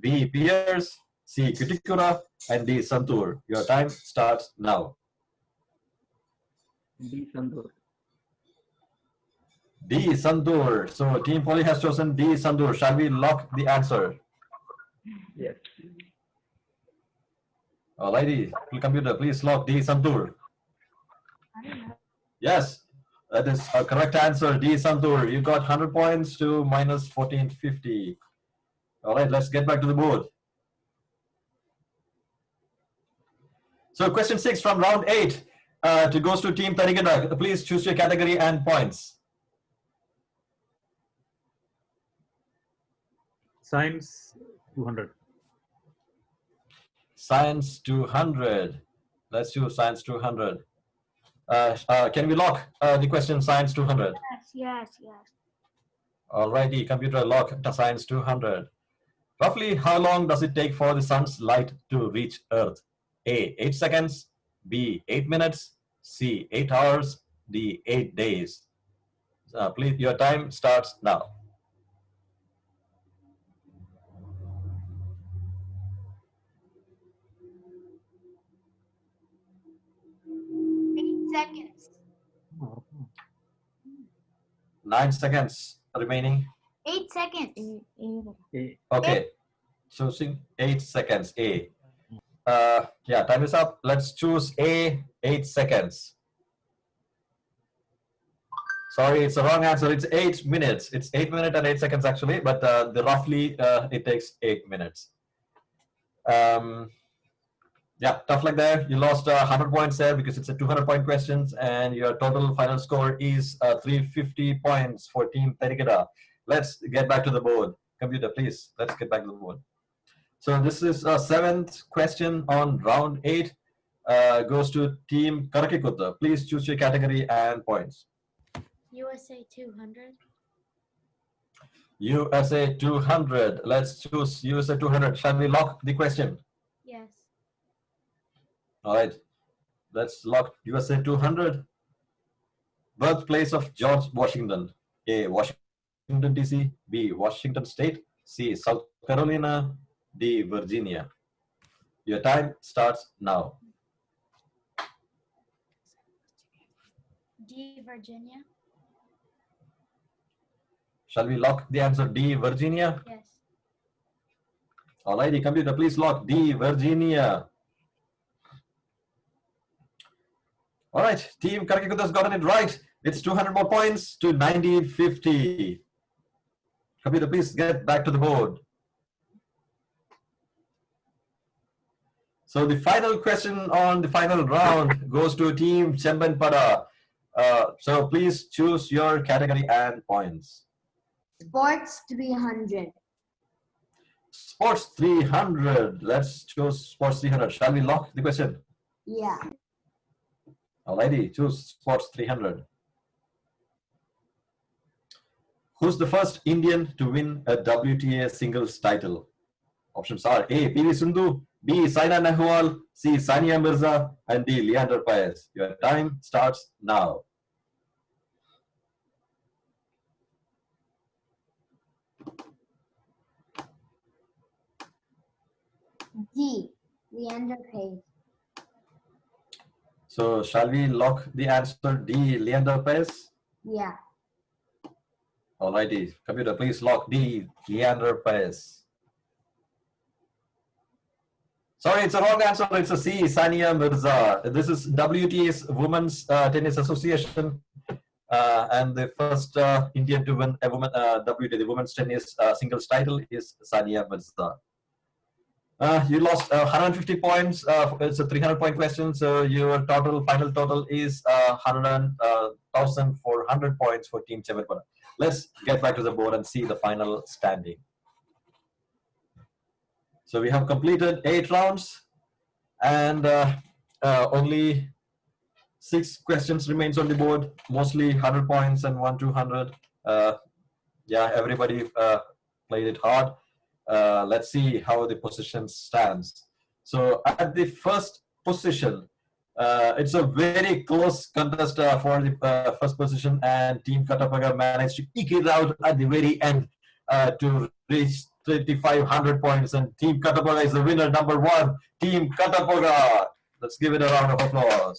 B, Pierce, C, Cuticura, and D, Santur. Your time starts now. D, Santur. D, Santur. So Team Poly has chosen D, Santur. Shall we lock the answer? Yes. Alrighty, computer, please lock D, Santur. Yes, that is a correct answer. D, Santur. You got 100 points to minus 1450. All right, let's get back to the board. So question 6 from round 8 to goes to Team Tarigada. Please choose your category and points. Science 200. Science 200. Let's choose Science 200. Can we lock the question Science 200? Yes. Alrighty, computer, lock to Science 200. Roughly how long does it take for the sun's light to reach Earth? A, 8 seconds, B, 8 minutes, C, 8 hours, D, 8 days. Please, your time starts now. 8 seconds. 9 seconds remaining. 8 seconds. Okay, choosing 8 seconds. A. Yeah, time is up. Let's choose A, 8 seconds. Sorry, it's the wrong answer. It's 8 minutes. It's 8 minutes and 8 seconds actually, but the roughly it takes 8 minutes. Yeah, tough luck there. You lost 100 points there because it's a 200-point questions, and your total final score is 350 points for Team Tarigada. Let's get back to the board. Computer, please. Let's get back to the board. So this is a 7th question on round 8. Goes to Team Karakikutta. Please choose your category and points. USA 200. USA 200. Let's choose USA 200. Shall we lock the question? Yes. All right. Let's lock USA 200. Birthplace of George Washington. A, Washington, D.C. B, Washington State. C, South Carolina. D, Virginia. Your time starts now. D, Virginia. Shall we lock the answer D, Virginia? Yes. Alrighty, computer, please lock D, Virginia. All right, Team Karakikuta's gotten it right. It's 200 more points to 1950. Computer, please get back to the board. So the final question on the final round goes to Team Chembanpada. So please choose your category and points. Sports 300. Sports 300. Let's choose Sports 300. Shall we lock the question? Yeah. Alrighty, choose Sports 300. Who's the first Indian to win a WTA singles title? Options are A, PV Sindhu, B, Saina Nehwal, C, Sania Mirza, and D, Leander Paes. Your time starts now. D, Leander Paes. So shall we lock the answer D, Leander Paes? Yeah. Alrighty, computer, please lock D, Leander Paes. Sorry, it's a wrong answer. It's a C, Sania Mirza. This is WTA's Women's Tennis Association, and the first Indian to win a WTA, the women's tennis singles title, is Sania Mirza. You lost 150 points. It's a 300-point question, so your final total is 1,400 points for Team Chembanpada. Let's get back to the board and see the final standing. So we have completed 8 rounds, and only 6 questions remains on the board. Mostly 100 points and 1 200. Yeah, everybody played it hard. Let's see how the position stands. So at the first position, it's a very close contest for the first position, and Team Katapaga managed to eke it out at the very end to reach 3,500 points, and Team Katapaga is the winner, number 1. Team Katapaga. Let's give it a round of applause.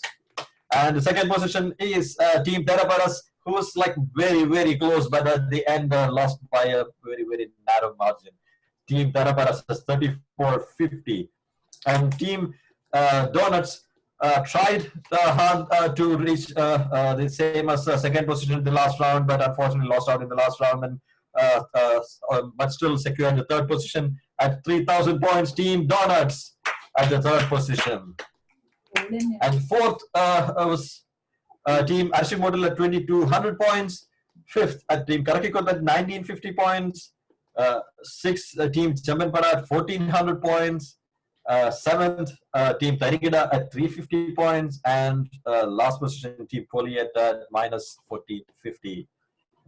And the second position is Team Teraparas, who was like very, very close, but at the end lost by a very, very narrow margin. Team Teraparas has 3450. And Team Donuts tried hard to reach the same as second position in the last round, but unfortunately lost out in the last round, and but still secured the third position at 3,000 points. Team Donuts at the third position. And fourth was Team Arshimotel at 2,200 points. Fifth at Team Karakikot at 1,950 points. Sixth, Team Chembanpada at 1,400 points. Seventh, Team Tarigida at 350 points. And last position, Team Poli at minus 1,450.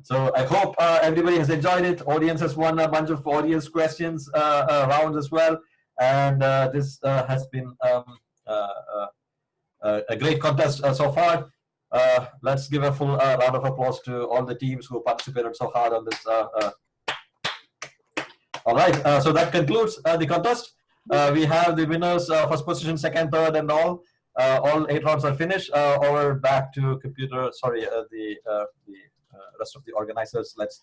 So I hope everybody has enjoyed it. Audience has won a bunch of audience questions rounds as well. And this has been a great contest so far. Let's give a full round of applause to all the teams who participated so hard on this. All right, so that concludes the contest. We have the winners, first position, second, third, and all. All 8 rounds are finished. Over back to computer. Sorry, the rest of the organizers. Let's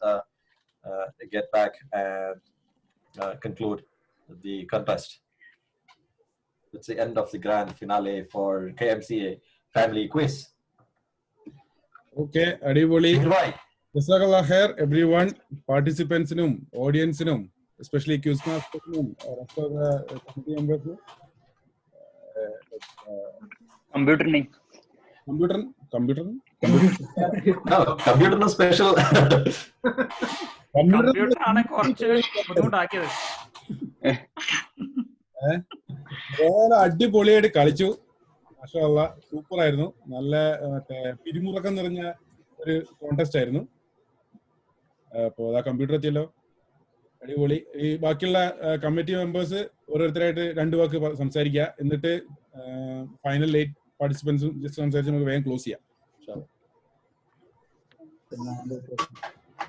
get back and conclude the contest. It's the end of the grand finale for KMCA Family Quiz. Okay, Adiboli. Jazakallah khair, everyone, participants, audience, especially quiz master, rest of the committee members. Computer no special. Computer ആണ് കുറച്ച് ബുദ്ധിമുട്ടാക്കിയത്. അടിപൊളിയായിട്ട് കളിച്ചു. മാഷാഅല്ലാ, super ആയിരുന്നു. നല്ല പിരിമുറുക്കം നിറഞ്ഞ ഒരു contest ആയിരുന്നു. അപ്പോൾ ആ കമ്പ്യൂട്ടർ എത്തിയല്ലോ, അടിപൊളി. ഈ ബാക്കിയുള്ള കമ്മിറ്റി മെമ്പേഴ്സ് ഓരോരുത്തരായിട്ട് 2 വാക്ക് സംസാരിക്കുക, എന്നിട്ട് ഫൈനൽ 8 പാർട്ടിസിപ്പൻസും ജസ്റ്റ് സംസാരിച്ച് നമുക്ക് വേഗം ക്ലോസ് ചെയ്യാം.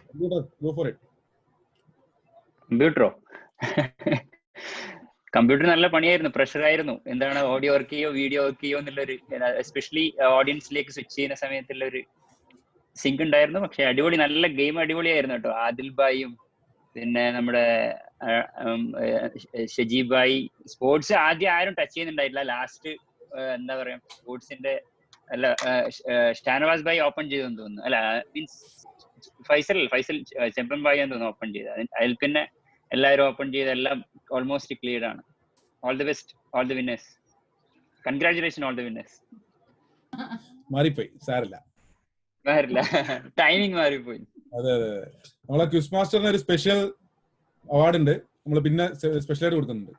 Computer, go for it. കമ്പ്യൂട്ടറോ? കമ്പ്യൂട്ടർ നല്ല പണിയായിരുന്നു, പ്രഷർ ആയിരുന്നു. എന്താണ് ഓഡിയോ വർക്ക് ചെയ്യോ വീഡിയോ വർക്ക് ചെയ്യോ എന്നുള്ളൊരു, എസ്പെഷ്യലി ഓഡിയൻസിലേക്ക് സ്വിച്ച് ചെയ്യുന്ന സമയത്തുള്ള ഒരു സിങ്ക് ഉണ്ടായിരുന്നു. പക്ഷെ അടിപൊളി, നല്ല ഗെയിം അടിപൊളിയായിരുന്നു കേട്ടോ. ആദിൽ ബായും പിന്നെ നമ്മുടെ ഷജീബ് ബായി. സ്പോർട്സ് ആദ്യം ആരും ടച്ച് ചെയ്യുന്നുണ്ടായിട്ടില്ല. ലാസ്റ്റ് എന്താ പറയാ, സ്പോർട്സിന്റെ അല്ല ഷാനവാസ് ബായി ഓപ്പൺ ചെയ്തെന്ന് തോന്നുന്നു. അല്ല മീൻസ് ഫൈസൽ ചെമ്പൻ ബായി എന്ന് തോന്നുന്നു ഓപ്പൺ ചെയ്തത്. അതിൽ പിന്നെ എല്ലാവരും ഓപ്പൺ ചെയ്ത് എല്ലാം ഓൾമോസ്റ്റ് ക്ലിയർ ആണ്. All the best, all the winners. Congratulation all the winners. മാറിപ്പോയി, സാരില്ല, ടൈമിംഗ് മാറിപ്പോയി. അതെ അതെ. നമ്മളെ ക്വിസ് മാസ്റ്ററിന് ഒരു സ്പെഷ്യൽ അവാർഡ് ഉണ്ട്, നമ്മൾ പിന്നെ സ്പെഷ്യലായിട്ട് കൊടുക്കുന്നുണ്ട്.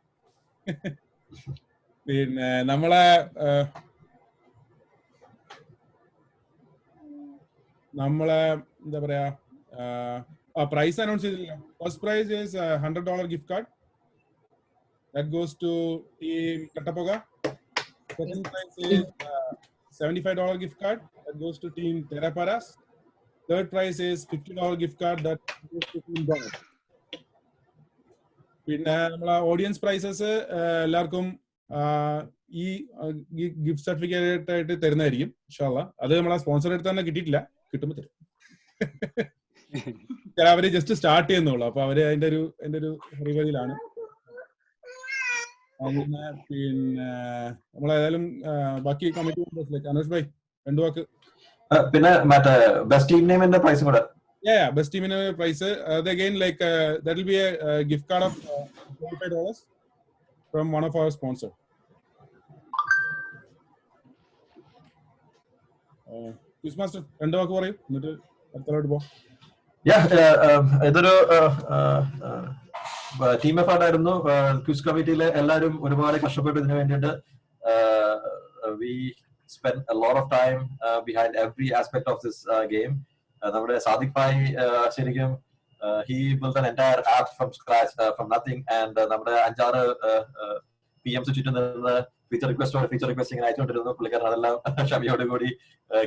പിന്നെ നമ്മളെ എന്താ പറയാ, പ്രൈസ് അനൗൺസ് ചെയ്തില്ല. First prize is $100 gift card. That goes to Team Kattapoga. Second prize is $75 gift card. That goes to Team Teraparas. Third prize is $50 gift card. That goes to Team Donut. പിന്നെ നമ്മളെ audience prices എല്ലാവർക്കും ഈ gift certificate ആയിട്ട് തരുന്നതായിരിക്കും ഇൻഷാല്ലാ. അത് നമ്മളെ sponsor എടുത്ത് തന്നെ കിട്ടിയിട്ടില്ല, കിട്ടുമ്പോൾ തരും. അവര് ജസ്റ്റ് സ്റ്റാർട്ട് ചെയ്യുന്നുള്ളൂ, അപ്പൊ അവര് അതിന്റെ ഒരു ഹറിവരിയിലാണ്. പിന്നെ നമ്മളേതായാലും ബാക്കി കമ്മിറ്റി മെമ്പേഴ്സിലേക്ക് അനൂഷ് ഭായ് 2 വാക്ക്. പിന്നെ മറ്റേ ബെസ്റ്റ് ടീം നെയിമിന്റെ പ്രൈസും കൂടെ. ബെസ്റ്റ് ടീമിന് പ്രൈസ് അത് again like that will be a gift card of $25 from one of our sponsor. Quiz master 2 വാക്ക് പറയൂ, എന്നിട്ട് അടുത്തോട്ട് പോകാം. ഇതൊരു ടീം എഫേർട്ട് ആയിരുന്നു. ക്വിസ് കമ്മിറ്റിയിലെ എല്ലാവരും ഒരുപാട് കഷ്ടപ്പെട്ടു ഇതിനു വേണ്ടിയിട്ട്. We spent a lot of time behind every aspect of this game. നമ്മുടെ സാദിഖ് ഭായ് ശരിക്കും he built an entire app from scratch, from nothing, and നമ്മുടെ 5-6 PMs ചുറ്റും നിന്ന് ഫീച്ചർ റിക്വസ്റ്റ് ഇങ്ങനെ അയച്ചുകൊണ്ടിരുന്നു. പുള്ളിക്കാരൻ അതെല്ലാം ക്ഷമയോട് കൂടി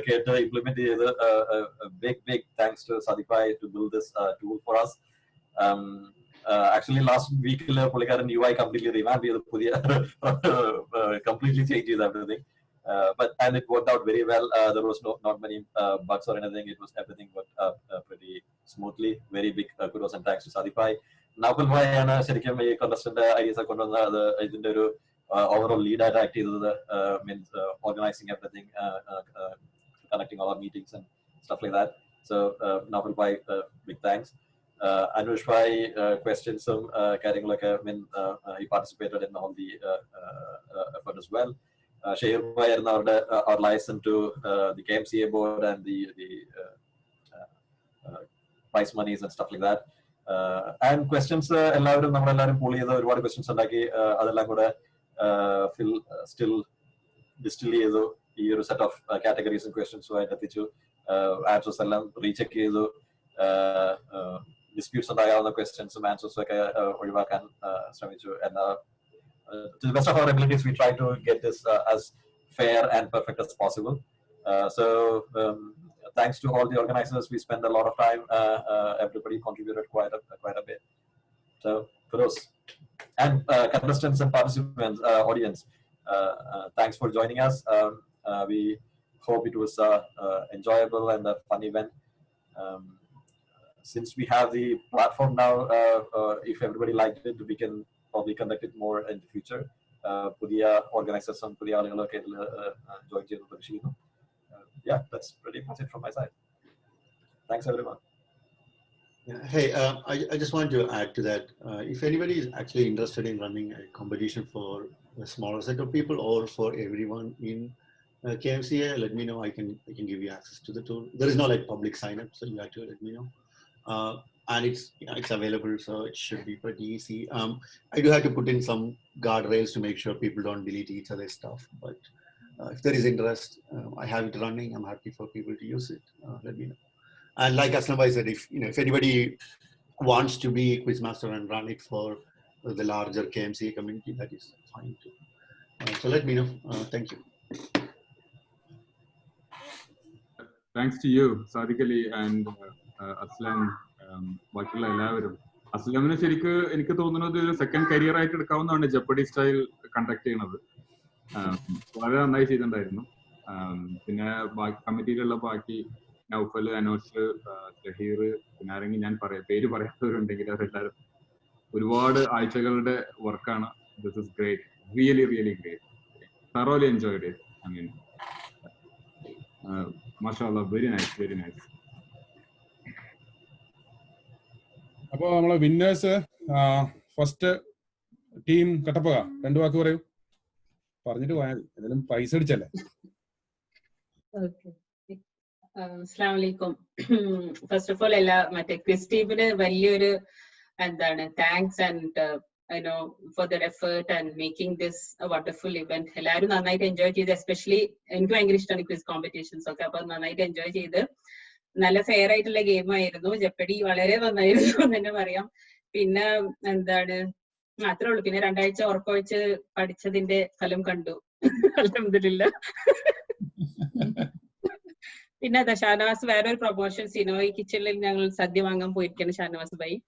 കേട്ട് ഇംപ്ലിമെന്റ് ചെയ്ത്. Big thanks to Sadiq Bhai to build this tool for us. Actually last week പുള്ളിക്കാരൻ UI completely revamp ചെയ്ത് പുതിയ completely changes everything. And it worked out very well. There was not many bugs or anything. Everything worked pretty smoothly. Very big kudos and thanks to Sadiq Bhai. Naupal Bhai ആണ് ശരിക്കും ഈ contestant ideas ഒക്കെ കൊണ്ടുവന്ന അത് ഇതിന്റെ ഒരു overall lead ആയിട്ട് act ചെയ്തത്. Means organizing everything, conducting all our meetings and stuff like that. So Naupal Bhai, big thanks. Anush Bhai, questions കാര്യങ്ങളൊക്കെ, he participated in all the effort as well. Shahir Bhai and our liaison to the KMCA board and the prize monies and stuff like that. And questions എല്ലാവരും നമ്മളെല്ലാവരും pool ചെയ്ത് ഒരുപാട് questions ഉണ്ടാക്കി. അതെല്ലാം കൂടെ still distill ചെയ്തു ഈ ഒരു സെറ്റ് ഓഫ് കാറ്റഗറീസും ക്വസ്റ്റ്യൻസും ആയിട്ട് എത്തിച്ചു. ആൻസേഴ്സ് എല്ലാം റീചെക്ക് ചെയ്തു. ഡിസ്പ്യൂട്ട്സ് ഉണ്ടാകാവുന്ന ക്വസ്റ്റ്യൻസും ആൻസേഴ്സും ഒക്കെ ഒഴിവാക്കാൻ ശ്രമിച്ചു. To the best of our abilities, we try to get this as fair and perfect as possible. So thanks to all the organizers, we spent a lot of time. Everybody contributed quite a bit. So kudos. And contestants and participants, audience, thanks for joining us. We hope it was enjoyable and a fun event. Since we have the platform now, if everybody liked it, we can probably conduct it more in the future. പുതിയ ഓർഗനൈസേഴ്സും പുതിയ ആളുകളൊക്കെ ഇതിൽ join ചെയ്ത് പ്രതീക്ഷിക്കുന്നു. Yeah, that's pretty much it from my side. Thanks everyone. Hey, I just want to add to that. If anybody is actually interested in running a competition for a smaller set of people or for everyone in KMCA, let me know. I can give you access to the tool. There is no like public sign up, so you have to let me know. And it's available, so it should be pretty easy. I do have to put in some guardrails to make sure people don't delete each other's stuff. But if there is interest, I have it running. I'm happy for people to use it. Let me know. And like Aslam Bhai said, if anybody wants to be quizmaster and run it for the larger KMCA community, that is fine too. So let me know. Thank you. Thanks to you, Sadiq Ali and Aslam, ബാക്കിയുള്ള എല്ലാവരും. അസ്ലമിനെ ശരിക്കും എനിക്ക് തോന്നുന്നത് ഒരു second career ആയിട്ട് എടുക്കാവുന്നതാണ് ജപ്പടി style conduct ചെയ്യണത്. വളരെ നന്നായി ചെയ്തിട്ടുണ്ടായിരുന്നു. പിന്നെ കമ്മിറ്റിയിലുള്ള ബാക്കി നൗഫൽ, അനോഷ്, ഷഹീർ, പിന്നെ ആരെങ്കിലും ഞാൻ പേര് പറയാത്തവരുണ്ടെങ്കിൽ അവരെല്ലാവരും ഒരുപാട് ആഴ്ചകളുടെ വർക്കാണ്. This is great, really really great. thoroughly enjoyed it. I mean, mashallah, very nice, very nice. അപ്പോൾ നമ്മളെ വിന്നേഴ്സ് ഫസ്റ്റ് ടീം കട്ടപ്പക, 2 വാക്ക് പറയൂ. പറഞ്ഞിട്ട് പോയാൽ എന്തെങ്കിലും പൈസ അടിച്ചല്ലേ. അസ്സലാമു അലൈക്കും. ഫസ്റ്റ് ഓഫ് ഓൾ മറ്റേ ക്വിസ് ടീമിന് വലിയൊരു thanks and for their effort and making this a wonderful event. എല്ലാവരും നന്നായിട്ട് എൻജോയ് ചെയ്ത്, എസ്പെഷ്യലി എനിക്ക് ഭയങ്കര ഇഷ്ടമാണ് ക്വിസ് കോമ്പറ്റീഷൻസ് ഒക്കെ. അപ്പൊ നന്നായിട്ട് എൻജോയ് ചെയ്ത് നല്ല ഫെയർ ആയിട്ടുള്ള ഗെയിം ആയിരുന്നു. ജെപ്പഡി വളരെ നന്നായിരുന്നു എന്ന് തന്നെ പറയാം. പിന്നെ അത്രേ ഉള്ളൂ. പിന്നെ 2 ആഴ്ച ഉറക്കൊഴിച്ച് പഠിച്ചതിന്റെ ഫലം കണ്ടു. അൽഹംദുലില്ലാഹ്. പിന്നെ ഷാനവാസ് വേറൊരു പ്രൊമോഷൻ, സിനോയ് കിച്ചണിൽ ഞങ്ങൾ സദ്യ വാങ്ങാൻ പോയിരിക്കുന്നു ഷാനവാസ് ഭായി.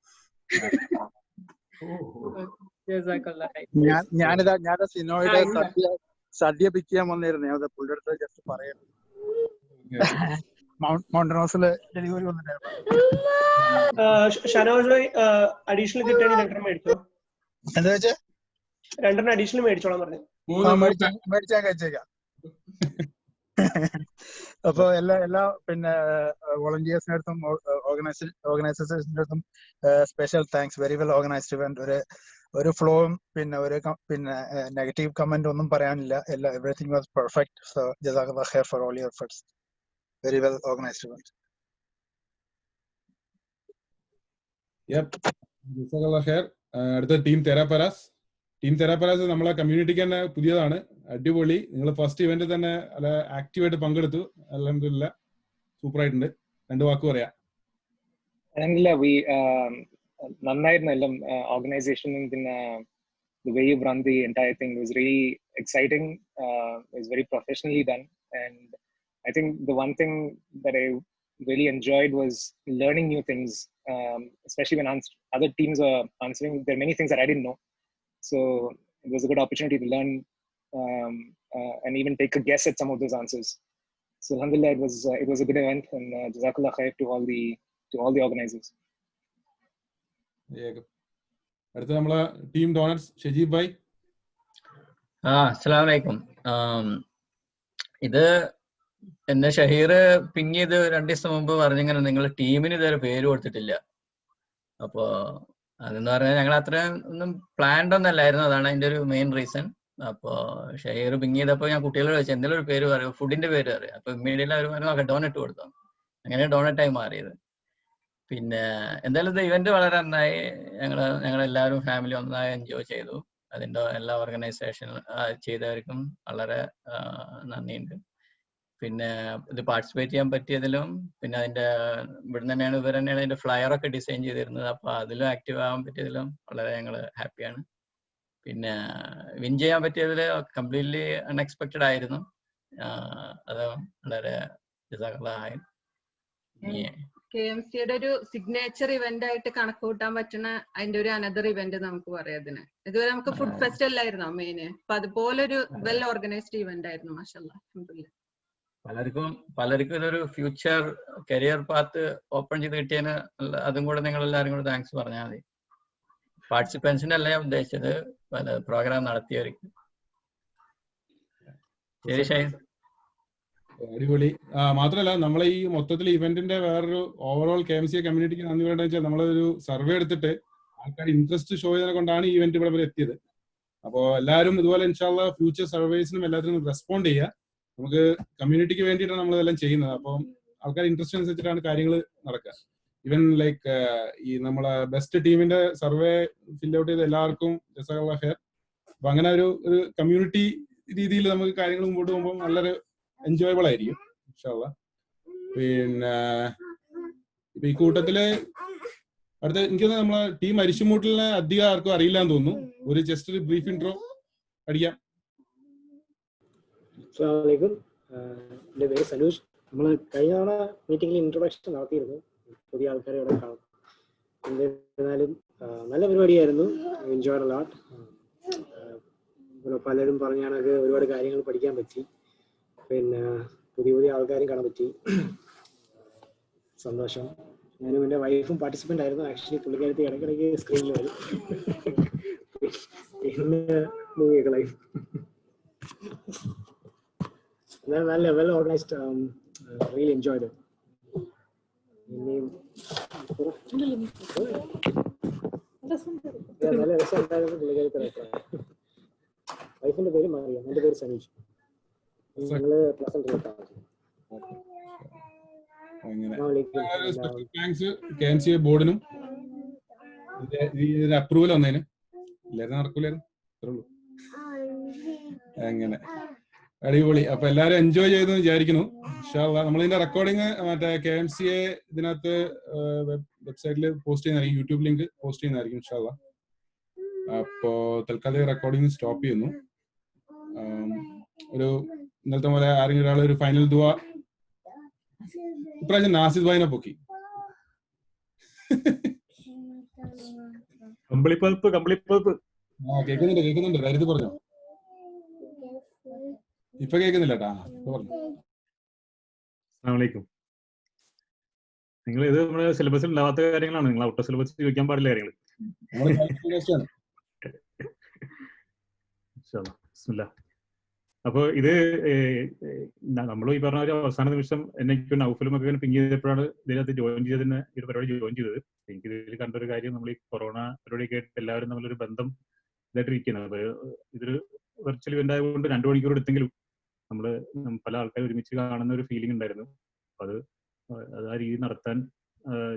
ഞാൻ സിനോയുടെ സദ്യ പിക്ക് ചെയ്യാൻ വന്നിരുന്നു. ഞാൻ പുള്ളിയുടെ അടുത്ത് ജസ്റ്റ് പറയാം. മൗണ്ടൻ ഹൗസില് ഡെലിവറി വന്നിട്ടായിരുന്നു. ഷാനവാസ് ഭായി അഡീഷണൽ കിട്ടുകയാണെങ്കിൽ 2 മേടിച്ചോ. എന്താ വെച്ചാ 2 അഡീഷണൽ മേടിച്ചോളാൻ പറഞ്ഞു. മേടിച്ചാൽ കഴിച്ചേക്കാം. അപ്പൊ എല്ലാ പിന്നെ വോളണ്ടിയേഴ്സിന്റെ അടുത്തും ഓർഗനൈസേഴ്സിന്റെ അടുത്തും special thanks. Very well organised event. ഒരു ഫ്ലോയും പിന്നെ നെഗറ്റീവ് കമന്റ് ഒന്നും പറയാനില്ല. Everything was perfect. സോ ജസാക്കല്ലാഹു ഖൈർ for all your efforts. Very well organised event. ജസാക്കല്ലാഹു ഖൈർ. അടുത്ത ടീം തെരാപരാസ്. ടീം തെരാപരാസ് നമ്മളെ കമ്മ്യൂണിറ്റിക്ക് തന്നെ പുതിയതാണ്. അടിപൊളി. നിങ്ങൾ ഫസ്റ്റ് ഇവന്റ് തന്നെ നല്ല ആക്റ്റീവായിട്ട് പങ്കെടുത്തു. അൽഹംദുലില്ലാഹ്, സൂപ്പർ ആയിട്ടുണ്ട്. 2 വാക്ക് പറയാം. നന്നായിരുന്നു എല്ലാം. ഓർഗനൈസേഷനും പിന്നെ the way you've run the entire thing was really exciting. It was very professionally done, and I think the one thing that I really enjoyed was learning new things, especially when other teams are answering. There are many things that I didn't know, so it was a good opportunity to learn and even take a guess at some of those answers. So alhamdulillah, it was a good event, and jazakallah khair to all the organizers. അടുത്ത നമ്മളെ team doughnuts, Shajeeb bhai. അസ്സലാമു അലൈക്കും. ഇത് എന്നെ Shaheer ping ചെയ്ത് 2 ദിവസം മുമ്പ് പറഞ്ഞിങ്ങനെ നിങ്ങൾ ടീമിന് ഇതുവരെ പേര് കൊടുത്തിട്ടില്ല. അപ്പോ അതെന്ന് പറഞ്ഞാൽ ഞങ്ങൾ അത്രയും ഒന്നും പ്ലാൻഡ് ഒന്നും അല്ലായിരുന്നു. അതാണ് അതിന്റെ ഒരു മെയിൻ റീസൺ. അപ്പോ ഷഹീർ പിങ് ചെയ്തപ്പോൾ ഞാൻ കുട്ടികളോട് ചോദിച്ചു എന്തെങ്കിലും ഒരു പേര് പറയും, ഫുഡിന്റെ പേര് പറയും. അപ്പൊ ഇമ്മീഡിയറ്റ്ലി അവർ പറഞ്ഞു ഡോണറ്റ് കൊടുത്തു. അങ്ങനെ ഡോണറ്റായി മാറിയത്. പിന്നെ എന്തായാലും ഇത് ഇവന്റ് വളരെ നന്നായി. ഞങ്ങളെല്ലാവരും ഫാമിലി ഒന്നായി എൻജോയ് ചെയ്തു. അതിന്റെ എല്ലാ ഓർഗനൈസേഷൻ ചെയ്തവർക്കും വളരെ നന്ദിയുണ്ട്. പിന്നെ ഇത് പാർട്ടിസിപ്പേറ്റ് ചെയ്യാൻ പറ്റിയതിലും, പിന്നെ അതിന്റെ ഇവിടെ തന്നെയാണ് ഇവർ തന്നെയാണ് അതിന്റെ ഫ്ലയർ ഒക്കെ ഡിസൈൻ ചെയ്തിരുന്നത്. അപ്പൊ അതിലും ആക്റ്റീവ് ആവാൻ പറ്റിയതിലും വളരെ ഞങ്ങൾ ഹാപ്പിയാണ്. പിന്നെ വിൻ ചെയ്യാൻ പറ്റിയതിൽ കംപ്ലീറ്റ്ലി അൺഎക്സ്പെക്റ്റഡ് ആയിരുന്നു. അത് വളരെ ജസാക്കല്ലാഹ്. KMCA ഒരു സിഗ്നേച്ചർ ഇവന്റ് ആയിട്ട് കണക്ക് കൂട്ടാൻ പറ്റുന്ന അതിന്റെ ഒരു അനദർ ഇവന്റ് നമുക്ക് പറയാം. ഇതിന് ഇതുവരെ നമുക്ക് ഫുഡ് ഫെസ്റ്റ് അല്ലായിരുന്നോ മെയിന്? അപ്പൊ അതുപോലെ ഒരു വെൽ ഓർഗനൈസ്ഡ് ഇവന്റ് ആയിരുന്നു. മാഷാഅല്ലാഹ്, അൽഹംദുലില്ലാഹ്. പലർക്കും ഇതൊരു ഫ്യൂച്ചർ കരിയർ പാത്ത് ഓപ്പൺ ചെയ്ത് കിട്ടിയതിന് അതും കൂടെ നിങ്ങൾ എല്ലാവരും കൂടെ താങ്ക്സ് പറഞ്ഞാൽ മതി. പാർട്ടിസിപ്പൻസിന്റെ അല്ല ഞാൻ ഉദ്ദേശിച്ചത്, പല പ്രോഗ്രാം നടത്തിയവർക്ക്. ശരി ഷൈൻ. അടിപൊളി. മാത്രമല്ല നമ്മളെ ഈ മൊത്തത്തിൽ ഇവന്റിന്റെ വേറൊരു ഓവറോൾ KMCA കമ്മ്യൂണിറ്റിക്ക് നന്ദി പറയേണ്ടത് വെച്ചാൽ നമ്മളൊരു സർവേ എടുത്തിട്ട് ആൾക്കാർ ഇൻട്രസ്റ്റ് ഷോ ചെയ്തതിനെ കൊണ്ടാണ് ഈ ഇവന്റ് ഇവിടെ വരെ എത്തിയത്. അപ്പോൾ എല്ലാവരും ഇതുപോലെ ഇൻഷാല്ലാഹ് ഫ്യൂച്ചർ സർവേസിനും എല്ലാത്തിനും റെസ്പോണ്ട് ചെയ്യുക. നമുക്ക് കമ്മ്യൂണിറ്റിക്ക് വേണ്ടിയിട്ടാണ് നമ്മളിതെല്ലാം ചെയ്യുന്നത്. അപ്പം ആൾക്കാർ ഇൻട്രസ്റ്റ് അനുസരിച്ചിട്ടാണ് കാര്യങ്ങൾ നടക്കുക. ഈവൻ ലൈക്ക് ഈ നമ്മളെ ബെസ്റ്റ് ടീമിന്റെ സർവേ ഫിൽ ഔട്ട് ചെയ്ത എല്ലാവർക്കും ജസാക്കല്ലാഹ് ഖൈർ. അപ്പൊ അങ്ങനെ ഒരു കമ്മ്യൂണിറ്റി രീതിയിൽ നമുക്ക് കാര്യങ്ങൾ മുമ്പോട്ട് പോകുമ്പോൾ നല്ലൊരു എൻജോയബിൾ ആയിരിക്കും ഇൻഷാല്ലാഹ്. പിന്നെ ഇപ്പൊ ഈ കൂട്ടത്തില് അടുത്ത എനിക്കൊന്ന് നമ്മളെ ടീം അരിശുമൂട്ടലിനെ അധികം ആർക്കും അറിയില്ല എന്ന് തോന്നുന്നു. ഒരു ജസ്റ്റ് ഒരു ബ്രീഫ് ഇൻട്രോ അടിക്കാം. അസ്സലാമു അലൈക്കും. എൻ്റെ പേര് സനൂഷ്. നമ്മൾ കഴിഞ്ഞ തവണ മീറ്റിംഗിൽ ഇൻട്രൊഡക്ഷൻ നടത്തിയിരുന്നു. പുതിയ ആൾക്കാരെ ഇവിടെ കാണും. എന്നിരുന്നാലും നല്ല പരിപാടിയായിരുന്നു. Enjoy a lot. പലരും പറഞ്ഞാണൊക്കെ ഒരുപാട് കാര്യങ്ങൾ പഠിക്കാൻ പറ്റി. പിന്നെ പുതിയ ആൾക്കാരും കാണാൻ പറ്റി. സന്തോഷം. ഞാനും എൻ്റെ വൈഫും പാർട്ടിസിപ്പൻ്റ് ആയിരുന്നു. ആക്ച്വലി പുള്ളിക്കാരത്തി ഇടയ്ക്കിടയ്ക്ക് സ്ക്രീനിൽ വരും. പിന്നെ മൂവി കളയും. നല്ല വെൽ ഓർഗനൈസ്ഡ്, റിയലി എൻജോയ്ഡ്. ഇനിയും നല്ല രസമുണ്ടായിരുന്നു പുള്ളിക്കാരത്തി. വൈഫിന്റെ പേര് മാറിയ, എൻ്റെ പേര് സനീഷ്. ഞങ്ങള് പ്ലസന്റ് താങ്ക്സ് KMCA ബോർഡിനും ഇതിന്റെ അപ്രൂവൽ വന്നതിന്. എല്ലാവരും നടക്കൂലായിരുന്നു, അത്രേ ഉള്ളൂ. അങ്ങനെ അടിപൊളി. അപ്പൊ എല്ലാരും എൻജോയ് ചെയ്തെന്ന് വിചാരിക്കുന്നു. നമ്മളിതിന്റെ റെക്കോർഡിങ് മറ്റേ KMCA ഇതിനകത്ത് വെബ്സൈറ്റിൽ പോസ്റ്റ് ചെയ്യുന്നതായിരിക്കും, യൂട്യൂബ് ലിങ്ക് പോസ്റ്റ് ചെയ്യുന്നതായിരിക്കും ഇൻഷാല്ലാ. അപ്പോ തൽക്കാലം റെക്കോർഡിങ് സ്റ്റോപ്പ് ചെയ്യുന്നു. ഒരു ഇന്നലത്തെ പോലെ ആരെങ്കിലും ഒരാൾ ഒരു ഫൈനൽ ദുആ. ഇപ്രാവശ്യം നാസിദ് ഭായിനെ പൊക്കി. കേൾക്കുന്നുണ്ട്. കരുതി പറഞ്ഞോ. ഇപ്പൊ കേൾക്കുന്നില്ല കേട്ടാ. അസ്സലാമലൈക്കും. നിങ്ങൾ ഇത് നമ്മുടെ സിലബസിൽ ഉണ്ടാവാത്ത കാര്യങ്ങളാണ്. നിങ്ങൾ ഔട്ട് ഓഫ് സിലബസ് ചോദിക്കാൻ പാടില്ല കാര്യങ്ങൾ. അപ്പോൾ ഇത് നമ്മൾ ഈ പറഞ്ഞ ഒരു അവസാന നിമിഷം എനിക്ക് നൗഫലും ഒക്കെ പിങ് ചെയ്തപ്പോഴാണ് ഇതിനകത്ത് ജോയിൻ ചെയ്തതിന് ഈ പരിപാടി ജോയിൻ ചെയ്തത്. എനിക്ക് ഇതിൽ കണ്ടൊരു കാര്യം, നമ്മൾ ഈ കൊറോണ പരിപാടിയൊക്കെ ആയിട്ട് എല്ലാവരും തമ്മിലൊരു ബന്ധം ഇതായിട്ടിരിക്കുന്നത്. അപ്പോൾ ഇതൊരു വെർച്വൽ ഇവന്റ് ആയതുകൊണ്ട് 2 മണിക്കൂർ എടുത്തെങ്കിലും നമ്മൾ പല ആൾക്കാരും ഒരുമിച്ച് കാണുന്ന ഒരു ഫീലിംഗ് ഉണ്ടായിരുന്നു. അപ്പോൾ അത് ആ രീതി നടത്താൻ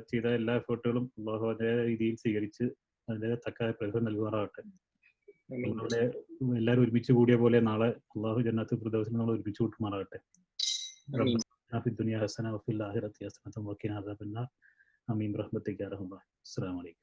ചെയ്ത എല്ലാ എഫേർട്ടുകളും അല്ലാഹു അതേ രീതിയിൽ സ്വീകരിച്ച് അതിന്റെ തക്ക പ്രതിഫലം നൽകുമാറാകട്ടെ. നമ്മളുടെ എല്ലാവരും ഒരുമിച്ച് കൂടിയ പോലെ നാളെ അല്ലാഹു ജന്നത്തുൽ ഫിർദൗസിൽ നമ്മൾ ഒരുമിച്ച് കൂട്ടുമാറാകട്ടെ. ദുനിയ ഹസന വഫിൽ ആഖിറതി ഹസനത വഖിനാ അദാബന്നാർ. ആമീൻ ബിറഹ്മതിക യാ റഹ്മാൻ. അസ്സലാമു അലൈക്കും.